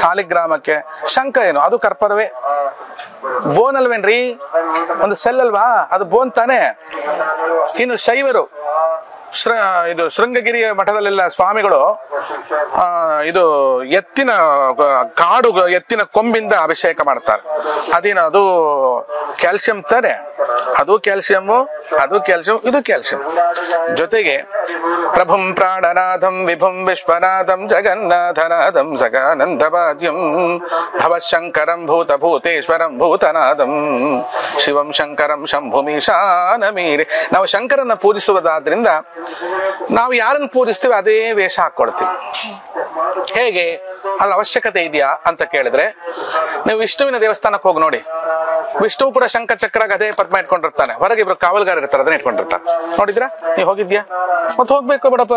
ಸಾಲಿಗ್ರಾಮಕ್ಕೆ, ಶಂಖ ಏನು? ಅದು ಕರ್ಪರವೇ. ಬೋನ್ ಅಲ್ವೇನ್ರಿ? ಒಂದು ಸೆಲ್ ಅಲ್ವಾ? ಅದು ಬೋನ್ ತಾನೆ. ಇನ್ನು ಶೈವರು ಇದು ಶೃಂಗಗಿರಿಯ ಮಠದಲ್ಲೆಲ್ಲ ಸ್ವಾಮಿಗಳು ಇದು ಎತ್ತಿನ ಕಾಡು ಎತ್ತಿನ ಕೊಂಬಿಂದ ಅಭಿಷೇಕ ಮಾಡ್ತಾರೆ. ಅದೇನು? ಅದು ಕ್ಯಾಲ್ಸಿಯಂ ತಾನೆ. ಅದು ಕ್ಯಾಲ್ಸಿಯಂ, ಅದು ಕ್ಯಾಲ್ಸಿಯಂ, ಇದು ಕ್ಯಾಲ್ಸಿಯಂ. ಜೊತೆಗೆ ಪ್ರಭುಂ ಪ್ರಾಣನಾಥಂ ವಿಭುಂ ವಿಶ್ವನಾಥಂ ಜಗನ್ನಾಥನಾಥಂ ಸಗಾನಂದವಾದ್ಯಂ ಭವಶಂಕರಂ ಭೂತಭೂತೇಶ್ವರಂ ಭೂತನಾಥಂ ಶಿವಂ ಶಂಕರಂ ಶಂಭುಮೀಶಾನಮೀರೆ. ನಾವು ಶಂಕರನ್ನ ಪೂಜಿಸುವುದಾದ್ರಿಂದ ನಾವು ಯಾರನ್ನು ಪೂಜಿಸ್ತೀವಿ ಅದೇ ವೇಷ ಹಾಕೊಳ್ತೀವಿ. ಹೇಗೆ? ಅದ್ರ ಅವಶ್ಯಕತೆ ಇದೆಯಾ ಅಂತ ಕೇಳಿದ್ರೆ, ನೀವು ವಿಷ್ಣುವಿನ ದೇವಸ್ಥಾನಕ್ಕೆ ಹೋಗಿ ನೋಡಿ, ವಿಷ್ಣು ಕೂಡ ಶಂಖ ಚಕ್ರ ಗದೆ ಪದ್ಮ ಇಟ್ಕೊಂಡಿರ್ತಾನೆ, ಹೊರಗೆ ಇಬ್ರು ಕಾವಲ್ಗಾರ ಇರ್ತಾರೆ, ಅದನ್ನ ಇಟ್ಕೊಂಡಿರ್ತಾರೆ. ನೋಡಿದ್ರಾ? ನೀ ಹೋಗಿದ್ಯಾ? ಮತ್ತೆ ಹೋಗ್ಬೇಕು ಬಿಡಪ್ಪ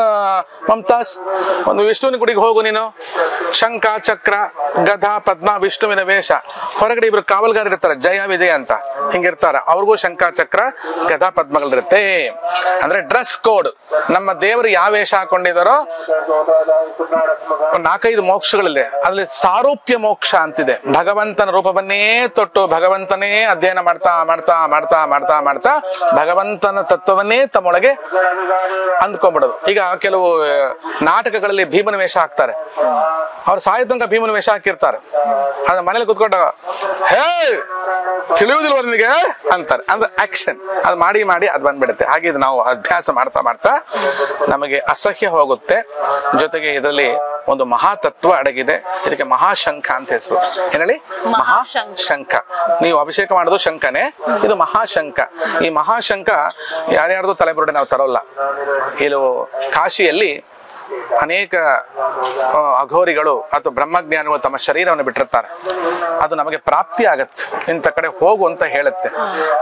ಮಮತಾಸ್. ಒಂದು ವಿಷ್ಣುವಿನ ಗುಡಿಗೆ ಹೋಗು ನೀನು. ಶಂಖ ಚಕ್ರ ಗದಾ ಪದ್ಮ ವಿಷ್ಣುವಿನ ವೇಷ, ಹೊರಗಡೆ ಇಬ್ರು ಕಾವಲ್ಗಾರ ಇರ್ತಾರೆ, ಜಯ ವಿಜಯ ಅಂತ ಹಿಂಗಿರ್ತಾರ. ಅವ್ರಿಗೂ ಶಂಖ ಚಕ್ರ ಗದಾ ಪದ್ಮಗಳಿರುತ್ತೆ. ಅಂದ್ರೆ ಡ್ರೆಸ್ ಕೋಡ್. ನಮ್ಮ ದೇವರು ಯಾವ ವೇಷ ಹಾಕೊಂಡಿದಾರೋ 4-5 ಮೋಕ್ಷಗಳಿದೆ. ಅದ್ರಲ್ಲಿ ಸಾರೂಪ್ಯ ಮೋಕ್ಷ ಅಂತಿದೆ. ಭಗವಂತನ ರೂಪವನ್ನೇ ತೊಟ್ಟು ಭಗವಂತನೇ ಅಧ್ಯಯನ ಮಾಡ್ತಾ ಮಾಡ್ತಾ ಮಾಡ್ತಾ ಮಾಡ್ತಾ ಮಾಡ್ತಾ ಭಗವಂತನ ತತ್ವವನ್ನೇ ತಮ್ಮೊಳಗೆ ಅಂದ್ಕೊಂಡ್ಬಿಡೋದು. ಈಗ ಕೆಲವು ನಾಟಕಗಳಲ್ಲಿ ಭೀಮನ ವೇಷ ಹಾಕ್ತಾರೆ, ಅವ್ರು ಸಾಯ ತನಕ ಭೀಮನ ವೇಷ ಹಾಕಿರ್ತಾರೆ. ಅದ್ರ ಮನೇಲಿ ಕುತ್ಕೊಂಡಾಗ ಹೇ ತಿಳಿಯುವುದಿಲ್ವ ನಿನಗೆ ಅಂತಾರೆ. ಅಂದ್ರೆ ಆಕ್ಷನ್ ಅದು ಮಾಡಿ ಮಾಡಿ ಅದು ಬಂದ್ಬಿಡುತ್ತೆ. ಹಾಗೆ ಇದು ನಾವು ಅಭ್ಯಾಸ ಮಾಡ್ತಾ ಮಾಡ್ತಾ ನಮಗೆ ಅಸಹ್ಯ ಹೋಗುತ್ತೆ. ಜೊತೆಗೆ ಇದರಲ್ಲಿ ಒಂದು ಮಹಾತತ್ವ ಅಡಗಿದೆ. ಇದಕ್ಕೆ ಮಹಾಶಂಖ ಅಂತ ಹೆಸರು. ಏನೇಳಿ? ಮಹಾಶಂಖ. ನೀವು ಅಭಿಷೇಕ ಮಾಡೋದು ಶಂಖನೇ, ಇದು ಮಹಾಶಂಖ. ಈ ಮಹಾಶಂಖ ಯಾರ್ಯಾರ್ದು ತಲೆಬುರುಡೆ ನಾವು ತರೋಲ್ಲ. ಇದು ಕಾಶಿಯಲ್ಲಿ ಅನೇಕ ಅಘೋರಿಗಳು ಅಥವಾ ಬ್ರಹ್ಮಜ್ಞಾನಿಗಳು ತಮ್ಮ ಶರೀರವನ್ನು ಬಿಟ್ಟಿರ್ತಾರೆ. ಅದು ನಮಗೆ ಪ್ರಾಪ್ತಿ ಆಗತ್ತೆ, ಇಂಥ ಕಡೆ ಹೋಗು ಅಂತ ಹೇಳುತ್ತೆ.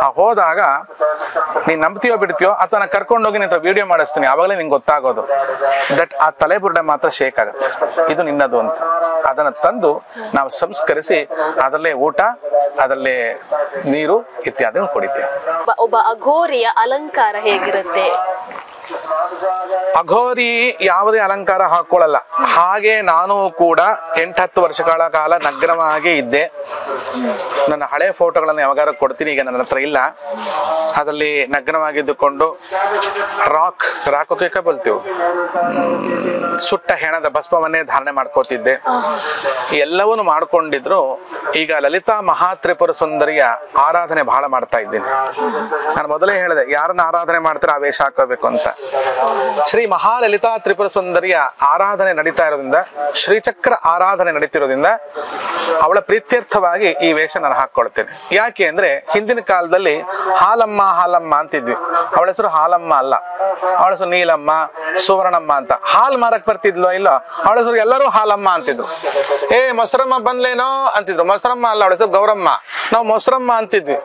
ಆ ಹೋದಾಗ ನೀನ್ ನಂಬ್ತೀಯೋ ಬಿಡ್ತೀಯೋ ಅಥವಾ ನಾನು ಕರ್ಕೊಂಡೋಗಿ ನಿಂತ ವಿಡಿಯೋ ಮಾಡಿಸ್ತೀನಿ, ಅವಾಗಲೇ ನಿಂಗೆ ಗೊತ್ತಾಗೋದು ದಟ್ ಆ ತಲೆಬುರುಡೆ ಮಾತ್ರ ಶೇಕ್ ಆಗತ್ತೆ, ಇದು ನಿನ್ನದು ಅಂತ. ಅದನ್ನ ತಂದು ನಾವು ಸಂಸ್ಕರಿಸಿ ಅದರಲ್ಲೇ ಊಟ, ಅದರಲ್ಲೇ ನೀರು ಇತ್ಯಾದಿ ಕುಡಿತೇವೆ. ಒಬ್ಬ ಅಘೋರಿಯ ಅಲಂಕಾರ ಹೇಗಿರುತ್ತೆ? ಅಘೋರಿ ಯಾವುದೇ ಅಲಂಕಾರ ಹಾಕೊಳ್ಳಲ್ಲ. ಹಾಗೆ ನಾನು ಕೂಡ 8-10 ವರ್ಷಗಳ ಕಾಲ ನಗ್ನವಾಗಿ ಇದ್ದೆ. ನನ್ನ ಹಳೆ ಫೋಟೋಗಳನ್ನು ಯಾವಾಗಾರ ಕೊಡ್ತೀನಿ, ಈಗ ನನ್ನ ಹತ್ರ ಇಲ್ಲ. ಅದರಲ್ಲಿ ನಗ್ನವಾಗಿದ್ದುಕೊಂಡು ರಾಕ್ ಬಲ್ತೀವಿ, ಸುಟ್ಟ ಹೆಣದ ಭಸ್ಮವನ್ನೇ ಧಾರಣೆ ಮಾಡ್ಕೋತಿದ್ದೆ. ಎಲ್ಲವನ್ನೂ ಮಾಡ್ಕೊಂಡಿದ್ರು. ಈಗ ಲಲಿತಾ ಮಹಾತ್ರಿಪುರ ಸುಂದರಿಯ ಆರಾಧನೆ ಬಹಳ ಮಾಡ್ತಾ ಇದ್ದೀನಿ. ನಾನು ಮೊದಲೇ ಹೇಳಿದೆ, ಯಾರನ್ನ ಆರಾಧನೆ ಮಾಡ್ತಾರೆ ಆ ವೇಷ ಹಾಕೋಬೇಕು ಅಂತ. ಶ್ರೀ ಮಹಾಲಲಿತಾ ತ್ರಿಪುರ ಸುಂದರಿಯ ಆರಾಧನೆ ನಡೀತಾ ಇರೋದ್ರಿಂದ, ಶ್ರೀಚಕ್ರ ಆರಾಧನೆ ನಡೀತಿರೋದ್ರಿಂದ ಅವಳ ಪ್ರೀತ್ಯರ್ಥವಾಗಿ ಈ ವೇಷ ನಾನು ಹಾಕೊಳ್ತೇನೆ. ಯಾಕೆ ಅಂದ್ರೆ ಹಿಂದಿನ ಕಾಲದಲ್ಲಿ ಹಾಲಮ್ಮ ಹಾಲಮ್ಮ ಅಂತಿದ್ವಿ. ಅವಳ ಹೆಸರು ಹಾಲಮ್ಮ ಅಲ್ಲ, ಅವಳ ಹೆಸರು ನೀಲಮ್ಮ, ಸುವರ್ಣಮ್ಮ ಅಂತ. ಹಾಲ್ ಮಾರಕ್ ಬರ್ತಿದ್ಲು ಇಲ್ಲ, ಅವಳ ಹೆಸರು ಎಲ್ಲರೂ ಹಾಲಮ್ಮ ಅಂತಿದ್ರು. ಮೊಸರಮ್ಮ ಬಂದ್ಲೇನೋ ಅಂತಿದ್ರು. ಮೊಸರಮ್ಮ ಅಲ್ಲ, ಅವಳ ಹೆಸರು ಗೌರಮ್ಮ. ನಾವು ಮೊಸರಮ್ಮ ಅಂತಿದ್ವಿ.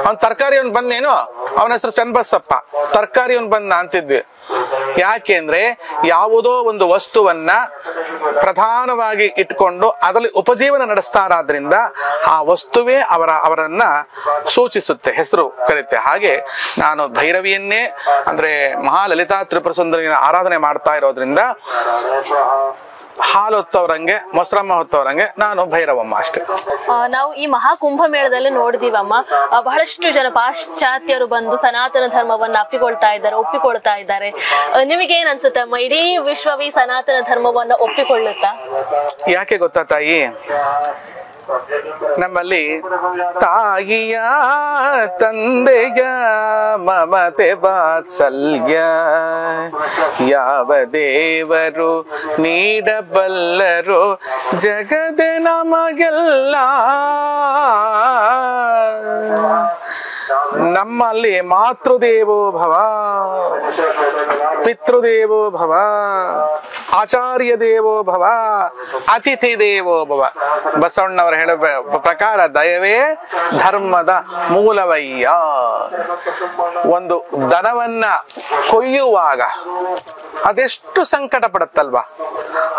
ಅವ್ನ್ ತರಕಾರಿ ಅವ್ನ್ ಬಂದೇನೋ, ಅವನ ಹೆಸರು ಚನ್ನಬಸಪ್ಪ, ತರಕಾರಿ ಅವ್ನ್ ಬಂದ ಅಂತಿದ್ವಿ. ಯಾಕೆ ಅಂದ್ರೆ ಯಾವುದೋ ಒಂದು ವಸ್ತುವನ್ನ ಪ್ರಧಾನವಾಗಿ ಇಟ್ಕೊಂಡು ಅದರಲ್ಲಿ ಉಪಜೀವನ ನಡೆಸ್ತಾರಾದ್ರಿಂದ ಆ ವಸ್ತುವೇ ಅವರನ್ನ ಸೂಚಿಸುತ್ತೆ, ಹೆಸರು ಕರೀತೆ. ಹಾಗೆ ನಾನು ಭೈರವಿಯನ್ನೇ ಅಂದ್ರೆ ಮಹಾಲಲಿತಾ ತ್ರಿಪುರ ಸುಂದರಿಯ ಆರಾಧನೆ ಮಾಡ್ತಾ ಇರೋದ್ರಿಂದ ಹಾಲು ಹೊತ್ತವ್ರಂಗೆ, ಮೊಸರಮ್ಮ ಹೊತ್ತವ್ರಂಗೆ ನಾನು ಭೈರವಮ್ಮ ಅಷ್ಟೇ. ನಾವು ಈ ಮಹಾಕುಂಭ ಮೇಳದಲ್ಲಿ ನೋಡಿದೀವಮ್ಮ, ಬಹಳಷ್ಟು ಜನ ಪಾಶ್ಚಾತ್ಯರು ಬಂದು ಸನಾತನ ಧರ್ಮವನ್ನ ಒಪ್ಪಿಕೊಳ್ತಾ ಇದ್ದಾರೆ. ನಿಮಗೇನ್ ಅನ್ಸುತ್ತೆ ಅಮ್ಮ, ಇಡೀ ವಿಶ್ವವೇ ಸನಾತನ ಧರ್ಮವನ್ನ ಒಪ್ಪಿಕೊಳ್ಳುತ್ತಾ? ಯಾಕೆ ಗೊತ್ತಾ ತಾಯಿ, ನಮ್ಮಲ್ಲಿ ತಾಯಿಯ ತಂದೆಯ ಮಮತೆ ವಾತ್ಸಲ್ಯ ಯಾವ ದೇವರು ನೀಡಬಲ್ಲರೋ ಜಗದೆ ನಮಗೆಲ್ಲ. ನಮ್ಮಲ್ಲಿ ಮಾತೃದೇವೋ ಭವ, ಪಿತೃದೇವೋ ಭವ, ಆಚಾರ್ಯ ದೇವೋ ಭವ, ಅತಿಥಿ ದೇವೋ ಭವ. ಬಸವಣ್ಣವರು ಹೇಳೋ ಪ್ರಕಾರ ದಯವೇ ಧರ್ಮದ ಮೂಲವಯ್ಯ. ಒಂದು ದನವನ್ನ ಕೊಯ್ಯುವಾಗ ಅದೆಷ್ಟು ಸಂಕಟ ಪಡುತ್ತಲ್ವಾ,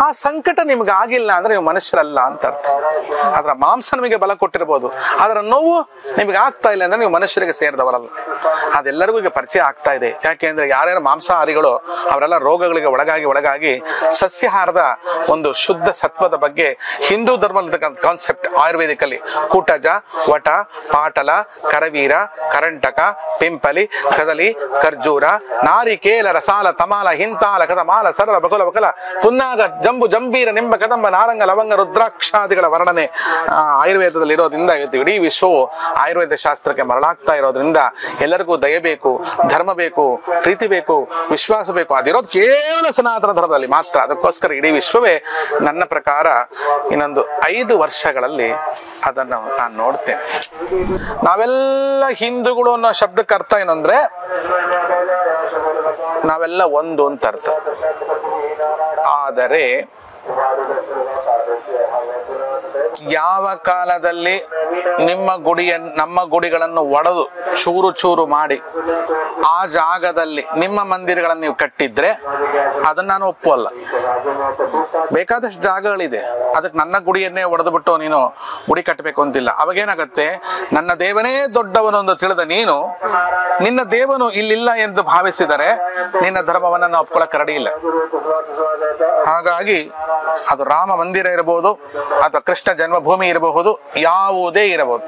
ಆ ಸಂಕಟ ನಿಮ್ಗೆ ಆಗಿಲ್ಲ ಅಂದ್ರೆ ನೀವು ಮನುಷ್ಯರಲ್ಲ ಅಂತ ಅರ್ಥ. ಅದರ ಮಾಂಸ ನಿಮಗೆ ಬಲ ಕೊಟ್ಟಿರ್ಬೋದು, ಅದರ ನೋವು ನಿಮಗೆ ಆಗ್ತಾ ಇಲ್ಲ ಅಂದ್ರೆ ನೀವು ಮನುಷ್ಯರಿಗೆ ಸೇರಿದವರಲ್ಲ. ಅದೆಲ್ಲರಿಗೂ ಈಗ ಪರಿಚಯ ಆಗ್ತಾ ಇದೆ. ಯಾಕೆಂದ್ರೆ ಯಾರ್ಯಾರು ಮಾಂಸಾಹಾರಿಗಳು ಅವರೆಲ್ಲ ರೋಗಗಳಿಗೆ ಒಳಗಾಗಿ ಸಸ್ಯಾಹಾರದ ಒಂದು ಶುದ್ಧ ಸತ್ವದ ಬಗ್ಗೆ ಹಿಂದೂ ಧರ್ಮದಲ್ಲಿರ್ತಕ್ಕಂಥ ಕಾನ್ಸೆಪ್ಟ್ ಆಯುರ್ವೇದಿಕ್ ಅಲ್ಲಿ ಕೂಟಜ, ವಟ, ಪಾಟಲ, ಕರವೀರ, ಕರಂಟಕ, ಪಿಂಪಲಿ, ಕದಲಿ, ಖರ್ಜೂರ, ನಾರಿಕೇಲ, ರಸಾಲ, ತಮಾಲ, ಹಿಂತಾಲ, ಕದಮಾಲ, ಸರಳ, ಬಕುಲ, ಬಕಲ, ಪುನ್ನಾಗ, ಜಂಬು, ಜಂಬೀರ, ನಿಂಬ, ಕದಂಬ, ನಾರಂಗ, ಲವಂಗ, ರುದ್ರಾಕ್ಷಾದಿಗಳ ವರ್ಣನೆ ಆಯುರ್ವೇದದಲ್ಲಿ ಇರೋದ್ರಿಂದ ಇವತ್ತು ಇಡೀ ವಿಶ್ವವು ಆಯುರ್ವೇದ ಶಾಸ್ತ್ರಕ್ಕೆ ಮರಳಾಗ್ತಾ ಇರೋದ್ರಿಂದ ಎಲ್ಲರಿಗೂ ದಯ ಬೇಕು, ಧರ್ಮ ಬೇಕು, ಪ್ರೀತಿ ಬೇಕು, ವಿಶ್ವಾಸ ಬೇಕು. ಅದಿರೋದು ಕೇವಲ ಸನಾತನ ಧರ್ಮದಲ್ಲಿ ಮಾತ್ರ. ಅದಕ್ಕೋಸ್ಕರ ಇಡೀ ವಿಶ್ವವೇ ನನ್ನ ಪ್ರಕಾರ ಇನ್ನೊಂದು 5 ವರ್ಷಗಳಲ್ಲಿ ಅದನ್ನು ನಾನು ನೋಡ್ತೇನೆ. ನಾವೆಲ್ಲ ಹಿಂದೂಗಳು ಅನ್ನೋ ಶಬ್ದಕ್ಕೆ ಅರ್ಥ ಏನು ಅಂದ್ರೆ ನಾವೆಲ್ಲ ಒಂದು ಅಂತ ಅರ್ಥ. ಆದರೆ ಯಾವ ಕಾಲದಲ್ಲಿ ನಮ್ಮ ಗುಡಿಗಳನ್ನು ಒಡೆದು ಚೂರು ಚೂರು ಮಾಡಿ ಆ ಜಾಗದಲ್ಲಿ ನಿಮ್ಮ ಮಂದಿರಗಳನ್ನು ನೀವು ಕಟ್ಟಿದ್ರೆ ಅದನ್ನ ನಾನು ಒಪ್ಪುವಲ್ಲ. ಬೇಕಾದಷ್ಟು ಜಾಗಗಳಿದೆ, ಅದಕ್ಕೆ ನನ್ನ ಗುಡಿಯನ್ನೇ ಒಡೆದು ಬಿಟ್ಟು ನೀನು ಗುಡಿ ಕಟ್ಟಬೇಕು ಅಂತಿಲ್ಲ. ಅವಾಗೇನಾಗತ್ತೆ, ನನ್ನ ದೇವನೇ ದೊಡ್ಡವನು ಎಂದು ತಿಳಿದ ನೀನು ನಿನ್ನ ದೇವನು ಇಲ್ಲಿಲ್ಲ ಎಂದು ಭಾವಿಸಿದರೆ ನಿನ್ನ ಧರ್ಮವನ್ನು ನಾವು ಒಪ್ಕೊಳ್ಳೋಕೆ ರೆಡಿ ಇಲ್ಲ. ಹಾಗಾಗಿ ಅದು ರಾಮ ಮಂದಿರ ಇರಬಹುದು ಅಥವಾ ಕೃಷ್ಣ ಜನ್ಮಭೂಮಿ ಇರಬಹುದು, ಯಾವುದೇ ಇರಬಹುದು,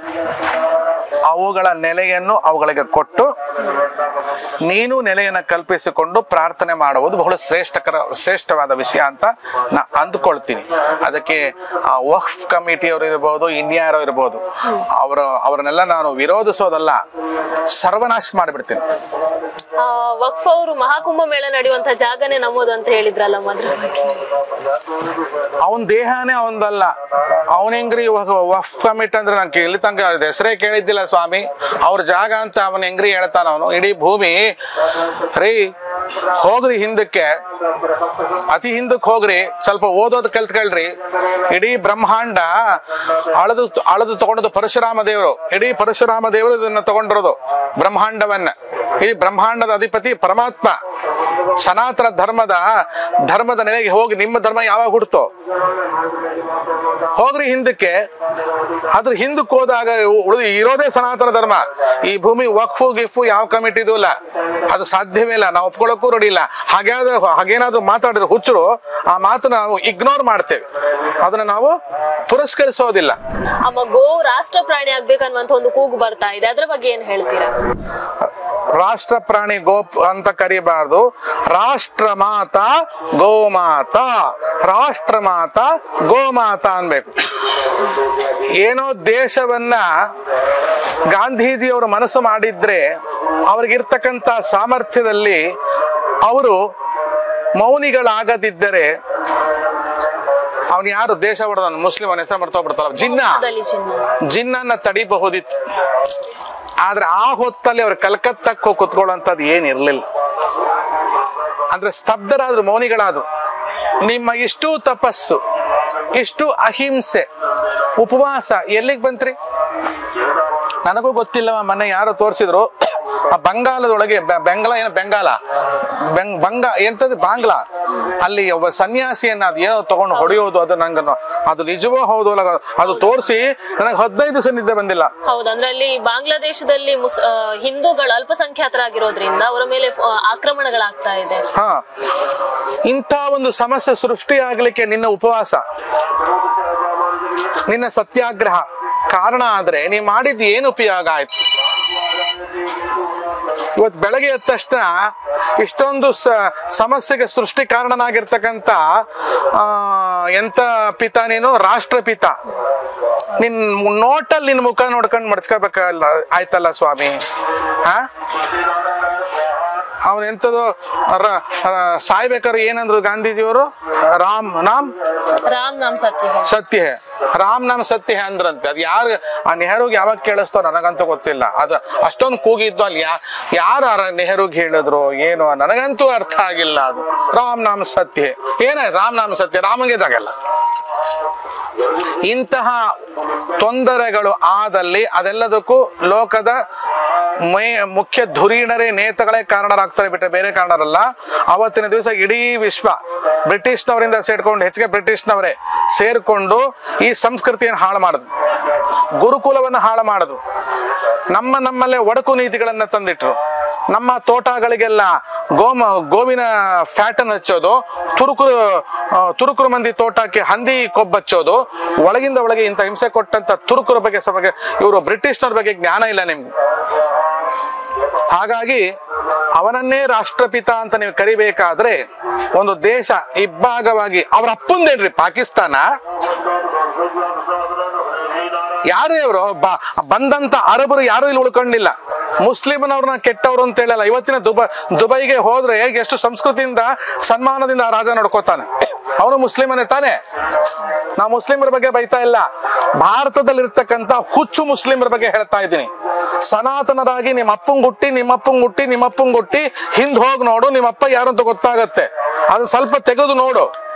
ಅವುಗಳ ನೆಲೆಯನ್ನು ಅವುಗಳಿಗೆ ಕೊಟ್ಟು ನೀನು ನೆಲೆಯನ್ನು ಕಲ್ಪಿಸಿಕೊಂಡು ಪ್ರಾರ್ಥನೆ ಮಾಡುವುದು ಬಹಳ ಶ್ರೇಷ್ಠವಾದ ವಿಷಯ ಅಂತ ನಾ ಅಂದ್ಕೊಳ್ತೀನಿ. ಅದಕ್ಕೆ ವಕ್ಫ್ ಕಮಿಟಿಯವರು ಇರ್ಬೋದು, ಇನ್ಯಾರೋ ಇರ್ಬೋದು, ಅವರನ್ನೆಲ್ಲ ನಾನು ವಿರೋಧಿಸೋದಲ್ಲ, ಸರ್ವನಾಶ ಮಾಡಿಬಿಡ್ತೀನಿ. ವಕ್ಫ್ ಅವರು ಮಹಾಕುಂಭ ಮೇಳ ನಡೆಯುವಂತ ಜಾಗನೇ ನಮ್ಮದು ಅಂತ ಹೇಳಿದ್ರಲ್ಲ, ಅದ್ರ ಬಗ್ಗೆ ಅವನ್ ದೇಹನೇ ಅವಂದಲ್ಲ. ಅವನ ಹೆಂಗ್ರಿ ವಕ್ಫ್ ಕಮಿಟಿ ಅಂದ್ರೆ ನಂಗೆ ಇಲ್ಲಿ ತನಕ ಹೆಸರೇ ಕೇಳಿದ್ದಿಲ್ಲ ಸ್ವಾಮಿ. ಅವ್ರ ಜಾಗ ಅಂತ ಅವನ ಹೆಂಗ್ರಿ ಹೇಳ್ತಾನ ಅವನು. ಇಡೀ ಭೂಮಿ ರೀ, ಹೋಗ್ರಿ ಹಿಂದಕ್ಕೆ, ಅತಿ ಹಿಂದಕ್ಕೆ ಹೋಗ್ರಿ, ಸ್ವಲ್ಪ ಓದೋದು ಕಲ್ತ್ಕೊಳ್ರಿ. ಇಡೀ ಬ್ರಹ್ಮಾಂಡ ಅಳದು ತಗೊಂಡದು ಪರಶುರಾಮ ದೇವರು. ಇಡೀ ಪರಶುರಾಮ ದೇವರು ಇದನ್ನ ತಗೊಂಡಿರೋದು ಬ್ರಹ್ಮಾಂಡವನ್ನ. ಈ ಬ್ರಹ್ಮಾಂಡದ ಅಧಿಪತಿ ಪರಮಾತ್ಮ. ಸನಾತನ ಧರ್ಮದ ನೆಲೆಗೆ ಹೋಗಿ ನಿಮ್ಮ ಧರ್ಮ ಯಾವಾಗ ಹುಡ್ತೋ ಹೋಗ್ರಿ ಹಿಂದಕ್ಕೆ. ಅದ್ರ ಹಿಂದಕ್ಕೆ ಹೋದಾಗ ಇರೋದೇ ಸನಾತನ ಧರ್ಮ. ಈ ಭೂಮಿ ವಕ್ಫು ಗಿಫು ಯಾವ ಕಮಿಟಿದು ಇಲ್ಲ, ಅದು ಸಾಧ್ಯವೇ ಇಲ್ಲ, ನಾವು ಒಪ್ಕೊಳ್ಳೋಕ್ಕೂ ರೆಡಿ ಇಲ್ಲ. ಹಾಗೇನಾದ್ರೂ ಮಾತಾಡಿದ್ರೆ ಹುಚ್ಚರು, ಆ ಮಾತನ್ನ ನಾವು ಇಗ್ನೋರ್ ಮಾಡ್ತೇವೆ, ಅದನ್ನ ನಾವು ಪುರಸ್ಕರಿಸೋದಿಲ್ಲ. ಅಮ್ಮ, ಗೋ ರಾಷ್ಟ್ರ ಪ್ರಾಣಿ ಆಗ್ಬೇಕನ್ನುವಂತ ಒಂದು ಕೂಗು ಬರ್ತಾ ಇದೆ, ಅದ್ರ ಬಗ್ಗೆ ಏನ್ ಹೇಳ್ತೀರಾ? ರಾಷ್ಟ್ರ ಪ್ರಾಣಿ ಗೋ ಅಂತ ಕರಿಬಾರ್ದು, ರಾಷ್ಟ್ರ ಮಾತಾ ಗೋಮಾತಾ, ರಾಷ್ಟ್ರ ಮಾತಾ ಗೋಮಾತಾ ಅನ್ಬೇಕು. ಏನೋ ದೇಶವನ್ನ ಗಾಂಧೀಜಿಯವರು ಮನಸ್ಸು ಮಾಡಿದ್ರೆ ಅವ್ರಿಗಿರ್ತಕ್ಕಂಥ ಸಾಮರ್ಥ್ಯದಲ್ಲಿ ಅವರು ಮೌನಿಗಳಾಗದಿದ್ದರೆ ಅವನು ಯಾರು ದೇಶ ಹೊಡೆದ ಮುಸ್ಲಿಂ ಅವನ ಹೆಸರು ಮರ್ತೋಗ್ಬಿಡ್ತಾರ, ಜಿನ್ನನ್ನ ತಡಿಬಹುದಿತ್ತು. ಆದ್ರೆ ಆ ಹೊತ್ತಲ್ಲಿ ಅವ್ರು ಕಲ್ಕತ್ತಕ್ಕೆ ಹೋಗಿ ಕುತ್ಕೊಳ್ಳುವಂಥದ್ದು ಏನಿರ್ಲಿಲ್ಲ. ಅಂದ್ರೆ ಸ್ತಬ್ಧರಾದ್ರು, ಮೌನಿಗಳಾದ್ರು. ನಿಮ್ಮ ಇಷ್ಟು ತಪಸ್ಸು, ಇಷ್ಟು ಅಹಿಂಸೆ, ಉಪವಾಸ ಎಲ್ಲಿಗೆ ಬಂತ್ರಿ? ನನಗೂ ಗೊತ್ತಿಲ್ಲವ. ಮೊನ್ನೆ ಯಾರೋ ತೋರಿಸಿದ್ರು, ಆ ಬಂಗಾಲದೊಳಗೆ ಎಂತದ್ದು ಬಾಂಗ್ಲಾ, ಅಲ್ಲಿ ಒಬ್ಬ ಸನ್ಯಾಸಿಯನ್ನ ಅದು ಏನೋ ತಗೊಂಡು ಹೊಡೆಯೋದು, ಅದು ನಂಗೆ ಅದು ನಿಜವೋ ಹೌದು ಅದು ತೋರಿಸಿ ನನಗೆ 15 ದಿವಸ ನಿದ್ದೆ ಬಂದಿಲ್ಲ. ಹೌದು, ಅಂದ್ರೆ ಅಲ್ಲಿ ಬಾಂಗ್ಲಾದೇಶದಲ್ಲಿ ಹಿಂದೂಗಳು ಅಲ್ಪಸಂಖ್ಯಾತರಾಗಿರೋದ್ರಿಂದ ಅವರ ಮೇಲೆ ಆಕ್ರಮಣಗಳಾಗ್ತಾ ಇದೆ. ಇಂಥ ಒಂದು ಸಮಸ್ಯೆ ಸೃಷ್ಟಿ ಆಗ್ಲಿಕ್ಕೆ ನಿನ್ನ ಉಪವಾಸ, ನಿನ್ನ ಸತ್ಯಾಗ್ರಹ ಕಾರಣ ಆದ್ರೆ ನೀ ಮಾಡಿದ್ದು ಏನು ಉಪಯೋಗ ಆಯ್ತು? ಇವತ್ತು ಬೆಳಗ್ಗೆ ಎದ್ದ ತಕ್ಷಣ ಇಷ್ಟೊಂದು ಸಮಸ್ಯೆಗೆ ಸೃಷ್ಟಿ ಕಾರಣನಾಗಿರ್ತಕ್ಕಂಥ ಎಂತ ಪಿತ ನೀನು? ರಾಷ್ಟ್ರಪಿತ. ನಿನ್ ನೋಟಲ್ಲಿ ನಿನ್ ಮುಖ ನೋಡ್ಕೊಂಡು ಮಡ್ಚ್ಕೋಬೇಕಲ್ಲ ಆಯ್ತಲ್ಲ ಸ್ವಾಮಿ. ಅವನು ಎಂತದೋ ಸಾಯ್ಬೇಕಾದ್ರೆ ಏನಂದ್ರು ಗಾಂಧೀಜಿಯವರು? ರಾಮ್ ನಾಮ್ ಸತ್ಯ ಹೇ, ರಾಮ್ ನಾಮ್ ಸತ್ಯ ಹೇ ಅಂದ್ರಂತೆ. ಅದು ಯಾರು ಆ ನೆಹರುಗೆ ಯಾವಾಗ ಕೇಳಿಸ್ತೋ ನನಗಂತೂ ಗೊತ್ತಿಲ್ಲ. ಅದು ಅಷ್ಟೊಂದು ಕೂಗಿದ್ದು ಅಲ್ಲಿ ಯಾರು ನೆಹರುಗೆ ಹೇಳಿದ್ರು ಏನೋ ನನಗಂತೂ ಅರ್ಥ ಆಗಿಲ್ಲ. ಅದು ರಾಮ್ ನಾಮ್ ಸತ್ಯ ಹೇ, ಏನಾಯ್ತು ರಾಮ್ ನಾಮ್ ಸತ್ಯ? ರಾಮಗೆ ಜಾಗಲ್ಲ. ಇಂತಹ ತೊಂದರೆಗಳು ಆದಲ್ಲಿ ಅದೆಲ್ಲದಕ್ಕೂ ಲೋಕದ ಮುಖ್ಯ ಧುರೀಣರೇ ನೇತಗಳೇ ಕಾರಣರಾಗ್ತಾರೆ, ಬಿಟ್ಟರೆ ಬೇರೆ ಕಾರಣರಲ್ಲ. ಅವತ್ತಿನ ದಿವಸ ಇಡೀ ವಿಶ್ವ ಬ್ರಿಟಿಷ್ನವರಿಂದ ಸೇರ್ಕೊಂಡು, ಹೆಚ್ಚಿಗೆ ಬ್ರಿಟಿಷ್ನವರೇ ಸೇರ್ಕೊಂಡು ಈ ಸಂಸ್ಕೃತಿಯನ್ನು ಹಾಳು ಮಾಡುದು, ಗುರುಕುಲವನ್ನು ಹಾಳು ಮಾಡುದು, ನಮ್ಮಲ್ಲೇ ಒಡಕು ನೀತಿಗಳನ್ನ ತಂದಿಟ್ರು. ನಮ್ಮ ತೋಟಗಳಿಗೆಲ್ಲ ಗೋವಿನ ಫ್ಯಾಟನ್ ಹಚ್ಚೋದು, ತುರುಕುರು ಮಂದಿ ತೋಟಕ್ಕೆ ಹಂದಿ ಕೊಬ್ಬಚ್ಚೋದು, ಒಳಗಿಂದ ಒಳಗೆ ಇಂಥ ಹಿಂಸೆ ಕೊಟ್ಟಂತ ತುರುಕುರ ಬಗ್ಗೆ ಇವರು ಬ್ರಿಟಿಷ್ನವ್ರ ಬಗ್ಗೆ ಜ್ಞಾನ ಇಲ್ಲ ನಿಮ್ಗೆ. ಹಾಗಾಗಿ ಅವನನ್ನೇ ರಾಷ್ಟ್ರಪಿತ ಅಂತ ನೀವು ಕರಿಬೇಕಾದ್ರೆ ಒಂದು ದೇಶ ಇಬ್ಬಾಗವಾಗಿ, ಅವ್ರ ಅಪ್ಪಂದೇನ್ರಿ ಪಾಕಿಸ್ತಾನ? ಯಾರೇ ಅವರು ಬಂದಂತ ಅರಬರು ಯಾರು ಇಲ್ಲಿ ಉಳ್ಕೊಂಡಿಲ್ಲ. ಮುಸ್ಲಿಮ್ನವ್ರನ್ನ ಕೆಟ್ಟವ್ರು ಅಂತ ಹೇಳಲ್ಲ. ಇವತ್ತಿನ ದುಬೈಗೆ ಹೋದ್ರೆ ಎಷ್ಟು ಸಂಸ್ಕೃತಿಯಿಂದ ಸನ್ಮಾನದಿಂದ ಆ ರಾಜ ನಡ್ಕೋತಾನೆ. ಅವನು ಮುಸ್ಲಿಮನೇ ತಾನೆ. ನಾವು ಮುಸ್ಲಿಮರ ಬಗ್ಗೆ ಬೈತಾ ಇಲ್ಲ, ಭಾರತದಲ್ಲಿರ್ತಕ್ಕಂಥ ಹುಚ್ಚು ಮುಸ್ಲಿಮರ ಬಗ್ಗೆ ಹೇಳ್ತಾ ಇದ್ದೀನಿ. ಸನಾತನರಾಗಿ ನಿಮ್ಮಪ್ಪಂಗ್ ಹುಟ್ಟಿ ಹಿಂದ್ ಹೋಗಿ ನೋಡು, ನಿಮ್ಮಪ್ಪ ಯಾರು ಅಂತ ಗೊತ್ತಾಗತ್ತೆ. ಅದು ಸ್ವಲ್ಪ ತೆಗೆದು ನೋಡು.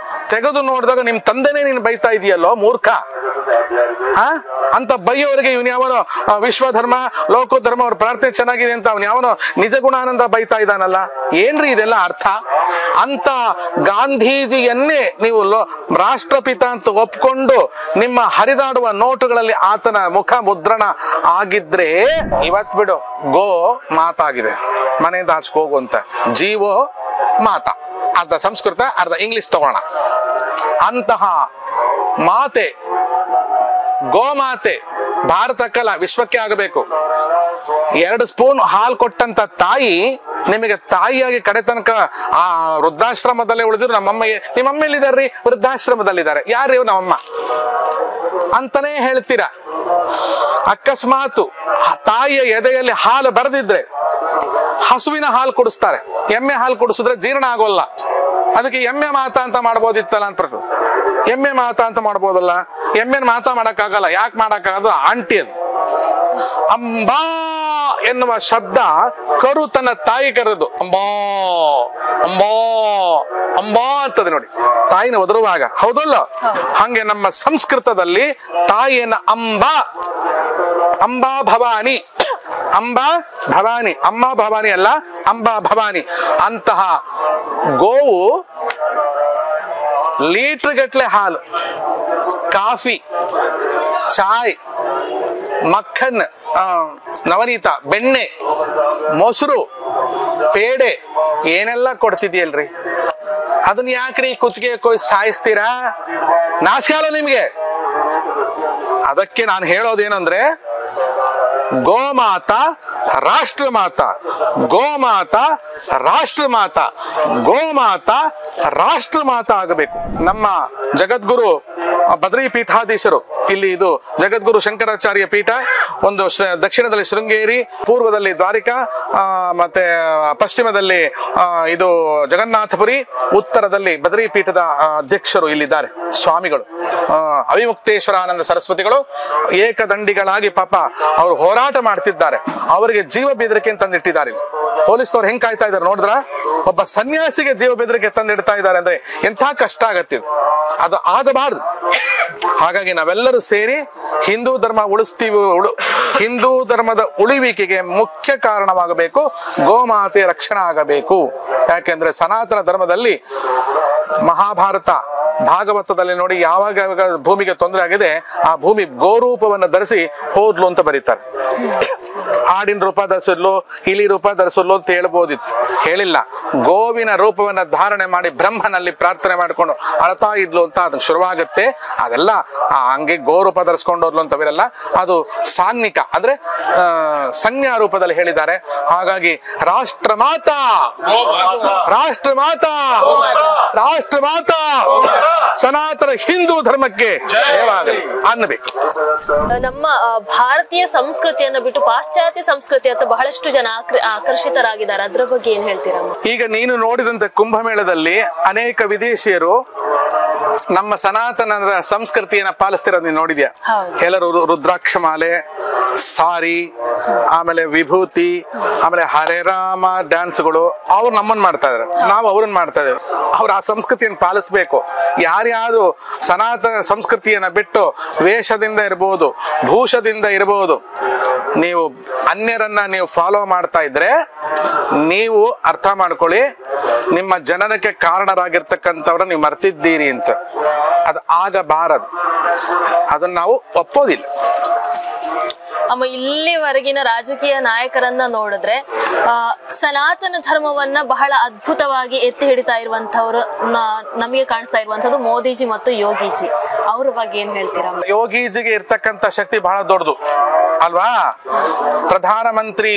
ತೆಗೆದು ನೋಡಿದಾಗ ನಿಮ್ ತಂದೆನೇ ನೀನು ಬೈತಾ ಇದೆಯಲ್ಲೋ ಮೂರ್ಖ. ಅಂತ ಬೈಯೋರಿಗೆ ಇವನು ಯಾವನೋ ವಿಶ್ವಧರ್ಮ ಲೋಕೋಧರ್ಮ ಅವ್ರ ಪ್ರಾರ್ಥನೆ ಚೆನ್ನಾಗಿದೆ ಅಂತ ಅವನು ಯಾವನೋ ನಿಜ ಗುಣಾನಂದ ಬೈತಾ ಇದ್ದಾನಲ್ಲ. ಏನ್ರಿ ಇದೆಲ್ಲ ಅರ್ಥ? ಅಂತ ಗಾಂಧೀಜಿಯನ್ನೇ ನೀವು ರಾಷ್ಟ್ರಪಿತ ಅಂತ ಒಪ್ಕೊಂಡು ನಿಮ್ಮ ಹರಿದಾಡುವ ನೋಟುಗಳಲ್ಲಿ ಆತನ ಮುಖ ಮುದ್ರಣ ಆಗಿದ್ರೆ ಇವತ್ ಬಿಡು, ಗೋ ಮಾತಾಗಿದೆ, ಮನೆಯಿಂದ ಆಚೆಗೆ ಹೋಗುವಂತ ಜೀವೋ ಮಾತಾ. ಅರ್ಧ ಸಂಸ್ಕೃತ ಅರ್ಧ ಇಂಗ್ಲಿಷ್ ತಗೋಣ. ಅಂತಹ ಮಾತೆ, ಗೋಮಾತೆ ಭಾರತಕ್ಕಲ್ಲ ವಿಶ್ವಕ್ಕೆ ಆಗಬೇಕು. 2 ಸ್ಪೂನ್ ಹಾಲು ಕೊಟ್ಟಂತ ತಾಯಿ ನಿಮಗೆ ತಾಯಿಯಾಗಿ ಕಡೆ ತನಕ ಆ ವೃದ್ಧಾಶ್ರಮದಲ್ಲೇ ಉಳಿದ್ರು. ನಿಮ್ಮಮ್ಮ ಎಲ್ಲಿದಾರ್ರಿ? ವೃದ್ಧಾಶ್ರಮದಲ್ಲಿದ್ದಾರೆ. ಯಾರು ನಮ್ಮಮ್ಮ ಅಂತಾನೆ ಹೇಳ್ತೀರಾ. ಅಕಸ್ಮಾತ್ ತಾಯಿಯ ಎದೆಯಲ್ಲಿ ಹಾಲು ಬರೆದಿದ್ರೆ ಹಸುವಿನ ಹಾಲು ಕುಡಿಸ್ತಾರೆ, ಎಮ್ಮೆ ಹಾಲು ಕುಡಿಸಿದ್ರೆ ಜೀರ್ಣ ಆಗೋಲ್ಲ. ಅದಕ್ಕೆ ಎಮ್ಮೆ ಮಾತಾ ಅಂತ ಮಾಡ್ಬೋದಿತ್ತಲ್ಲ ಅಂತ. ಎಮ್ಮೆ ಮಾತಾ ಅಂತ ಮಾಡ್ಬೋದಲ್ಲ, ಎಮ್ಮೆನ ಮಾತಾ ಮಾಡಕ್ಕಾಗಲ್ಲ. ಯಾಕೆ ಮಾಡಕ್ಕಾಗದು? ಆಂಟಿ ಅದು. ಅಂಬಾ ಎನ್ನುವ ಶಬ್ದ ಕರು ತನ್ನ ತಾಯಿ ಕರೆದು ಅಂಬಾ ಅಂಬಾ ಅಂಬಾ ಅಂತದೆ ನೋಡಿ, ತಾಯಿನ ಒದರುವಾಗ. ಹೌದಲ್ಲ? ಹಂಗೆ ನಮ್ಮ ಸಂಸ್ಕೃತದಲ್ಲಿ ತಾಯಿಯನ್ನ ಅಂಬಾ, ಅಂಬಾ ಭವಾನಿ, ಅಂಬಾ ಭವಾನಿ, ಅಮ್ಮ ಭವಾನಿ ಅಲ್ಲ, ಅಂಬಾ ಭವಾನಿ. ಅಂತಹ ಗೋವು ಲೀಟರ್ ಗಟ್ಲೆ ಹಾಲು, ಕಾಫಿ, ಚಾಯ್, ಮಕ್ಕನ್, ನವನೀತ, ಬೆಣ್ಣೆ, ಮೊಸರು, ಪೇಡೆ ಏನೆಲ್ಲ ಕೊಡ್ತಿದ್ಯಲ್ರಿ. ಅದನ್ನ ಯಾಕ್ರಿ ಕುತ್ತಿಗೆ ಕೊಯ್ ಸಾಯಿಸ್ತೀರಾ? ನಾಚಿಕೆ ನಿಮ್ಗೆ? ಅದಕ್ಕೆ ನಾನು ಹೇಳೋದೇನಂದ್ರೆ, ಗೋಮಾತಾ ರಾಷ್ಟ್ರಮಾತಾ, ಗೋಮಾತಾ ರಾಷ್ಟ್ರಮಾತಾ, ಗೋಮಾತಾ ರಾಷ್ಟ್ರಮಾತಾ ಆಗಬೇಕು. ನಮ್ಮ ಜಗದ್ಗುರು ಬದ್ರಿ ಪೀಠಾಧೀಶರು, ಇಲ್ಲಿ ಇದು ಜಗದ್ಗುರು ಶಂಕರಾಚಾರ್ಯ ಪೀಠ, ಒಂದು ದಕ್ಷಿಣದಲ್ಲಿ ಶೃಂಗೇರಿ, ಪೂರ್ವದಲ್ಲಿ ದ್ವಾರಿಕಾ, ಮತ್ತೆ ಪಶ್ಚಿಮದಲ್ಲಿ ಇದು ಜಗನ್ನಾಥಪುರಿ, ಉತ್ತರದಲ್ಲಿ ಬದ್ರಿ ಪೀಠದ ಅಧ್ಯಕ್ಷರು ಇಲ್ಲಿದ್ದಾರೆ ಸ್ವಾಮಿಗಳು, ಅವಿಮುಕ್ತೇಶ್ವರಾನಂದ ಸರಸ್ವತಿಗಳು. ಏಕದಂಡಿಗಳಾಗಿ ಪಾಪ ಅವರು ಹೋರಾಟ ಮಾಡ್ತಿದ್ದಾರೆ. ಅವರಿಗೆ ಜೀವ ಬೆದರಿಕೆ ತಂದಿಟ್ಟಿದ್ದಾರೆ. ಪೊಲೀಸ್ನವ್ರು ಹೆಂಗ್ ಕಾಯ್ತಾ ಇದ್ದಾರೆ ನೋಡಿದ್ರ? ಒಬ್ಬ ಸನ್ಯಾಸಿಗೆ ಜೀವ ಬೆದರಿಕೆ ತಂದಿಡ್ತಾ ಇದ್ದಾರೆ ಅಂದ್ರೆ ಎಂಥ ಕಷ್ಟ ಆಗತ್ತಿದೆ. ಅದು ಆಗಬಾರ್ದು. ಹಾಗಾಗಿ ನಾವೆಲ್ಲರೂ ಸೇರಿ ಹಿಂದೂ ಧರ್ಮ ಉಳಿಸ್ತೀವಿ. ಹಿಂದೂ ಧರ್ಮದ ಉಳಿವಿಕೆಗೆ ಮುಖ್ಯ ಕಾರಣವಾಗಬೇಕು ಗೋಮಾತೆಯ ರಕ್ಷಣೆ ಆಗಬೇಕು. ಯಾಕೆಂದ್ರೆ ಸನಾತನ ಧರ್ಮದಲ್ಲಿ ಮಹಾಭಾರತ ಭಾಗವತದಲ್ಲಿ ನೋಡಿ, ಯಾವಾಗ ಭೂಮಿಗೆ ತೊಂದರೆ ಆಗಿದೆ ಆ ಭೂಮಿ ಗೋರೂಪವನ್ನು ಧರಿಸಿ ಹೋದ್ಲು ಅಂತ ಬರೀತಾರೆ. ಆಡಿನ ರೂಪ ಧರಿಸಿದ್ಲು, ಇಲಿ ರೂಪ ಧರಿಸಿದ್ಲು ಅಂತ ಹೇಳ್ಬೋದಿತ್ತು, ಹೇಳಿಲ್ಲ. ಗೋವಿನ ರೂಪವನ್ನ ಧಾರಣೆ ಮಾಡಿ ಬ್ರಹ್ಮನಲ್ಲಿ ಪ್ರಾರ್ಥನೆ ಮಾಡಿಕೊಂಡು ಅಳ್ತಾ ಇದ್ಲು ಅಂತ ಅದಕ್ಕೆ ಶುರುವಾಗುತ್ತೆ. ಅದೆಲ್ಲ ಹಂಗೆ ಗೋರೂಪ ಧರಿಸ್ಕೊಂಡೋದ್ಲು ಅಂತವಿರಲ್ಲ, ಅದು ಸಾಂಜ್ಞಿಕ ಅಂದ್ರೆ ಸಂಜ್ಞಾ ರೂಪದಲ್ಲಿ ಹೇಳಿದ್ದಾರೆ. ಹಾಗಾಗಿ ರಾಷ್ಟ್ರ ಮಾತಾ, ರಾಷ್ಟ್ರ ಮಾತಾ, ರಾಷ್ಟ್ರ ಮಾತಾ, ಸನಾತನ ಹಿಂದೂ ಧರ್ಮಕ್ಕೆ ಜಯವಾಗಲಿ ಅನ್ನಬೇಕು. ನಮ್ಮ ಭಾರತೀಯ ಸಂಸ್ಕೃತಿಯನ್ನು ಬಿಟ್ಟು ಪಾಶ್ಚಾತ್ಯ ಸಂಸ್ಕೃತಿ ಅಂತ ಬಹಳಷ್ಟು ಜನ ಆಕರ್ಷಿತರಾಗಿದ್ದಾರೆ. ಅದ್ರ ಬಗ್ಗೆ ಏನ್ ಹೇಳ್ತೀರಾ? ಈಗ ನೀನು ನೋಡಿದಂತೆ ಕುಂಭಮೇಳದಲ್ಲಿ ಅನೇಕ ವಿದೇಶಿಯರು ನಮ್ಮ ಸನಾತನದ ಸಂಸ್ಕೃತಿಯನ್ನ ಪಾಲಿಸ್ತಿರೋದು ನೀನು ನೋಡಿದ್ಯಾ? ಎಲ್ಲರೂ ರುದ್ರಾಕ್ಷ ಮಾಲೆ, ಸಾರಿ, ಆಮೇಲೆ ವಿಭೂತಿ, ಆಮೇಲೆ ಹರೇ ರಾಮ ಡ್ಯಾನ್ಸ್ಗಳು. ಅವ್ರು ನಮ್ಮನ್ನ ಮಾಡ್ತಾ ಇದಾರೆ, ನಾವು ಅವ್ರನ್ನ ಮಾಡ್ತಾ ಇದ್ದೇವೆ. ಅವ್ರು ಆ ಸಂಸ್ಕೃತಿಯನ್ನು ಪಾಲಿಸ್ಬೇಕು. ಯಾರ್ಯಾರು ಸನಾತನ ಸಂಸ್ಕೃತಿಯನ್ನ ಬಿಟ್ಟು ವೇಷದಿಂದ ಇರ್ಬೋದು, ಭೂಷದಿಂದ ಇರ್ಬೋದು, ನೀವು ಅನ್ಯರನ್ನ ನೀವು ಫಾಲೋ ಮಾಡ್ತಾ ಇದ್ರೆ ನೀವು ಅರ್ಥ ಮಾಡ್ಕೊಳ್ಳಿ, ನಿಮ್ಮ ಜನನಕ್ಕೆ ಕಾರಣರಾಗಿರ್ತಕ್ಕಂಥವ್ರ ನೀವು ಮರ್ತಿದ್ದೀರಿ ಅಂತ. ಅದು ಆಗಬಾರದು, ಅದನ್ನ ನಾವು ಒಪ್ಪೋದಿಲ್ಲ. ಅಮ್ಮ, ಇಲ್ಲಿವರೆಗಿನ ರಾಜಕೀಯ ನಾಯಕರನ್ನ ನೋಡಿದ್ರೆ ಸನಾತನ ಧರ್ಮವನ್ನ ಬಹಳ ಅದ್ಭುತವಾಗಿ ಎತ್ತಿ ಹಿಡಿತಾ ಇರುವಂತವ್ರು ನಮಗೆ ಕಾಣಿಸ್ತಾ ಇರುವಂತದ್ದು ಮೋದಿಜಿ ಮತ್ತು ಯೋಗಿಜಿ. ಅವ್ರ ಬಗ್ಗೆ ಏನ್ ಹೇಳ್ತೀರಾ? ಯೋಗಿಜಿಗೆ ಇರ್ತಕ್ಕಂಥ ಶಕ್ತಿ ಬಹಳ ದೊಡ್ಡದು ಅಲ್ವಾ? ಪ್ರಧಾನಮಂತ್ರಿ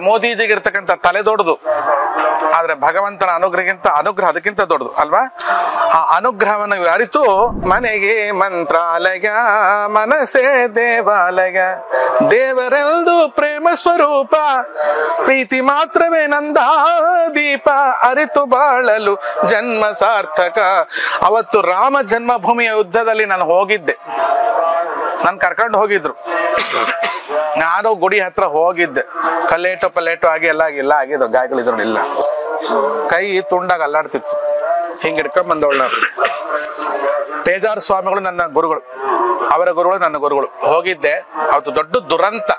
ಮೋದಿಜಿಗೆ ಇರ್ತಕ್ಕಂಥ ತಲೆ ದೊಡ್ಡದು, ಆದ್ರೆ ಭಗವಂತನ ಅನುಗ್ರಹ ಅದಕ್ಕಿಂತ ದೊಡ್ಡದು ಅಲ್ವಾ? ಆ ಅನುಗ್ರಹವನ್ನು ಅರಿತು ಮನೆಗೆ ಮಂತ್ರಾಲಯ, ಮನಸೇ ದೇವಾಲಯ, ದೇವರೆಲ್ದು ಪ್ರೇಮ ಸ್ವರೂಪ, ಪ್ರೀತಿ ಮಾತ್ರವೇ ನಂದ ದೀಪ, ಅರಿತು ಬಾಳಲು ಜನ್ಮ ಸಾರ್ಥಕ. ಅವತ್ತು ರಾಮ ಜನ್ಮಭೂಮಿಯ ಯುದ್ಧದಲ್ಲಿ ನಾನು ಹೋಗಿದ್ದೆ, ನಾನು ಕರ್ಕೊಂಡು ಹೋಗಿದ್ರು. ನಾನು ಗುಡಿ ಹತ್ರ ಹೋಗಿದ್ದೆ, ಕಲ್ಲೇಟು ಪಲ್ಲೇಟು ಆಗಿ ಎಲ್ಲ ಆಗಿದ್ದು, ಗಾಯಗಳಿದ್ರು, ಇಲ್ಲ ಕೈ ತುಂಡಾಗ ಅಲ್ಲಾಡ್ತಿತ್ತು. ಹಿಂಗೆ ಹಿಡ್ಕೊಂಡ್ ಬಂದವಳು ನಾನು. ಪೇಜಾರ ಸ್ವಾಮಿಗಳು ನನ್ನ ಗುರುಗಳು, ಅವರ ಗುರುಗಳು ನನ್ನ ಗುರುಗಳು. ಹೋಗಿದ್ದೆ, ಅದು ದೊಡ್ಡ ದುರಂತ.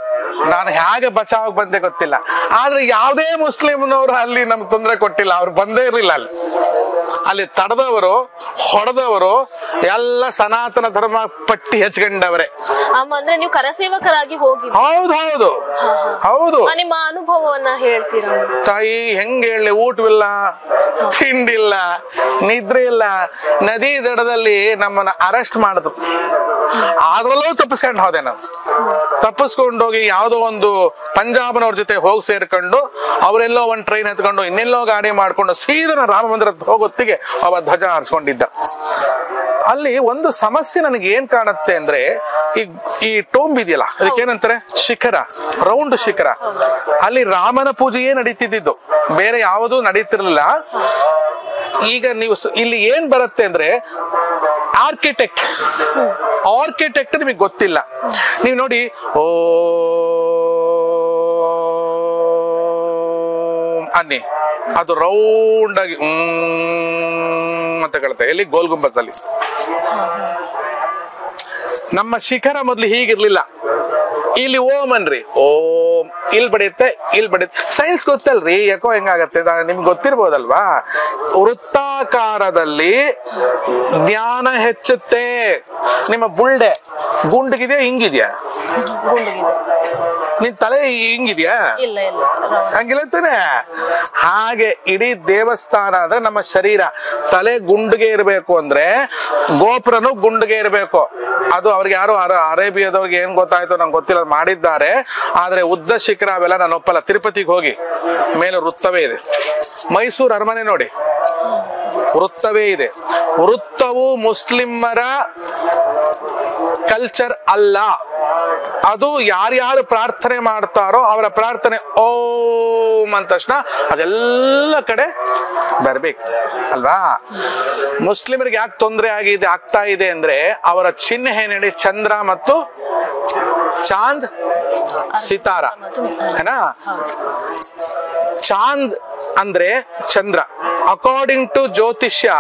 ನಾನು ಹೇಗೆ ಬಚಾವ್ ಬಂದೆ ಗೊತ್ತಿಲ್ಲ. ಆದ್ರೆ ಯಾವುದೇ ಮುಸ್ಲಿಮ್ನವರು ಅಲ್ಲಿ ನಮ್ಗೆ ತೊಂದರೆ ಕೊಟ್ಟಿಲ್ಲ. ಅವ್ರು ಬಂದೇ ಇರಲಿಲ್ಲ ಅಲ್ಲಿ ತಡೆದವರು, ಹೊಡೆದವರು ಎಲ್ಲ ಸನಾತನ ಧರ್ಮ ಪಟ್ಟಿ ಹಚ್ಕೊಂಡವ್ರೆ. ಅಂದ್ರೆ ನೀವು ಕರಸೇವಕರಾಗಿ ಹೋಗಿ? ಹೌದು ಹೌದು ಹೌದು. ನಿಮ್ಮ ಅನುಭವವನ್ನ ಹೇಳ್ತೀರಾ? ತಾಯಿ ಹೆಂಗ್ ಹೇಳಿ, ಊಟವಿಲ್ಲ, ತಿಂಡಿಲ್ಲ, ನಿದ್ರೆ ಇಲ್ಲ. ನದಿ ದಡದಲ್ಲಿ ನಮ್ಮನ್ನ ಅರೆಸ್ಟ್ ಮಾಡಿದ್ರು. ಅದ್ರಲ್ಲೂ ತಪ್ಪಿಸ್ಕೊಂಡು ಹೋದೆ ನಾನು. ತಪ್ಪಿಸ್ಕೊಂಡೋಗಿ ಯಾವುದೋ ಒಂದು ಪಂಜಾಬ್ನವ್ರ ಜೊತೆ ಹೋಗಿ ಸೇರ್ಕೊಂಡು, ಅವರೆಲ್ಲೋ ಒಂದು ಟ್ರೈನ್ ಎತ್ಕೊಂಡು ಇನ್ನೆಲ್ಲೋ ಗಾಡಿ ಮಾಡ್ಕೊಂಡು ಸೀದಾ ರಾಮ ಮಂದಿರ ಹೋಗೊತ್ತಿಗೆ ಅವ ಧ್ವಜ ಹಾರಿಸ್ಕೊಂಡಿದ್ದ. ಅಲ್ಲಿ ಒಂದು ಸಮಸ್ಯೆ ನನಗೆ ಏನ್ ಕಾಣುತ್ತೆ ಅಂದ್ರೆ, ಈ ಟೋಂಬ್ ಇದೆಯಲ್ಲ, ಅದಕ್ಕೇನಂತಾರೆ, ಶಿಖರ, ರೌಂಡ್ ಶಿಖರ. ಅಲ್ಲಿ ರಾಮನ ಪೂಜೆಯೇ ನಡೀತಿದ್ದು, ಬೇರೆ ಯಾವುದೂ ನಡೀತಿರ್ಲಿಲ್ಲ. ಈಗ ನೀವು ಇಲ್ಲಿ ಏನ್ ಬರುತ್ತೆ ಅಂದ್ರೆ, ಆರ್ಕಿಟೆಕ್ಟ್ ನಿಮಗೆ ಗೊತ್ತಿಲ್ಲ. ನೀವು ನೋಡಿ, ಓ ಅನ್ನಿ, ಅದು ರೌಂಡ್ ಆಗಿ ಅಂತ ಕೇಳುತ್ತೆ. ಎಲ್ಲಿ? ಗೋಲ್ ಗುಂಬಜ್ ಅಲ್ಲಿ. ನಮ್ಮ ಶಿಖರ ಮೊದ್ಲು ಹೀಗಿರ್ಲಿಲ್ಲ. ಇಲ್ಲಿ ಓಂ ಅನ್ರಿ, ಓಂ ಇಲ್ಲಿ ಬಡಿಯುತ್ತೆ, ಇಲ್ಲಿ ಬಡಿಯುತ್ತೆ. ಸೈನ್ಸ್ ಗೊತ್ತಲ್ರಿ, ಯಾಕೋ ಹೆಂಗಾಗತ್ತೆ ನಿಮ್ಗೆ ಗೊತ್ತಿರ್ಬೋದಲ್ವಾ. ವೃತ್ತಾಕಾರದಲ್ಲಿ ಜ್ಞಾನ ಹೆಚ್ಚುತ್ತೆ. ನಿಮ್ಮ ಬುಲ್ಡೆ ಗುಂಡಗಿದೆಯಾ, ಹಿಂಗಿದ್ಯಾ? ನಿನ್ ತಲೆ ಹಿಂಗಿದ್ಯಾ? ಹಂಗಿಲ್ಲ ತಾನೆ. ಹಾಗೆ ಇಡೀ ದೇವಸ್ಥಾನ ಅಂದ್ರೆ ನಮ್ಮ ಶರೀರ. ತಲೆ ಗುಂಡಿಗೆ ಇರಬೇಕು ಅಂದ್ರೆ ಗೋಪುರನು ಗುಂಡಿಗೆ ಇರಬೇಕು. ಅದು ಅವ್ರಿಗೆ ಯಾರು ಅರೇಬಿಯಾದವ್ರಿಗೆ ಏನ್ ಗೊತ್ತಾಯ್ತು ನಂಗೆ ಗೊತ್ತಿಲ್ಲ, ಮಾಡಿದ್ದಾರೆ. ಆದ್ರೆ ಉದ್ದ ಶಿಖರ ಅವೆಲ್ಲ ನಾನು ಒಪ್ಪಲ್ಲ. ತಿರುಪತಿಗೆ ಹೋಗಿ ಮೇಲೆ ವೃತ್ತವೇ ಇದೆ. ಮೈಸೂರು ಅರಮನೆ ನೋಡಿ, ವೃತ್ತವೇ ಇದೆ. ವೃತ್ತವು ಮುಸ್ಲಿಮರ ಕಲ್ಚರ್ ಅಲ್ಲ. ಅದು ಯಾರ್ಯಾರು ಪ್ರಾರ್ಥನೆ ಮಾಡ್ತಾರೋ ಅವರ ಪ್ರಾರ್ಥನೆ ಓಂ ಅಂದ ತಕ್ಷಣ ಅದೆಲ್ಲ ಕಡೆ ಬರ್ಬೇಕು ಅಲ್ವಾ. ಮುಸ್ಲಿಮರಿಗೆ ಯಾಕೆ ತೊಂದರೆ ಆಗ್ತಾ ಇದೆ ಅಂದ್ರೆ, ಅವರ ಚಿಹ್ನೆ ಏನ್ ಹೇಳಿ, ಚಂದ್ರ ಮತ್ತು ಚಾಂದ್ ಸಿತಾರ ಏನಾ. ಚಾಂದ್ ಅಂದ್ರೆ ಚಂದ್ರ. ಅಕಾರ್ಡಿಂಗ್ ಟು ಜ್ಯೋತಿಷ್ಯ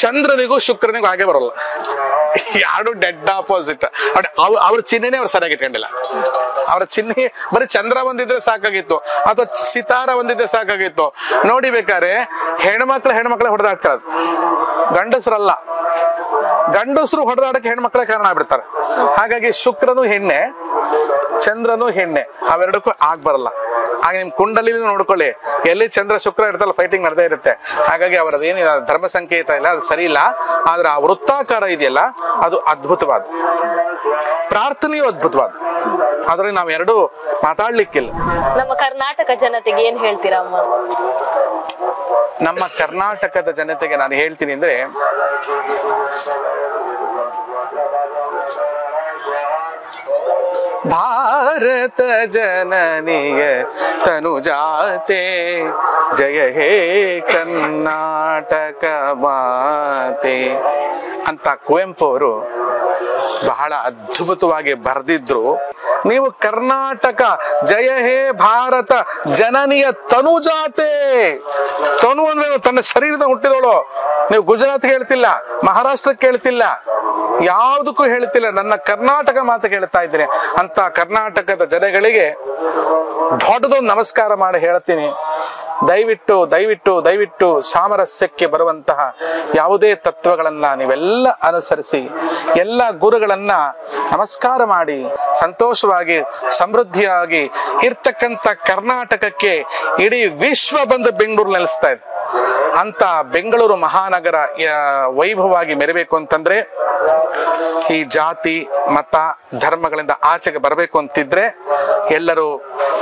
ಚಂದ್ರನಿಗೂ ಶುಕ್ರನಿಗೂ ಹಾಗೆ ಬರೋಲ್ಲ. ಎರಡು ಡೆಡ್ ಆಪೋಸಿಟ್. ಅವ್ರ ಚಿಹ್ನೆನೇ ಅವ್ರು ಸರಿಯಾಗಿ ಇಟ್ಕೊಂಡಿಲ್ಲ. ಅವರ ಚಿಹ್ನೆ ಬರೀ ಚಂದ್ರ ಬಂದಿದ್ರೆ ಸಾಕಾಗಿತ್ತು, ಅಥವಾ ಸಿತಾರ ಬಂದಿದ್ರೆ ಸಾಕಾಗಿತ್ತು. ನೋಡಿ ಬೇಕಾದ್ರೆ ಹೆಣ್ಮಕ್ಳೆ ಹೊಡೆದಾಡ್ಕೊಳ್ಳೋದು, ಗಂಡಸರಲ್ಲ. ಗಂಡಸರು ಹೊಡೆದಾಡಕ್ಕೆ ಹೆಣ್ಮಕ್ಳೇ ಕಾರಣ ಆಗ್ಬಿಡ್ತಾರೆ. ಹಾಗಾಗಿ ಶುಕ್ರನು ಹೆಣ್ಣೆ, ಚಂದ್ರನು ಹೆಣ್ಣೆ, ಅವೆರಡಕ್ಕೂ ಬರಲ್ಲ. ಹಾಗೆ ನಿಮ್ ಕುಂಡಲಿ ನೋಡ್ಕೊಳ್ಳಿ, ಎಲ್ಲಿ ಚಂದ್ರ ಶುಕ್ರ ಇರ್ತಲ್ಲ, ಫೈಟಿಂಗ್ ನಡೆದೇ ಇರುತ್ತೆ. ಹಾಗಾಗಿ ಅವರದೇನಿಲ್ಲ, ಧರ್ಮ ಸಂಕೇತ ಇಲ್ಲ, ಅದು ಸರಿ ಇಲ್ಲ. ಆದ್ರೆ ಆ ವೃತ್ತಾಕಾರ ಇದೆಯಲ್ಲ, ಅದು ಅದ್ಭುತವಾದ ಪ್ರಾರ್ಥನೆಯೂ ಅದ್ಭುತವಾದ. ಅದ್ರಲ್ಲಿ ನಾವ್ ಎರಡು ಮಾತಾಡ್ಲಿಕ್ಕಿಲ್ಲ. ನಮ್ಮ ಕರ್ನಾಟಕ ಜನತೆಗೆ ಏನ್ ಹೇಳ್ತೀರಾ ಅಮ್ಮ? ನಮ್ಮ ಕರ್ನಾಟಕದ ಜನತೆಗೆ ನಾನು ಹೇಳ್ತೀನಿ ಅಂದ್ರೆ, ಭಾರತ ಜನನಿಯ ತನುಜಾತೆ ಜಯ ಹೇ ಕರ್ನಾಟಕ ಮಾತೆ ಅಂತ ಕುವೆಂಪು ಅವರು ಬಹಳ ಅದ್ಭುತವಾಗಿ ಬರೆದಿದ್ರು. ನೀವು ಕರ್ನಾಟಕ ಜಯ ಹೇ ಭಾರತ ಜನನಿಯ ತನುಜಾತೆ. ತನು ಅಂದ್ರೆ ತನ್ನ ಶರೀರದ ಹುಟ್ಟಿದವಳು. ನೀವು ಗುಜರಾತ್ ಹೇಳ್ತಿಲ್ಲ, ಮಹಾರಾಷ್ಟ್ರಕ್ಕೆ ಹೇಳ್ತಿಲ್ಲ, ಯಾವುದಕ್ಕೂ ಹೇಳ್ತಿಲ್ಲ, ನನ್ನ ಕರ್ನಾಟಕ ಮಾತು ಹೇಳ್ತಾ ಇದ್ದೀನಿ. ಅಂತ ಕರ್ನಾಟಕದ ಜನಗಳಿಗೆ ದೊಡ್ಡದೊಂದು ನಮಸ್ಕಾರ ಮಾಡಿ ಹೇಳ್ತೀನಿ. ದಯವಿಟ್ಟು ದಯವಿಟ್ಟು ದಯವಿಟ್ಟು ಸಾಮರಸ್ಯಕ್ಕೆ ಬರುವಂತಹ ಯಾವುದೇ ತತ್ವಗಳನ್ನ ನೀವೆಲ್ಲ ಅನುಸರಿಸಿ, ಎಲ್ಲ ಗುರುಗಳನ್ನ ನಮಸ್ಕಾರ ಮಾಡಿ ಸಂತೋಷವಾಗಿ ಸಮೃದ್ಧಿಯಾಗಿ ಇರ್ತಕ್ಕಂಥ ಕರ್ನಾಟಕಕ್ಕೆ ಇಡೀ ವಿಶ್ವ ಬಂದು ಬೆಂಗಳೂರು ನೆಲೆಸ್ತಾ ಇದೆ. ಅಂತ ಬೆಂಗಳೂರು ಮಹಾನಗರ ವೈಭವವಾಗಿ ಮೆರಬೇಕು ಅಂತಂದ್ರೆ, ಈ ಜಾತಿ ಮತ ಧರ್ಮಗಳಿಂದ ಆಚೆಗೆ ಬರಬೇಕು ಅಂತಿದ್ರೆ ಎಲ್ಲರೂ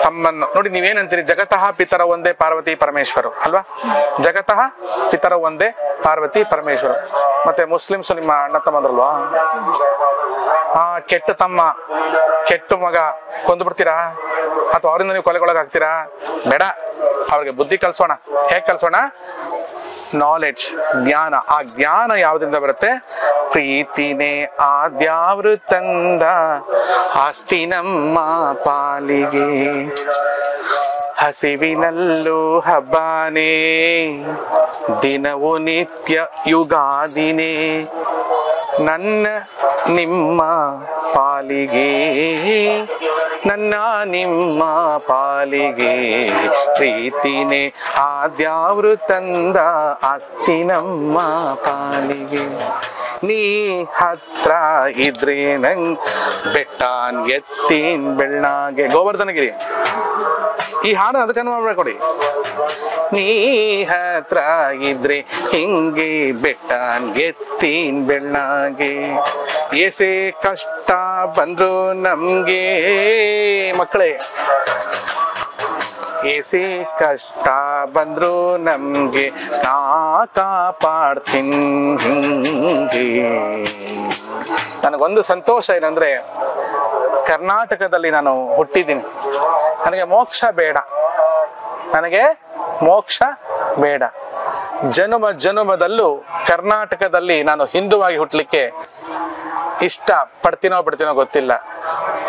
ತಮ್ಮನ್ನು ನೋಡಿ, ನೀವೇನಂತೀರಿ, ಜಗತಃ ಪಿತರ ಒಂದೇ ಪಾರ್ವತಿ ಪರಮೇಶ್ವರ ಅಲ್ವಾ? ಜಗತಃ ಪಿತರ ಒಂದೇ ಪಾರ್ವತಿ ಪರಮೇಶ್ವರ. ಮತ್ತೆ ಮುಸ್ಲಿಮ್ಸ್ ನಿಮ್ಮ ಅಣ್ಣ ತಮ್ಮಂದ್ರಲ್ವಾ? ಕೆಟ್ಟ ತಮ್ಮ ಕೆಟ್ಟ ಮಗ ಕೊಂದ್ಬಿಡ್ತೀರಾ, ಅಥವಾ ಅವರಿಂದ ನೀವು ಕೊಲೆಗೊಳಗಾಗ್ತೀರಾ? ಬೇಡ, ಅವ್ರಿಗೆ ಬುದ್ಧಿ ಕಲ್ಸೋಣ. ಹೇಗೆ ಕಲ್ಸೋಣ? ನಾಲೆಡ್ಜ್, ಜ್ಞಾನ. ಆ ಜ್ಞಾನ ಯಾವುದರಿಂದ ಬರುತ್ತೆ? ಪ್ರೀತಿನೇ ಆದ್ಯಾವೃತಂದ ಆಸ್ತಿ ನಮ್ಮ ಪಾಲಿಗೆ, ಹಸಿವಿನಲ್ಲೂ ಹಬ್ಬನೇ, ದಿನವೂ ನಿತ್ಯ ಯುಗಾದಿನೇ, ನನ್ನ ನಿಮ್ಮ ಪಾಲಿಗೆ, ನನ್ನ ನಿಮ್ಮ ಪಾಲಿಗೆ, ಪ್ರೀತಿನೇ ಆದ್ಯಾವೃತಂದ ಆಸ್ತಿ ನಮ್ಮ ಪಾಲಿಗೆ. ನೀ ಹತ್ರ ಇದ್ರೆ ನಂಗ್ ಬೆಟ್ಟಾನ್ ಎತ್ತೀನ್ ಬೆಳ್ಳಾಗೆ. ಗೋವರ್ಧನಗಿರಿ ಈ ಹಾಡು ಅದಕ್ಕೆ ಮಾಡ್ಕೊಡಿ. ನೀ ಹತ್ರ ಇದ್ರೆ ಹಿಂಗೆ ಬೆಟ್ಟಾನ್ ಎತ್ತೀನ್ ಬೆಳ್ಳಾಗೆ, ಎಸೆ ಕಷ್ಟ ಬಂದ್ರು ನಮ್ಗೆ ಮಕ್ಕಳೇ, ಎಸೆ ಕಷ್ಟ ಬಂದ್ರು ನಮ್ಗೆ ನಾ ಕಾಪಾಡ್ತೀನಿ ಹಿಂಗೆ. ನನಗೊಂದು ಸಂತೋಷ ಏನಂದ್ರೆ ಕರ್ನಾಟಕದಲ್ಲಿ ನಾನು ಹುಟ್ಟಿದ್ದೀನಿ. ನನಗೆ ಮೋಕ್ಷ ಬೇಡ, ನನಗೆ ಮೋಕ್ಷ ಬೇಡ. ಜನುಮ ಜನುಮದಲ್ಲೂ ಕರ್ನಾಟಕದಲ್ಲಿ ನಾನು ಹಿಂದುವಾಗಿ ಹುಟ್ಟಲಿಕ್ಕೆ ಇಷ್ಟ ಪಡ್ತೀನೋ ಗೊತ್ತಿಲ್ಲ.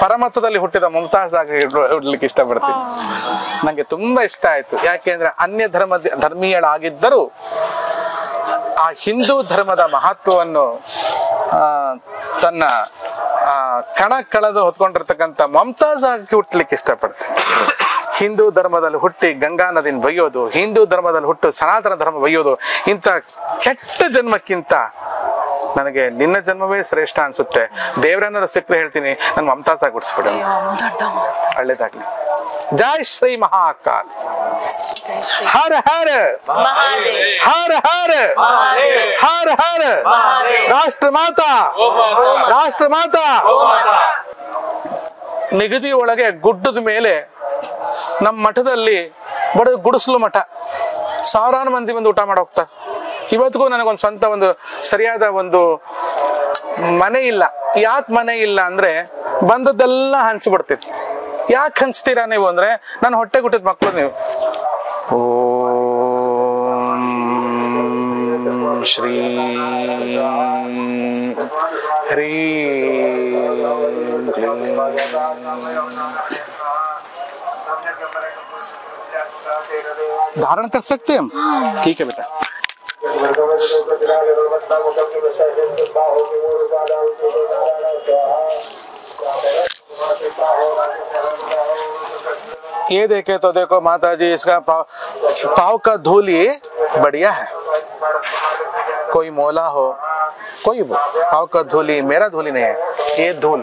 ಪರಮತದಲ್ಲಿ ಹುಟ್ಟಿದ ಮುಮ್ತಾಜ್ ಆಗಿ ಹುಟ್ಟಲಿಕ್ಕೆ ಇಷ್ಟಪಡ್ತೀನಿ. ನನಗೆ ತುಂಬಾ ಇಷ್ಟ ಆಯ್ತು. ಯಾಕೆಂದ್ರೆ ಅನ್ಯ ಧರ್ಮೀಯಳಾಗಿದ್ದರೂ ಆ ಹಿಂದೂ ಧರ್ಮದ ಮಹತ್ವವನ್ನು ತನ್ನ ಕಣ ಕಳೆದು ಹೊತ್ಕೊಂಡಿರ್ತಕ್ಕಂಥ ಮುಮ್ತಾಜ್ ಆಗಿ ಹುಟ್ಟಲಿಕ್ಕೆ ಇಷ್ಟಪಡ್ತೀನಿ. ಹಿಂದೂ ಧರ್ಮದಲ್ಲಿ ಹುಟ್ಟಿ ಗಂಗಾ ನದಿನ ಬೈಯೋದು, ಹಿಂದೂ ಧರ್ಮದಲ್ಲಿ ಹುಟ್ಟು ಸನಾತನ ಧರ್ಮ ಬೈಯೋದು, ಇಂಥ ಕೆಟ್ಟ ಜನ್ಮಕ್ಕಿಂತ ನನಗೆ ನಿನ್ನ ಜನ್ಮವೇ ಶ್ರೇಷ್ಠ ಅನ್ಸುತ್ತೆ. ದೇವರನ್ನ ಸಿಕ್ಕರೆ ಹೇಳ್ತೀನಿ, ನನ್ ಮಮತಾಜ್ ಆಗಿ ಹುಟ್ಟಿಸ್ಬಿಡ. ಒಳ್ಳೇದಾಗ್ಲಿ. ಜೈ ಶ್ರೀ ಮಹಾಕಾಲ್. ಹರ ಹರ ಹರ ಹರ ಹರ ಹರ ರಾಷ್ಟ್ರ ಮಾತಾ, ರಾಷ್ಟ್ರ ಮಾತಾ. ನಿಗದಿ ಒಳಗೆ ಗುಡ್ಡದ ಮೇಲೆ ನಮ್ಮ ಮಠದಲ್ಲಿ ಬಡ ಗುಡಿಸಲು ಮಠ, ಸಾವಿರಾರು ಮಂದಿ ಬಂದು ಊಟ ಮಾಡಿ ಹೋಗ್ತಾರೆ. ಇವತ್ತಿಗೂ ನನಗೊಂದು ಸ್ವಂತ ಒಂದು ಸರಿಯಾದ ಒಂದು ಮನೆ ಇಲ್ಲ. ಯಾಕೆ ಮನೆ ಇಲ್ಲ ಅಂದ್ರೆ ಬಂದದ್ದೆಲ್ಲ ಹಂಚ್ಬಿಡ್ತೀನಿ. ಯಾಕೆ ಹಂಚ್ತೀರಾ ನೀವು ಅಂದ್ರೆ ನಾನು ಹೊಟ್ಟೆ ಹುಟ್ಟಿದ ಮಕ್ಕಳು ನೀವು. ಓಂ ಶ್ರೀ ಹರಿ धारण कर सकते हैं हम? ठीक है बेटा. ये देखे तो देखो माता जी, इसका पाव का धूली बढ़िया है. कोई मोला हो, कोई पाव का धूली मेरा धूली नहीं है. ये धूल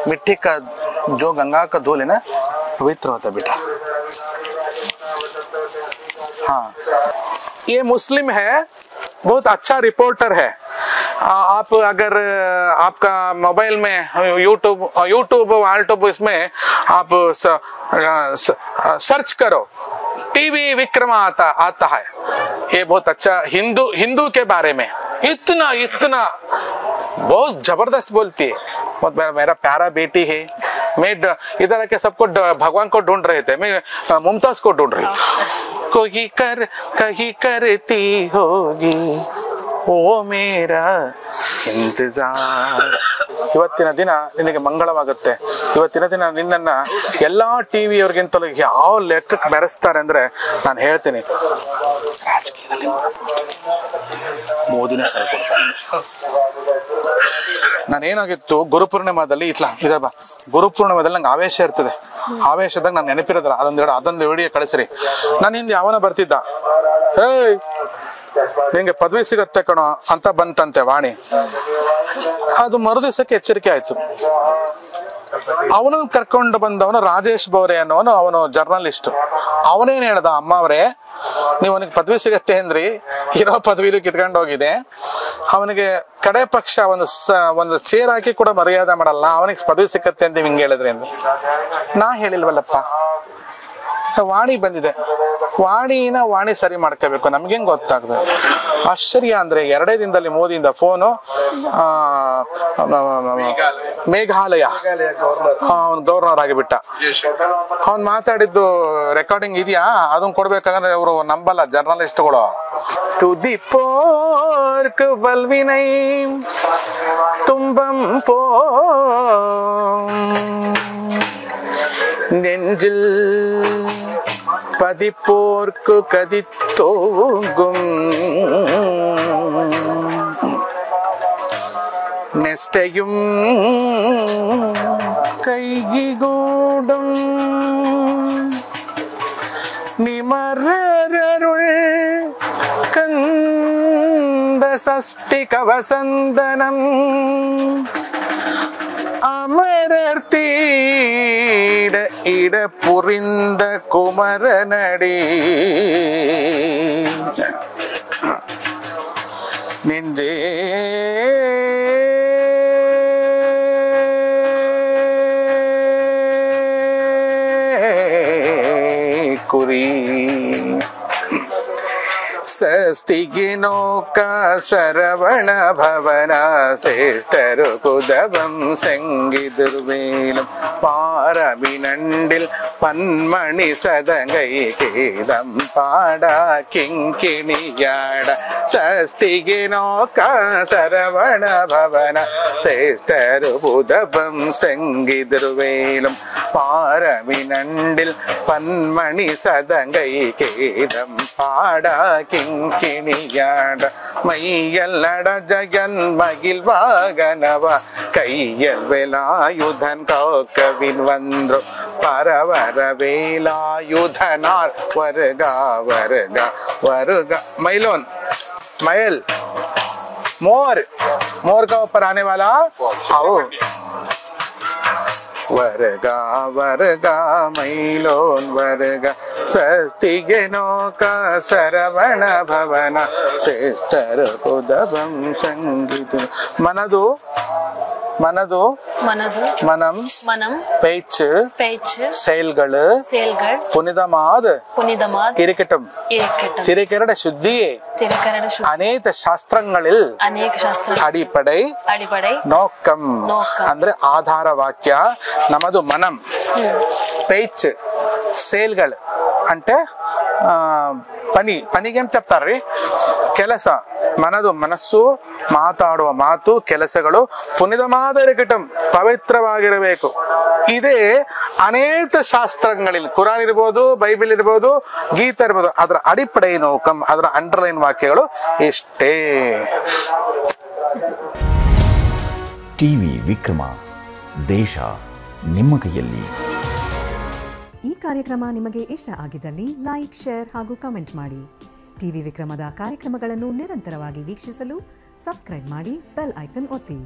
मिट्टी का, जो गंगा का धूल है ना, पवित्र होता है बेटा. हाँ, ये मुस्लिम है, बहुत अच्छा रिपोर्टर है. आप अगर आपका मोबाइल में यूट्यूब इसमें आप सर्च करो, टीवी विक्रमा आता है. ये बहुत अच्छा हिंदू के बारे में इतना बहुत जबरदस्त बोलती है. बहुत मेरा प्यारा बेटी है. मैं इधर आके सबको भगवान को ढूंढ रहे थे, मैं मुमताज को ढूंढ रही. कहीं करती होगी ಓ ಮೇರಾ ಇಂತಜಾರ್. ಇವತ್ತಿನ ದಿನ ನಿನಗೆ ಮಂಗಳವಾಗುತ್ತೆ. ಇವತ್ತಿನ ದಿನ ನಿನ್ನನ್ನ ಎಲ್ಲಾ ಟಿವಿಯವ್ರಿಗಿಂತಲೂ ಯಾವ ಲೆಕ್ಕಕ್ಕೆ ಮೆರೆಸ್ತಾರೆ ಅಂದ್ರೆ ನಾನು ಹೇಳ್ತೀನಿ, ರಾಜಕೀಯದಲ್ಲಿ ಮೋದಿನೇ ಹೇಳ್ಕೊಡ್ತಾರೆ. ನಾನೇನಾಗಿತ್ತು ಗುರುಪೂರ್ಣಿಮಾದಲ್ಲಿ ಗುರುಪೂರ್ಣಿಮಾದಲ್ಲಿ ನಂಗೆ ಆವೇಶ ಇರ್ತದೆ. ಆವೇಶದಾಗ ನಾನು ನೆನಪಿರೋದಿಲ್ಲ. ಅದೊಂದು ವಿಡಿಯೋ ಕಳಿಸ್ರಿ. ನಾನು ಹಿಂದೆ ಯಾವನ ಬರ್ತಿದ್ದ, ಏಯ್ ನಿಂಗೆ ಪದವಿ ಸಿಗತ್ತೆ ಕಣೋ ಅಂತ ಬಂತಂತೆ ವಾಣಿ. ಅದು ಮರುದಿವಸಕ್ಕೆ ಎಚ್ಚರಿಕೆ ಆಯ್ತು. ಅವನನ್ನು ಕರ್ಕೊಂಡು ಬಂದವನು ರಾಜೇಶ್ ಬೋರೆ ಅನ್ನೋನು, ಅವನು ಜರ್ನಲಿಸ್ಟ್. ಅವನೇನ್ ಹೇಳ್ದ, ಅಮ್ಮ ಅವರೇ ನೀವು ಅವನಿಗೆ ಪದವಿ ಸಿಗತ್ತೆ ಅಂದ್ರಿ, ಇರೋ ಪದವಿಲು ಕಿತ್ಕೊಂಡು ಹೋಗಿದೆ. ಅವನಿಗೆ ಕಡೆ ಪಕ್ಷ ಒಂದು ಚೇರ್ ಹಾಕಿ ಕೂಡ ಮರ್ಯಾದೆ ಮಾಡಲ್ಲ, ಅವನಿಗೆ ಪದವಿ ಸಿಕ್ಕತ್ತೆ ಅಂತ ಹಿಂಗೆ ಹೇಳಿದ್ರಿ ಅಂದ್ರು. ನಾ ಹೇಳಿಲ್ವಲ್ಲಪ್ಪ, ವಾಣಿ ಬಂದಿದೆ, ವಾಣಿ ಸರಿ ಮಾಡ್ಕೋಬೇಕು. ನಮ್ಗೇನ್ ಗೊತ್ತಾಗ್ತದೆ? ಆಶ್ಚರ್ಯ ಅಂದ್ರೆ 2 ದಿನದಲ್ಲಿ ಮೋದಿಯಿಂದ ಫೋನು, ಮೇಘಾಲಯ ಅವನ್ ಗವರ್ನರ್ ಆಗಿಬಿಟ್ಟ. ಅವ್ನ್ ಮಾತಾಡಿದ್ದು ರೆಕಾರ್ಡಿಂಗ್ ಇದೆಯಾ, ಅದನ್ನ ಕೊಡ್ಬೇಕಂದ್ರೆ ಇವರು ನಂಬಲ್ಲ ಜರ್ನಲಿಸ್ಟ್ಗಳು. துதிப்போர்க்கு வல்வினை துன்பம் போ நெஞ்சில் பதிப்போர்க்கு கதித்தோங்கும் நெஷ்டையும் கைகூடும் நிமரருள் கந்த சஷ்டி கவசந்தனம் அமரர் தீட இட புரிந்த குமரனடி நெஞ்சே குறி ಸಸ್ತಿಗೆ ನೋಕ ಸರವಣ ಭವನ சேஷ்டரு குதவம் செங்கிதுர்வேலம் பாரவினண்டில் பன்மணி சதங்கை கேதம் பாடா கிங்கிணியாட சஸ்திಗೆ ನೋಕ சரவண பவன சேஷ்டரு குதவம் செங்கிதுர்வேலம் பாரவினண்டில் பன்மணி சதங்கை கேதம் பாடா கிங்கிணியாட மையல் நட ஜயன் மகிழ் வாகனவ கையல் வேலாயுதன் காக்கவின் வந்தோ பரவர வேலாயுதனார் வருகா வருகா வருகா மயிலோன் मयल मोर मोर का ऊपर आने वाला आओ वर्गा वर्गा मैलोन वर्गा सष्टिगे नौक सरवण भवन श्रेष्ठर कुदवं संगीत मनदु மனது மனது மனம் மனம் பேச்சு பேச்சு செயல்கள் செயல்கள் புனிதமாது இருக்கட்டும் இருக்கட்டும் திரைக்கரட சுத்தியே திரைக்கரட சுத்தி அநேக ಶಾಸ್ತ್ರங்களில் ಅನೇಕ ಶಾಸ್ತ್ರ ಅಡಿಪಡೆ ನೋಕಂ ಅಂದ್ರೆ ಆಧಾರ ವಾಕ್ಯ ನಮ್ಮದು ಮನಂ ಪೇಚ್ ಸೇಲ್ಗಳು అంటే ಪನಿಗೆ ಅಂತ చెప్తారు ಕೆಲಸ ಮನದು ಮನಸ್ಸು ಮಾತಾಡುವ ಮಾತು ಕೆಲಸಗಳು ಪುನಿತಮಾದರಿಕಟಂ ಪವಿತ್ರವಾಗಿರಬೇಕು ಇದೇ ಅನೇಕ ಶಾಸ್ತ್ರಗಳಲ್ಲಿ ಕುರಾನ್ ಇರಬಹುದು ಬೈಬಲ್ ಇರಬಹುದು ಗೀತಾ ಇರಬಹುದು ಅದರ ಅಡಿಪಡೆ ನೋಕಂ ಅದರ ಅಂಡರ್ಲೈನ್ ವಾಕ್ಯಗಳು ಇಷ್ಟೇ ಟಿವಿ ವಿಕ್ರಮ ದೇಶ ನಿಮ್ಮ ಕೈಯಲ್ಲಿ ಈ ಕಾರ್ಯಕ್ರಮ ನಿಮಗೆ ಇಷ್ಟ ಆಗಿದ್ದಲ್ಲಿ ಲೈಕ್ ಶೇರ್ ಹಾಗೂ ಕಮೆಂಟ್ ಮಾಡಿ ಟಿವಿ ವಿಕ್ರಮದ ಕಾರ್ಯಕ್ರಮಗಳನ್ನು ನಿರಂತರವಾಗಿ ವೀಕ್ಷಿಸಲು ಸಬ್ಸ್ಕ್ರೈಬ್ ಮಾಡಿ ಬೆಲ್ ಐಕನ್ ಒತ್ತಿ